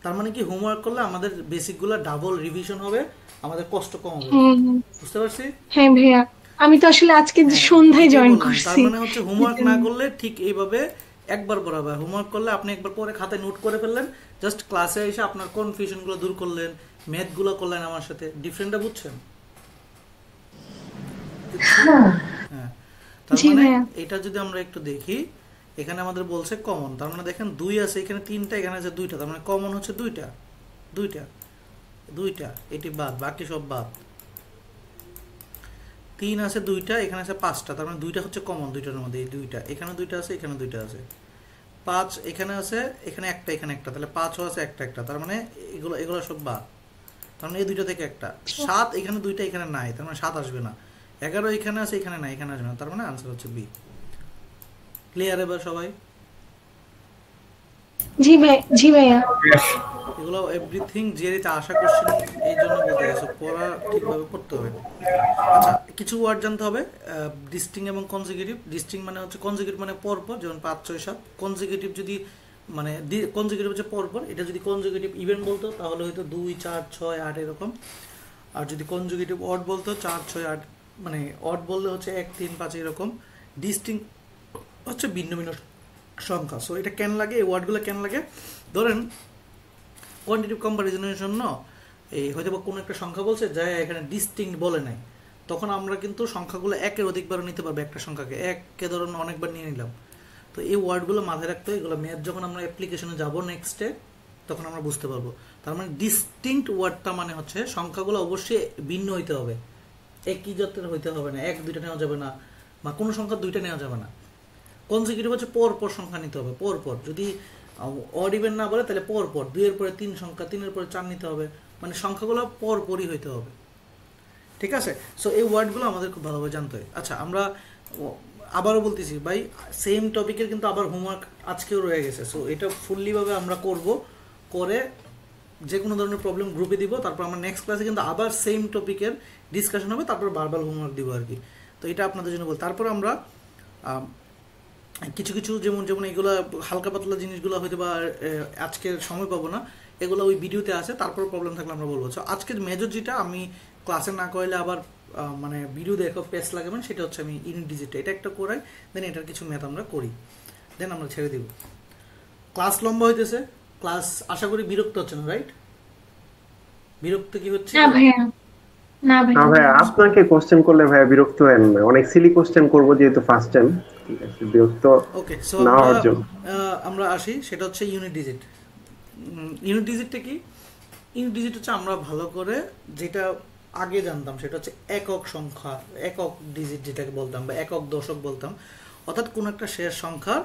তার মানে কি হোমওয়ার্ক করলে আমাদের বেসিকগুলো ডাবল রিভিশন হবে, আমাদের কষ্ট কম হবে। বুঝতে পারছি? হ্যাঁ ভাইয়া আমি তো আসলে আজকে সন্ধ্যায় জয়েন করছি। তার মানে হচ্ছে হোমওয়ার্ক না করলে ঠিক এইভাবে একবার পড়াবে, হোমওয়ার্ক করলে আপনি একবার পরে খাতায় নোট করে ফেললেন, জাস্ট ক্লাসে এসে আপনার কনফিউশন গুলো দূর করলেন, ম্যাথ গুলো করলেন আমার সাথে, ডিফারেন্টটা বুঝছেন? হ্যাঁ, তার মানে এটা যদি আমরা একটু দেখি, এখানে আমাদের বলছে কমন, তার মানে দেখেন 2 আছে, এখানে 3টা, এখানে আছে 2টা, তার মানে কমন হচ্ছে 2টা, এটি বাদ, বাকি সব বাদ। 3 আছে 2টা, এখানে আছে 5টা, তার মানে 2টা হচ্ছে কমন, 2টার মধ্যে এই 2টা, এখানে 2টা আছে, এখানে 2টা আছে। 5 এখানে আছে, এখানে একটা, এখানে একটা, তাহলে 5ও আছে, একটা, তার মানে এগুলো সব বাদ, তার মানে এই 2টা থেকে একটা। 7 এখানে 2টা, এখানে নাই, তার মানে 7 আসবে না। 11 এখানে আছে, এখানে নাই, এখানে আসবে না, তার মানে आंसर হচ্ছে বি। ক্লিয়ার এবার সবাই? জি ভাইয়া। এগুলো এভরিথিং যেটা আশা করছেন এই জন্য বলতে গেছে, পড়া ঠিকভাবে পড়তে হবে। আচ্ছা, কিছু ওয়ার্ড জানতে হবে, ডিস্টিং এবং কনজিকিউটিভ। ডিস্টিং মানে হচ্ছে কনজিকিউটিভ মানে পরপর, যেমন 5 6 7। কনজিকিউটিভ যদি মানে কনজিকিউটিভ হচ্ছে পরপর, এটা যদি কনজিকিউটিভ ইভেন বলতো তাহলে হয়তো 2 4 6 8 এরকম। আর যদি কনজিকিউটিভ অড বলতো 4 6 8, মানে অড বললে হচ্ছে 1 3 5 এরকম। ডিস্টিং হচ্ছে ভিন্ন ভিন্ন সংখ্যা। সো এটা কেন লাগে, এই ওয়ার্ডগুলো কেন লাগে, ধরেন কোয়ান্টিটিভ কম্পারিজনের জন্য এই হয়তো বা কোনো একটা সংখ্যা বলছে যা এখানে ডিস্টিংক্ট বলে নাই, তখন আমরা কিন্তু সংখ্যাগুলো একের অধিকবার নিতে পারবো, একটা সংখ্যাকে এককে ধরুন অনেকবার নিয়ে নিলাম। তো এই ওয়ার্ডগুলো মাথায় রাখতে হয়, এগুলো ম্যাথ যখন আমরা অ্যাপ্লিকেশনে যাব নেক্সটে তখন আমরা বুঝতে পারবো। তার মানে ডিস্টিংক্ট ওয়ার্ডটা মানে হচ্ছে সংখ্যাগুলো অবশ্যই ভিন্ন হইতে হবে, একই জাতের হইতে হবে না, 1 2টা নেওয়া যাবে না, বা কোনো সংখ্যা 2টা নেওয়া যাবে না। কনজিকিউটিভ হচ্ছে পরপর সংখ্যা নিতে হবে, পরপর। যদি অড ইভেন না বলে তাহলে পরপর 2 এর পরে 3 সংখ্যা, 3 এর পরে 4 নিতে হবে, মানে সংখ্যাগুলো পরপরই হইতে হবে। ঠিক আছে? সো এই ওয়ার্ডগুলো আমাদের খুব ভালোভাবে জানতে হয়। আচ্ছা, আমরা আবারও বলতেছি ভাই, সেম টপিকের কিন্তু আবার হোমওয়ার্ক আজকেও রয়ে গেছে। সো এটা ফুললিভাবে আমরা করব, করে যে কোনো ধরনের প্রবলেম গ্রুপে দিব, তারপর আমরা নেক্সট ক্লাসে কিন্তু আবার সেম টপিকের ডিসকাশন হবে, তারপর বারবার হোমওয়ার্ক দিব আর কি। তো এটা আপনাদের জন্য বল। তারপর আমরা কিছু কিছু যেমন এগুলো হালকা পাতলা জিনিসগুলো হয়তো বা আজকের সময় পাবো না, এগুলো ওই ভিডিওতে আছে, তারপর প্রবলেম থাকলে আমরা বলবো। সো আজকের মেজর যেটা আমি ক্লাসে না করাইলে আবার মানে ভিডিও দেখো পেস লাগাবেন, সেটা হচ্ছে আমি ইউনিট ডিজিটটা এটা একটা করাই, দেন এটার কিছু ম্যাথ আমরা করি, দেন আমরা ছেড়ে দিব। ক্লাস লম্বা হইতেছে, ক্লাস আশা করি বিরক্ত হচ্ছে না, রাইট? বিরক্ত কি হচ্ছে? না ভাইয়া, না ভাইয়া আপনাকে কোশ্চেন করলে ভাইয়া বিরক্ত হয় না, অনেক সিলি কোশ্চেন করব যেহেতু ফার্স্ট টাইম, ঠিক আছে, বিরক্ত ওকে। সো আমরা আসি, সেটা হচ্ছে ইউনিট ডিজিট। ইউনিট ডিজিটটা কি? ইউনিট ডিজিট হচ্ছে আমরা ভালো করে যেটা আগে জানতাম, সেটা হচ্ছে একক সংখ্যা, একক ডিজিট যেটাকে বলতাম, বা একক দশক বলতাম, অর্থাৎ কোন একটা শেষ সংখ্যার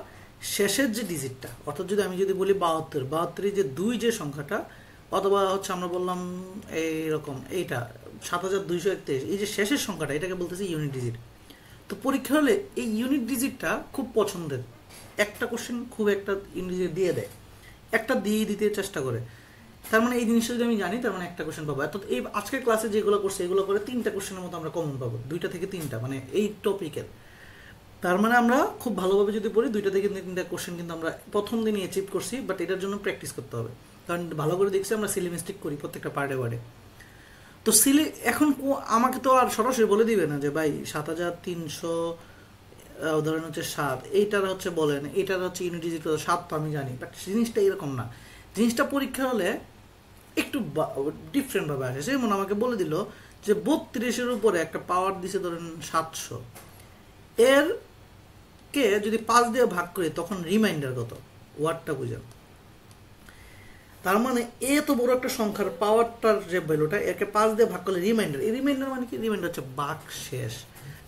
শেষের যে ডিজিটটা, অর্থাৎ যদি আমি যদি বলি 72 যে 2 যে সংখ্যাটা, অথবা হচ্ছে আমরা বললাম এইরকম এইটা 7231, এই যে শেষের সংখ্যাটা, এটাকে বলতেছি ইউনিট ডিজিট। তো পরীক্ষা হলে এই ইউনিট ডিজিটটা খুব পছন্দের, একটা কোশ্চেন খুব একটা ইংরেজি দিয়ে দেয়, একটা দিয়ে দিতে চেষ্টা করে। তার মানে এই জিনিসটা যদি আমি জানি, তার মানে একটা কোশ্চেন পাবো। অর্থাৎ এই আজকের ক্লাসে যেগুলো করছে এগুলো করে 3টা কোশ্চেনের মতো আমরা কমন পাবো, 2টা থেকে 3টা, মানে এই টপিকের। তার মানে আমরা খুব ভালোভাবে যদি পড়ি 2টা থেকে 3টা কোশ্চেন কিন্তু আমরা প্রথম দিনই অ্যাচিভ করছি, বাট এটার জন্য প্র্যাকটিস করতে হবে। কারণ ভালো করে দেখছি আমরা সিলি মিস্টেক করি প্রত্যেকটা পার্টে পার্টে। তো সিলি এখন আমাকে তো আর সরাসরি বলে দিবে না যে ভাই 7300 ধরেন হচ্ছে 7, এইটার হচ্ছে বলেন, এইটার হচ্ছে ইউনিট ডিজিট 7, তো আমি জানি, বাট জিনিসটা এরকম না। জিনিসটা পরীক্ষা হলে একটু ডিফারেন্টভাবে আসে। যেমন আমাকে বলে দিল যে 32-এর উপরে একটা পাওয়ার দিছে ধরেন 700, এর কে যদি 5 দিয়ে ভাগ করি তখন রিমাইন্ডার কত, ওয়াটটা বুঝান। তার মানে এত বড় একটা সংখ্যার পাওয়ারটার যে ভ্যালুটা, একে 5 দিয়ে ভাগ করলে রিমাইন্ডার। এই রিমাইন্ডার মানে কি? রিমাইন্ডার হচ্ছে বাক শেষ।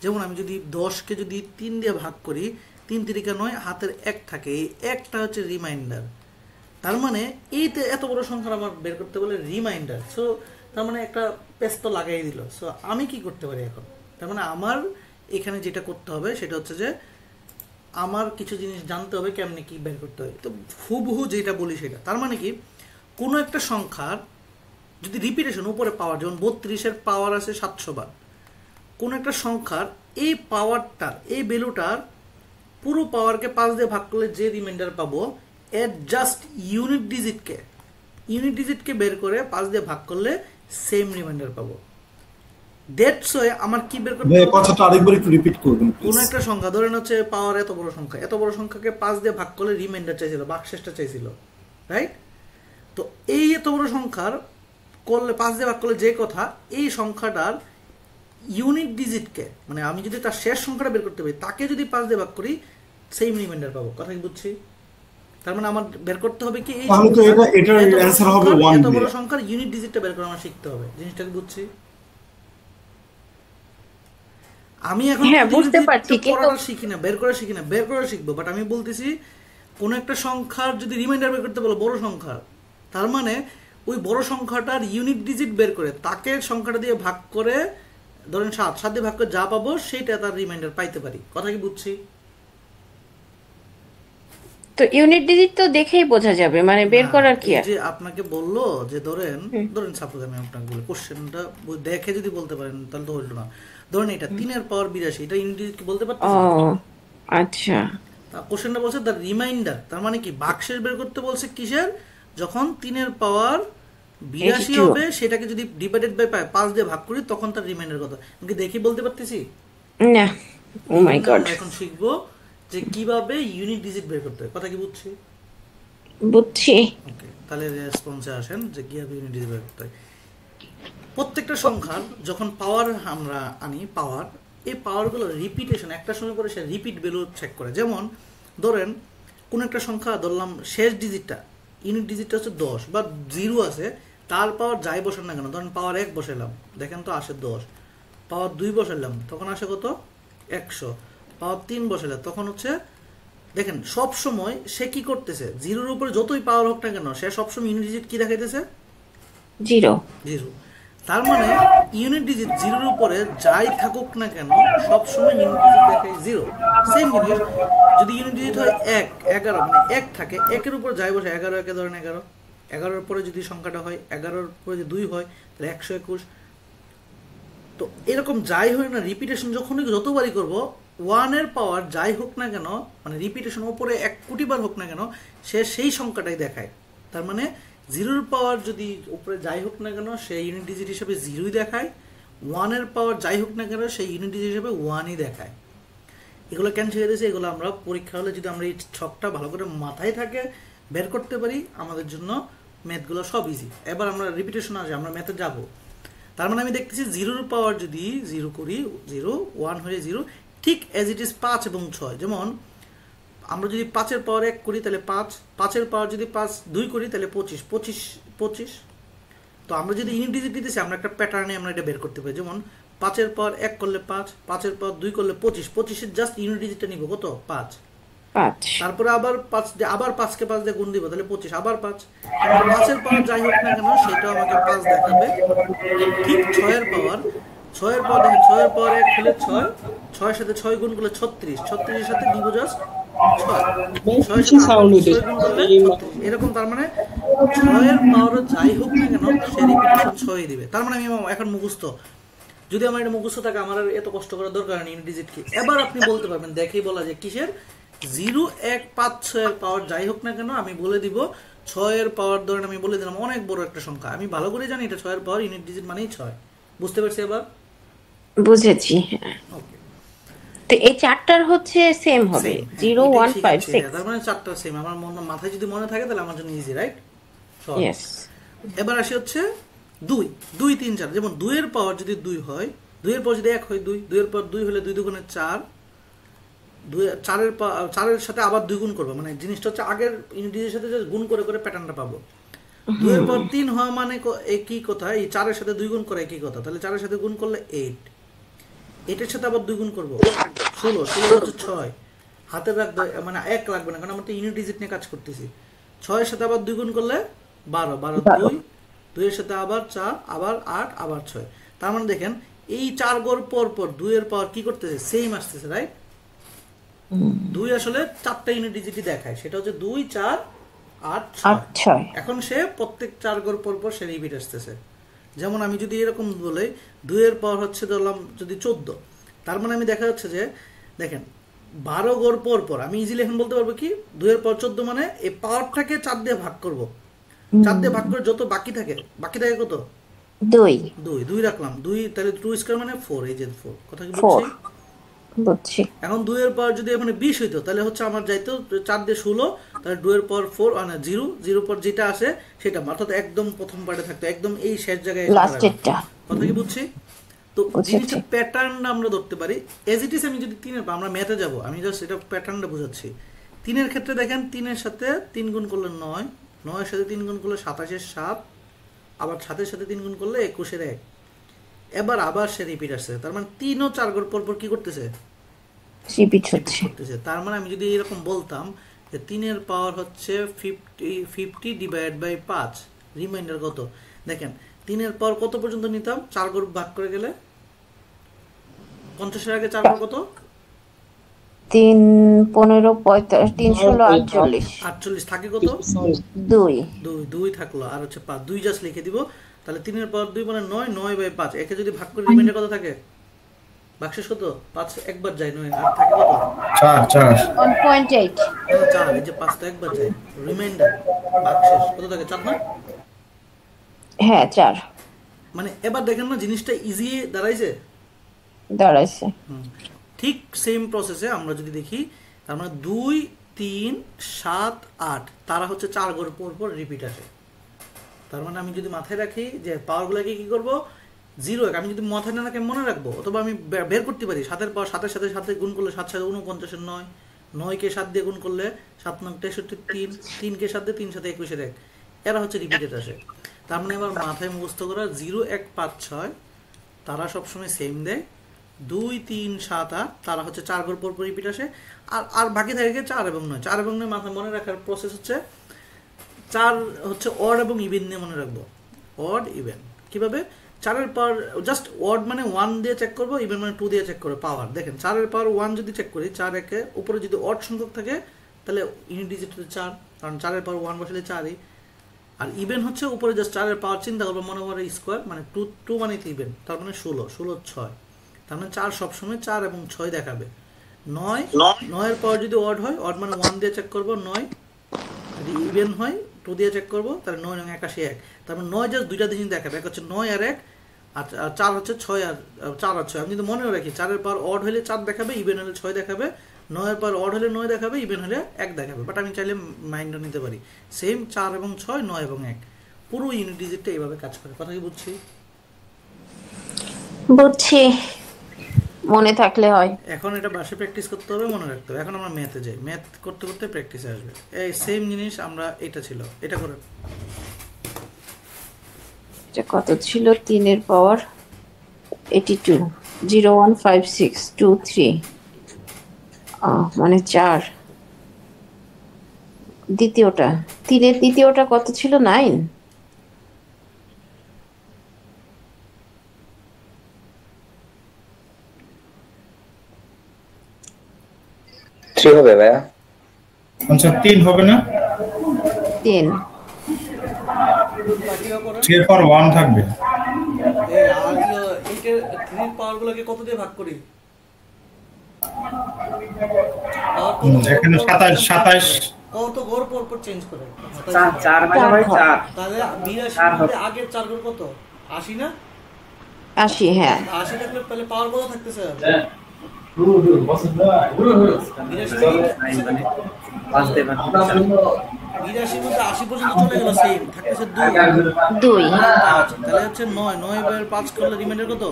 যেমন আমি যদি 10কে যদি 3 দিয়ে ভাগ করি, 3 3 9, হাতের 1 থাকে, এই 1টা হচ্ছে রিমাইন্ডার। তার মানে এইতে এত বড় সংখ্যা আমার বের করতে বলে রিমাইন্ডার। সো তার মানে একটা পেস্ট তো লাগাই দিল। সো আমি কি করতে পারি এখন? তার মানে আমার এখানে যেটা করতে হবে সেটা হচ্ছে যে আমার কিছু জিনিস জানতে হবে কেমনে কি বের করতে হয়। তো হুবহু যেটা বলি সেটা। তার মানে কি, কোনো একটা সংখ্যার যদি রিপিটেশন উপরে পাওয়ার, যেমন 32-এর পাওয়ার আছে 700 বার, কোনো একটা সংখ্যার এই পাওয়ারটার, এই ভ্যালুটার পুরো পাওয়ারকে 5 দিয়ে ভাগ করলে যে রিমাইন্ডার পাবো, এর জাস্ট ইউনিট ডিজিটকে বের করে 5 দিয়ে ভাগ করলে সেম রিমাইন্ডার পাবো। দ্যাটস ওয়ে আমার কি বের করতে হবে? কথাটা আরেকবার একটু রিপিট করবেন। কোন একটা সংখ্যা ধরেন হচ্ছে পাওয়ার এত বড় সংখ্যাকে 5 দিয়ে ভাগ করলে রিমাইন্ডার চাইছিল, ভাগশেষটা চাইছিল, রাইট? তো এই এত বড় সংখ্যার করলে 5 দিয়ে ভাগ করলে যে কথা, এই সংখ্যাটার ইউনিট ডিজিটকে, মানে আমি যদি তার শেষ সংখ্যাটা বের করতে পারি, তাকে যদি 5 দিয়ে ভাগ করি সেম রিমাইন্ডার পাবো। কথা কি বুঝছি? তার মানে আমার বের করতে হবে কি, এই তাহলে তো এটার অ্যানসার হবে 1। এত বড় সংখ্যার ইউনিট ডিজিটটা বের করা আমার শিখতে হবে। জিনিসটা কি বুঝছি? আমি এখন বুঝতে পারছি, কিন্তু শিখি না, বের করা শিখবো। বাট আমি বলতেছি কোন একটা সংখ্যার যদি রিমাইন্ডার বের করতে বলো, বড় সংখ্যা, তার মানে ওই বড় সংখ্যাটার ইউনিট ডিজিট বের করে তাকে সংখ্যাটা দিয়ে ভাগ করে, ধরেন 7 দিয়ে ভাগ করে যা পাবো সেইটা তার রিমাইন্ডার পাইতে পারি। কথা কি বুঝছি? তো ইউনিট ডিজিট তো দেখেই বোঝা যাবে, মানে বের করার কি আছে? যে আপনাকে বললো যে ধরেন সাপোজ আমি আপনাকে বলি, কোশ্চেনটা দেখে যদি বলতে পারেন তাহলে তো হইল না। ধরেন এটা 3-এর পাওয়ার 82, এটা ইউনিট ডিজিট কি বলতে পারতেছেন? আচ্ছা, কোশ্চেনটা বলছে দ্য রিমাইন্ডার, তার মানে কি ভাগশেষ বের করতে বলছে কিসের? যখন 3-এর পাওয়ার 82 হবে, সেটাকে যদি ডিভাইডেড বাই 5 দিয়ে ভাগ করি তখন তার রিমাইন্ডার কত। আমি কি দেখি বলতে পারতেছি না? ও মাই গড, এখন শিখবো যে কিভাবে ইউনিট ডিজিট বের করতে হয়। কথা কি বুঝছি? ওকে, তাহলে রেসপন্সে আসেন যে কিভাবে ইউনিট ডিজিট বের করতে হয়। প্রত্যেকটা সংখ্যার যখন পাওয়ার আমরা আনি, পাওয়ার, এই পাওয়ারগুলো রিপিটেশন একটা সময় করে সে রিপিট ভ্যালু চেক করে। যেমন ধরেন কোন একটা সংখ্যা ধরলাম শেষ ডিজিটটা, ইউনিট ডিজিটটা হচ্ছে 10 বা 0 আছে, তার পাওয়ার যাই বসান না কেন, ধরেন পাওয়ার 1 বসাইলাম, দেখেন তো আসে 10, পাওয়ার 2 বসাইলাম তখন আসে কত? 100, পাওয়ার 3 বসাইলাম তখন হচ্ছে, দেখেন সব সময় সে কি করতেছে, 0-এর উপরে যতই পাওয়ার হোক না কেন সে সবসময় ইউনিট ডিজিট কি দেখাইতেছে? 0। তার মানে ইউনিট ডিজিট 0-এর উপরে যাই থাকুক না কেন সবসময় ইউনিট ডিজিট দেখায় 0। সেম জিনিস যদি ইউনিট ডিজিট হয় 1, 11, মানে 1 থাকে, 1-এর উপর যাই বসে 11, একে ধরেন 11, 11-এর পরে যদি সংখ্যাটা হয়, 11-এর পরে যদি 2 হয় তাহলে 121। তো এরকম যাই হয় না, রিপিটেশন যখনই যতবারই করবো, 1-এর পাওয়ার যাই হোক না কেন, মানে রিপিটেশন উপরে 1 কোটি বার হোক না কেন, সে সেই সংখ্যাটাই দেখায়। তার মানে 0-এর পাওয়ার যদি উপরে যাই হোক না কেন সেই ইউনিট ডিজিট হিসেবে 0ই দেখায়, 1-এর পাওয়ার যাই হোক না কেন সেই ইউনিট ডিজিট হিসেবে 1ই দেখায়। এগুলো কেন শিখে দিয়েছে? এগুলো আমরা পরীক্ষা হলে যদি আমরা এই ছকটা ভালো করে মাথায় থাকে বের করতে পারি, আমাদের জন্য ম্যাথগুলো সব ইজি। এবার আমরা রিপিটেশন আসে, আমরা ম্যাথে যাব। তার মানে আমি দেখতেছি 0-এর পাওয়ার যদি 0 করি, 0, 1 হয়ে 0, ঠিক অ্যাজ ইট ইজ 5 এবং 6। যেমন আমরা যদি 5-এর পাওয়ার 1 করি তাহলে 5, 5-এর পাওয়ার যদি 2 করি তাহলে 25। তো আমরা যদি ইউনিট ডিজিট দিতেছি, আমরা একটা প্যাটার্নে আমরা এটা বের করতে পারি। যেমন 5-এর পাওয়ার 1 করলে 5, 5-এর পাওয়ার 2 করলে 25, 25-এর জাস্ট ইউনিট ডিজিটটা নিব কত? 5। তারপরে আবার 5কে 5 দিয়ে গুণ দিব তাহলে 25, আবার 5। 5-এর পাওয়ার যাই হোক না কেন সেটাও আমাকে 5 দেখাবে। ঠিক 6-এর পাওয়ার দেখেন, 6-এর পাওয়ার 1 হলে 6, 6-এর সাথে 6 গুণ করলে 36, 36-এর সাথে দিব জাস্ট সাউন্ড হইতেছে এরকম, তার মানে 6 এর পাওয়ার যাই হোক না কেন সে রিপিটেশন 6 দিবে। তার মানে আমি এখন মুখস্থ, যদি আমার এটা মুখস্থ থাকে আমার আর এত কষ্ট করার দরকার নেই ইউনিট ডিজিট কি। এবার আপনি বলতে পারবেন, দেখেই বলা যায় কিসের 0 1 5 6 এর পাওয়ার যাই হোক না কেন আমি বলে দিব 6 এর পাওয়ার, ধরেন আমি বলে দিলাম অনেক বড় একটা সংখ্যা, আমি ভালো করে জানি এটা 6 এর পাওয়ার ইউনিট ডিজিট মানেই 6। বুঝতে পারছি এবার? বুঝেছি। তো এই চারটার হচ্ছে সেম হবে 0 1 5 6, তার মানে চারটা সেম। আমার মাথায় যদি মনে থাকে তাহলে আমার জন্য ইজি, রাইট? ইয়েস। এবার আসি হচ্ছে 2 2 3 4। যেমন 2 এর পাওয়ার যদি 2 হয়, 2 এর পাওয়ার যদি 1 হয় 2, 2 এর পাওয়ার 2 হলে 2 দুগুণে 4, 2 4 এর সাথে আবার 2 গুণ করব, মানে জিনিসটা হচ্ছে আগের ইউনিটের সাথে যে গুণ করে করে প্যাটার্নটা পাবো। 2 এর পাওয়ার 3 হওয়া মানে একই কথা, এই 4 এর সাথে 2 গুণ করে একই কথা, তাহলে 4 এর সাথে গুণ করলে 8, 8 এর সাথে আবার 2 গুণ করব 16, 16 হচ্ছে 6, হাতে রাখবে মানে 1 লাগবে না কারণ আমরা তো ইউনিট ডিজিট নিয়ে কাজ করতেছি। 6 এর সাথে আবার 2 গুণ করলে 12, 12 2, 2 এর সাথে আবার 4, আবার 8, আবার 6। তার মানে দেখেন এই 4 গড় পর পর 2 এর পাওয়ার কি করতেছে, সেম আসতেছে, রাইট? 2 আসলে 4টা ইউনিট ডিজিটই দেখায়, সেটা হচ্ছে 2 4 8 6। এখন সে প্রত্যেক 4 গড় পর পর সে রিপিট আসতেছে। যেমন আমি যদি এরকম বলে 2 এর পাওয়ার হচ্ছে ধরলাম যদি 14, তার মানে আমি দেখা যাচ্ছে যে দেখেন 12 গড় পর পর আমি ইজিলি এখন বলতে পারবো কি 2 এর পাওয়ার 14 মানে এই পাওয়ারটাকে 4 দিয়ে ভাগ করব, 4 দিয়ে ভাগ করে যত বাকি থাকে কত, 2 রাখলাম, 2 তাহলে 2 স্কয়ার মানে 4, এই যে 4, কথা কি বুঝছি? এখন 2 এর পাওয়ার যদি এখানে 20 হইতো তাহলে হচ্ছে আমার যাইতো 4 দিয়ে 16, তাহলে 2 এর পাওয়ার 4 মানে 0, 0 পর যেটা আসে সেটা অর্থাৎ একদম প্রথম পার্টে থাকতো, একদম এই শেষ জায়গায় লাস্টেরটা, কথা কি বুঝছি? তো জিনিসটা প্যাটার্নটা আমরা ধরতে পারি এজ ইট ইজ। আমি যদি 3 এর আমরা ম্যাথে যাব, আমি জাস্ট এটা প্যাটার্নটা বোঝাচ্ছি। 3 এর ক্ষেত্রে দেখেন 3 এর সাথে 3 গুণ করলে 9, 9 এর সাথে 3 গুণ করলে 27 এর 7, আবার 7 এর সাথে 3 গুণ করলে 21 এর 1। এবার আবার সে রিপিট আসছে, তার মানে 3 ও 4 গড় পর পর কি করতেছে, রিপিট হচ্ছে। তার মানে আমি যদি এরকম বলতাম যে 3 এর পাওয়ার হচ্ছে 50 ডিভাইড বাই 5, রিমাইন্ডার কত, দেখেন 3 এর পাওয়ার কত পর্যন্ত নিতাম, 4 গড় ভাগ করে গেলে 50 এর আগে 4 গড় কত, 3 15 45 3 16 48 থাকে কত, 2 থাকলো, আর হচ্ছে 5, 2 জাস্ট লিখে দিব। তাহলে 3 এর পাওয়ার 2 মানে 9, 9 বাই 5, একে যদি ভাগ করে রিমাইন্ডার কত থাকে, বাক্সেস কত, 5 একবার যায় 9, আর থাকে কত 4 1.8, 4, এই যে 5 তো একবার যায়, রিমাইন্ডার বাক্সেস কত থাকে 4 না? হ্যাঁ 4। মানে এবার দেখেন না জিনিসটা ইজি দাঁড়াইছে। ঠিক সেম প্রসেসে আমরা যদি দেখি, তার মানে 2 3 7 8 তারা হচ্ছে 4 গড় পর পর রিপিট আসে। তার মানে আমি যদি মাথায় রাখি যে পাওয়ারগুলোকে কি করব, 0 1 আমি যদি মাথায় না রাখি মনে রাখবো, অথবা আমি বের করতে পারি 7 এর পাওয়ার 7 এর সাথে 7 গুণ করলে 7 7 49 এর 9, 9 কে 7 দিয়ে গুণ করলে 7 9 63, 3 3 কে 7 দিয়ে 3 7 21 এর 1, এরা হচ্ছে রিপিটেড আসে। তার মানে এবার মাথায় মুখস্থ করা 0 1 5 6 তারা সবসময় সেম দেয়, 2 3 7 8 তারা হচ্ছে 4 গড় পর পর রিপিট আসে, আর বাকি থাকে 4 এবং 9। 4 এবং 9 মাথায় মনে রাখার প্রসেস হচ্ছে 4 হচ্ছে অড এবং ইভেন নিয়ে মনে রাখবো, অড ইভেন কিভাবে, 4 এর পাওয়ার জাস্ট অড মানে 1 দিয়ে চেক করবো, ইভেন মানে 2 দিয়ে চেক করবো পাওয়ার। দেখেন 4 এর পাওয়ার 1 যদি চেক করি, 4 একে উপরে যদি অড সংখ্যক থাকে তাহলে ইউনিট ডিজিট হচ্ছে 4, কারণ 4 এর পাওয়ার 1 বসালে 4ই। আর ইভেন হচ্ছে উপরে জাস্ট 4 এর পাওয়ার চিন্তা করবো মনে করে স্কোয়ার, মানে 2 মানে ইভেন, তার মানে 16 16 6, তার মানে 4 সবসময় 4 এবং 6 দেখাবে। 9 এর পাওয়ার যদি অড হয়, অড মানে 1 দিয়ে চেক করবো 9, যদি ইভেন হয় 2 দিয়ে চেক করবো, তাহলে 9 9 81 1, তার মানে 9 জাস্ট দুইটা জিনিস দেখাবে, এক হচ্ছে 9 আর 1, আর 4 হচ্ছে 6 আর 4 আর 6। আমি যদি মনেও রাখি 4 এর পাওয়ার অড হলে 4 দেখাবে, ইভেন হলে 6 দেখাবে, 9 এর পাওয়ার অড হলে 9 দেখাবে, ইভেন হলে 1 দেখাবে। বাট আমি চাইলে মাইন্ডও নিতে পারি, সেম 4 এবং 6 9 এবং 1 পুরো ইউনিট ডিজিটটা এইভাবে কাজ করে। কথা কি বুঝছি? মনে থাকলে হয়। এখন এটা বাসায় প্র্যাকটিস করতে হবে, মনে রাখতে হবে। এখন আমরা ম্যাথে যাই, ম্যাথ করতে করতে প্র্যাকটিসে আসবে। এই সেম জিনিস আমরা এটা ছিল, এটা করেন। এটা কত ছিল, 3 এর পাওয়ার 82, 0 1 5 6 2 3, মানে 4। দ্বিতীয়টা 3 এর দ্বিতীয়টা কত ছিল, 9। 3 হবে ভাইয়া। আচ্ছা 3 হবে না 10 3 এর পর 1 থাকবে এই আর এইটার 3 পাওয়ার গুলোকে কত দিয়ে ভাগ করি এখানে 27 কত ঘর পর পর চেঞ্জ করে 4 মানে ভাই 4 তাহলে 82 মধ্যে আগের 4 ঘর কত 80 না 80 হ্যাঁ 80 থাকলে তাহলে পাওয়ার কত থাকতেছে বিরাশির মধ্যে 80 পর্যন্ত চলে গেল সেম থাকতেছে 2 তাহলে হচ্ছে 9 9 5 করলে রিমাইন্ডার কত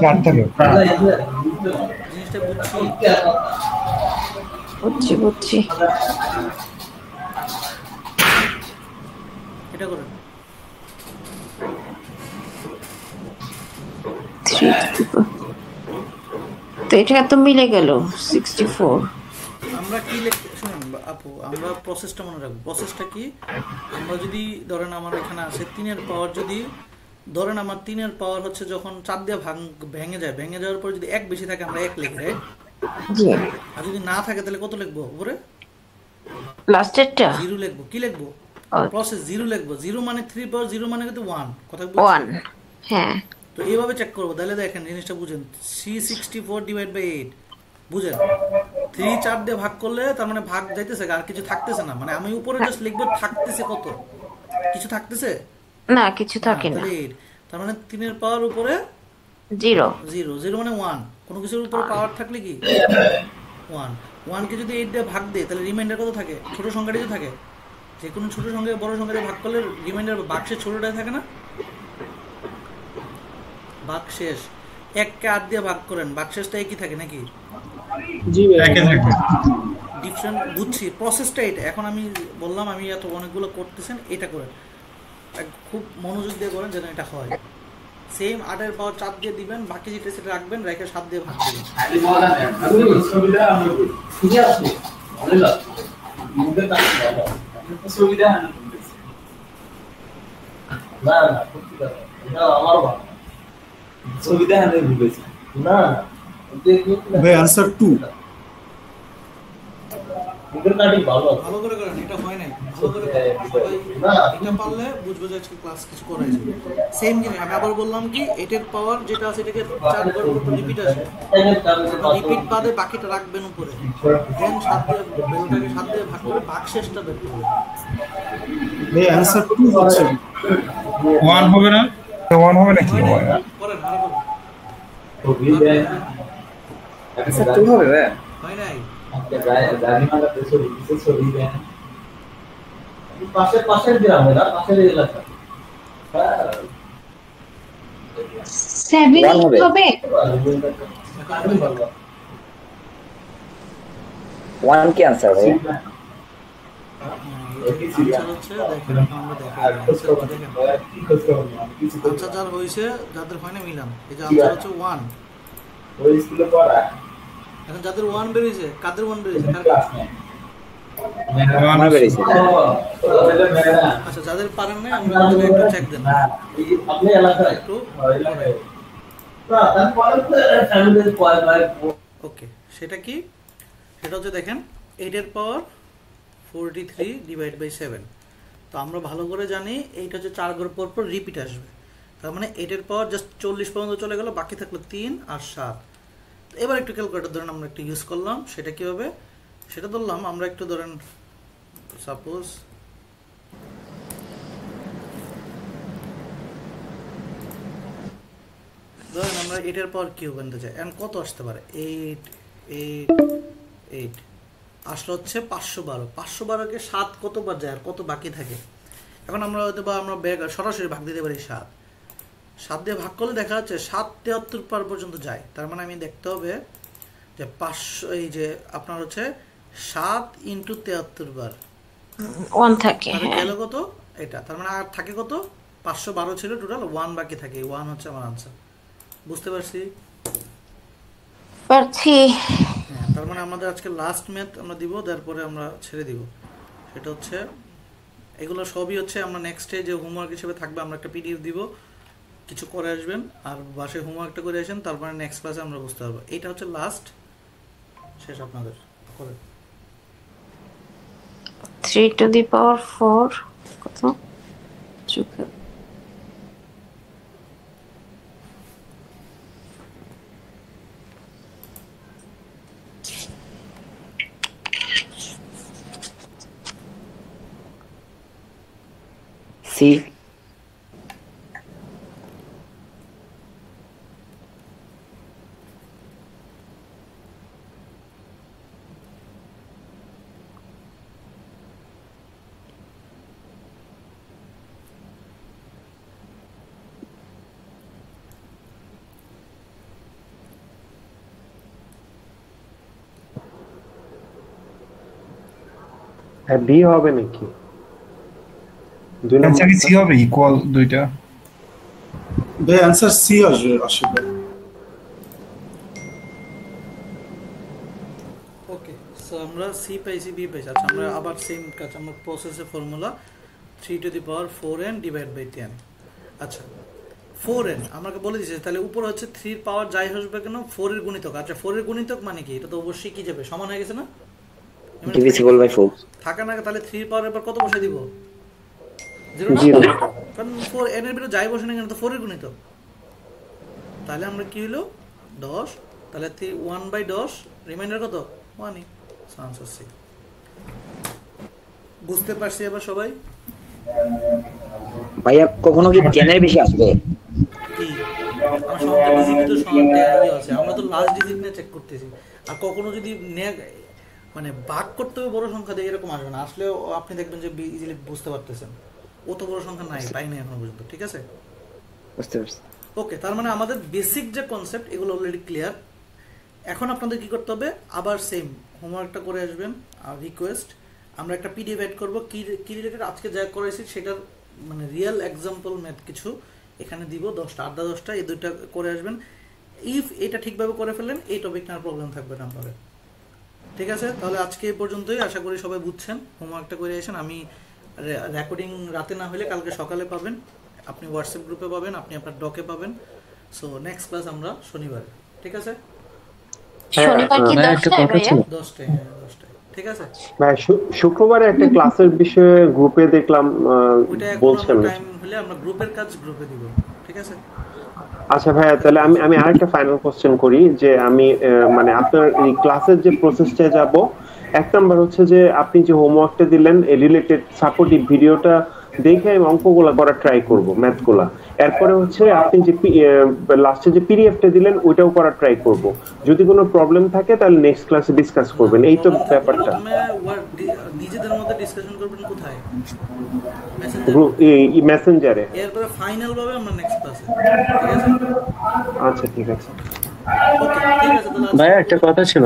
4 থাকে জিনিসটা বুঝছি এটা করেন 3 তো এটা তো মিলে গেল 64 আমরা কি লিখতে শুনুন আপু আমরা প্রসেসটা মনে রাখবো প্রসেসটা কি আমরা যদি ধরেন আমার এখানে আছে 3 এর পাওয়ার যদি ধরেন আমার 3 এর পাওয়ার হচ্ছে যখন 4 দিয়ে ভেঙে যাওয়ার পর যদি 1 বেশি থাকে আমরা 1 লিখি রাইট জি আর যদি না থাকে তাহলে কত লিখবো উপরে লাস্টেরটা 0 লিখবো কি লিখবো প্রসেস 0 লিখবো 0 মানে 3 পাওয়ার 0 মানে কিন্তু 1 কথা বুঝছেন 1 হ্যাঁ তো এইভাবে চেক করব তাহলে দেখেন জিনিসটা বুঝেন C64 ডিভাইড বাই 8 বুঝেন 3 4 দিয়ে ভাগ করলে তার মানে ভাগ যাইতেছে আর কিছু থাকতেছে না মানে আমি উপরে জাস্ট লিখবো থাকতেছে কত কিছু থাকতেছে না কিছু থাকে না তার মানে 3 এর পাওয়ার উপরে 0 0 মানে 1 কোনো কিছুর উপরে পাওয়ার থাকলে কি 1 কে যদি 8 দিয়ে ভাগ দেই তাহলে রিমাইন্ডার কত থাকে ছোট সংখ্যাটা যদি থাকে যে কোনো ছোট সংখ্যা বড় সংখ্যা দিয়ে ভাগ করলে রিমাইন্ডার বাক্সে ছোটটাই থাকে না বাক্সেস 1 কে 8 দিয়ে ভাগ করেন বাক্সেসটা একই থাকে নাকি জি একই থাকবে ডিফারেন্ট বুঝছি প্রসেসটা এটা এখন আমি বললাম আমি এত অনেকগুলো করতেছেন এটা করেন খুব মনোযোগ দিয়ে করেন যেন এটা হয় সেম 8 এর পাওয়ার 4 দিয়ে দিবেন বাকি যেটা সেটা রাখবেন রেখে 7 দিয়ে ভাগ দিবেন ভাই आंसर 2 ভালো করে করেন এটা হয় নাই ভালো করে এটা পারলে বুঝবো যে আজকে ক্লাস কিছু করাইছে সেম জিনিস আমি আবার বললাম কি 8 এর পাওয়ার যেটা আছে এটাকে 4 বার করে রিপিট আসে রিপিট বাদে বাকিটা রাখবেন উপরে দেন 7 দিয়ে বেলটাকে 7 দিয়ে ভাগ করে বাক্সেসটা বের করবেন ভাই आंसर 2 হচ্ছে 1 হবে না 1 হবে নাকি করেন আরো করেন আচ্ছা 2 হবে ভাই হয় নাই পাশের এলাকা 7 হবে 1 কি आंसर है আচ্ছা যার হইছে যাদের হয় না মিলাম এই যে आंसर হচ্ছে 1 ওই স্কুলে পড়া এখন যাদের 1 বের হইছে কাদের 1 বের হইছে আমার বেরিয়েছে আচ্ছা যাদের পারেন না আমরা একটু চেক দেন আপনি এলাকায় একটু ওকে সেটা কি সেটা হচ্ছে দেখেন 8 এর পাওয়ার 43 ডিভাইড বাই 7 তো আমরা ভালো করে জানি এইটা হচ্ছে 4 ঘর পর পর রিপিট আসবে তার মানে 8 এর পাওয়ার জাস্ট 40 পর্যন্ত চলে গেল বাকি থাকলো 3 আর 7 এবার একটু ক্যালকুলেটর ধরেন আমরা একটু ইউজ করলাম সেটা কি হবে সেটা ধরলাম আমরা একটু ধরেন সাপোজ ধরেন আমরা 8 এর পাওয়ার কিউব আনতে চাই এন্ড কত আসতে পারে 8 আসলে হচ্ছে 512 কে 7 কতবার যায় আর কত বাকি থাকে এখন আমরা হয়তো বা আমরা সরাসরি ভাগ দিতে পারি 7 দিয়ে ভাগ করলে দেখা যাচ্ছে 773 পার পর্যন্ত যায় তার মানে আমি দেখতে হবে যে 500 এই যে আপনার হচ্ছে 7 ইনটু 73 বার 1 থাকে হ্যাঁ গেল কত এটা তার মানে আর থাকে কত 512 ছিল টোটাল 1 বাকি থাকে 1 হচ্ছে আমার आंसर বুঝতে পারছি হ্যাঁ তার মানে আমাদের আজকে লাস্ট ম্যাথ আমরা দিব তারপরে আমরা ছেড়ে দিব সেটা হচ্ছে এগুলো সবই হচ্ছে আমরা নেক্সট ডে যে হোমওয়ার্ক হিসেবে থাকবে আমরা একটা পিডিএফ দিব কিছু করে আসবেন আর বাসায় হোমওয়ার্কটা করে আসেন তারপরে নেক্সট ক্লাসে আমরা বুঝতে পারবো এটা হচ্ছে লাস্ট শেষ আপনাদের করে 3 to the power 4 কত সি হ্যাঁ বি হবে নাকি? দুই নম্বর অ্যানসার কি সি হবে ইকুয়াল দুইটা? ভাই অ্যানসার সি আসবে আসবে। ওকে, সো আমরা সি পাইছি, বি পাইছি। আচ্ছা আমরা আবার সেম কাজ, আমরা প্রসেসের formula 3 to the power 4n divide by 10। আচ্ছা 4n আমাকে বলে দিয়েছে, তাহলে উপরে হচ্ছে 3 এর পাওয়ার যাই আসবে কেন 4 এর গুণিতক। আচ্ছা 4 এর গুণিতক মানে কি? এটা তো অবশ্যই কি যাবে, সমান হয়ে গেছে না? ডিভিজিবল বাই 4 থাকা না, তাহলে 3 এর পাওয়ার এবার কত বসে দিব? 0 না, কারণ 4n এর ভিতরে যাই বসে না কেন তো 4 এর গুণিতক। তাহলে আমরা কি হলো 10, তাহলে 1 বাই 10 রিমাইন্ডার কত 1ই। Answer C. বুঝতে পারছি এবার সবাই? ভাইয়া কখনো কি 10 এর বেশি আসবে? কি আমার সংখ্যা ডিজিট তো সংখ্যা আছে, আমরা তো লাস্ট ডিজিট নিয়ে চেক করতেছি। আর কখনো যদি মানে ভাগ করতে হবে বড় সংখ্যা দিয়ে এরকম আসবে না, আসলেও আপনি দেখবেন যে ইজিলি বুঝতে পারতেছেন অত বড় সংখ্যা নাই, পাই নাই এখনো পর্যন্ত। ঠিক আছে, বুঝতে পারছি। ওকে, তার মানে আমাদের বেসিক যে কনসেপ্ট এগুলো অলরেডি ক্লিয়ার। এখন আপনাদের কি করতে হবে, আবার সেম হোমওয়ার্কটা করে আসবেন। আর রিকোয়েস্ট, আমরা একটা পিডিএফ অ্যাড করবো কি রিলেটেড আজকে যা করেছি সেটার মানে রিয়েল এক্সাম্পল ম্যাথ কিছু এখানে দিব 10টা, আড্ডা 10টা, এই দুইটা করে আসবেন। ইফ এটা ঠিকভাবে করে ফেললেন এই টপিক নিয়ে প্রবলেম থাকবে না আপনাদের। ঠিক আছে, তাহলে আজকে এই পর্যন্তই। আশা করি সবাই বুঝছেন। হোমওয়ার্কটা করে আসেন। আমি রেকর্ডিং রাতে না হলে কালকে সকালে পাবেন, আপনি হোয়াটসঅ্যাপ গ্রুপে পাবেন, আপনি আপনার ডকে পাবেন। সো নেক্সট ক্লাস আমরা শনিবারে। ঠিক আছে, শনিবার কি 10টায় ভাইয়া? 10টায়, হ্যাঁ 10টায়। ঠিক আছে ভাই, শুক্রবারে একটা ক্লাসের বিষয়ে গ্রুপে দেখলাম বলছেন, টাইম হলে আমরা গ্রুপের কাজ গ্রুপে দিব। ঠিক আছে, আচ্ছা ভাইয়া, তাহলে আমি আরেকটা ফাইনাল কোশ্চেন করি যে আমি মানে আপনার এই ক্লাসের যে প্রসেসটা যাব, এক নাম্বার হচ্ছে যে আপনি যে হোমওয়ার্কটা দিলেন এই রিলেটেড সাপোর্টিভ ভিডিওটা দেখে আমি অঙ্কগুলো করার ট্রাই করব, ম্যাথগুলো। এরপরে হচ্ছে আপনি যে লাস্টে যে পিডিএফটা দিলেন ওইটাও করার ট্রাই করব। যদি কোনো প্রবলেম থাকে তাহলে নেক্সট ক্লাসে ডিসকাস করবেন। এই তো ব্যাপারটা। নিজেদের মধ্যে ডিসকাশন করবেন কোথায়? মেসেঞ্জারে। এরপরে ফাইনাল ভাবে আমরা নেক্সট ক্লাসে। ঠিক আছে, আচ্ছা ঠিক আছে। ওকে ঠিক আছে। ভাই একটা কথা ছিল।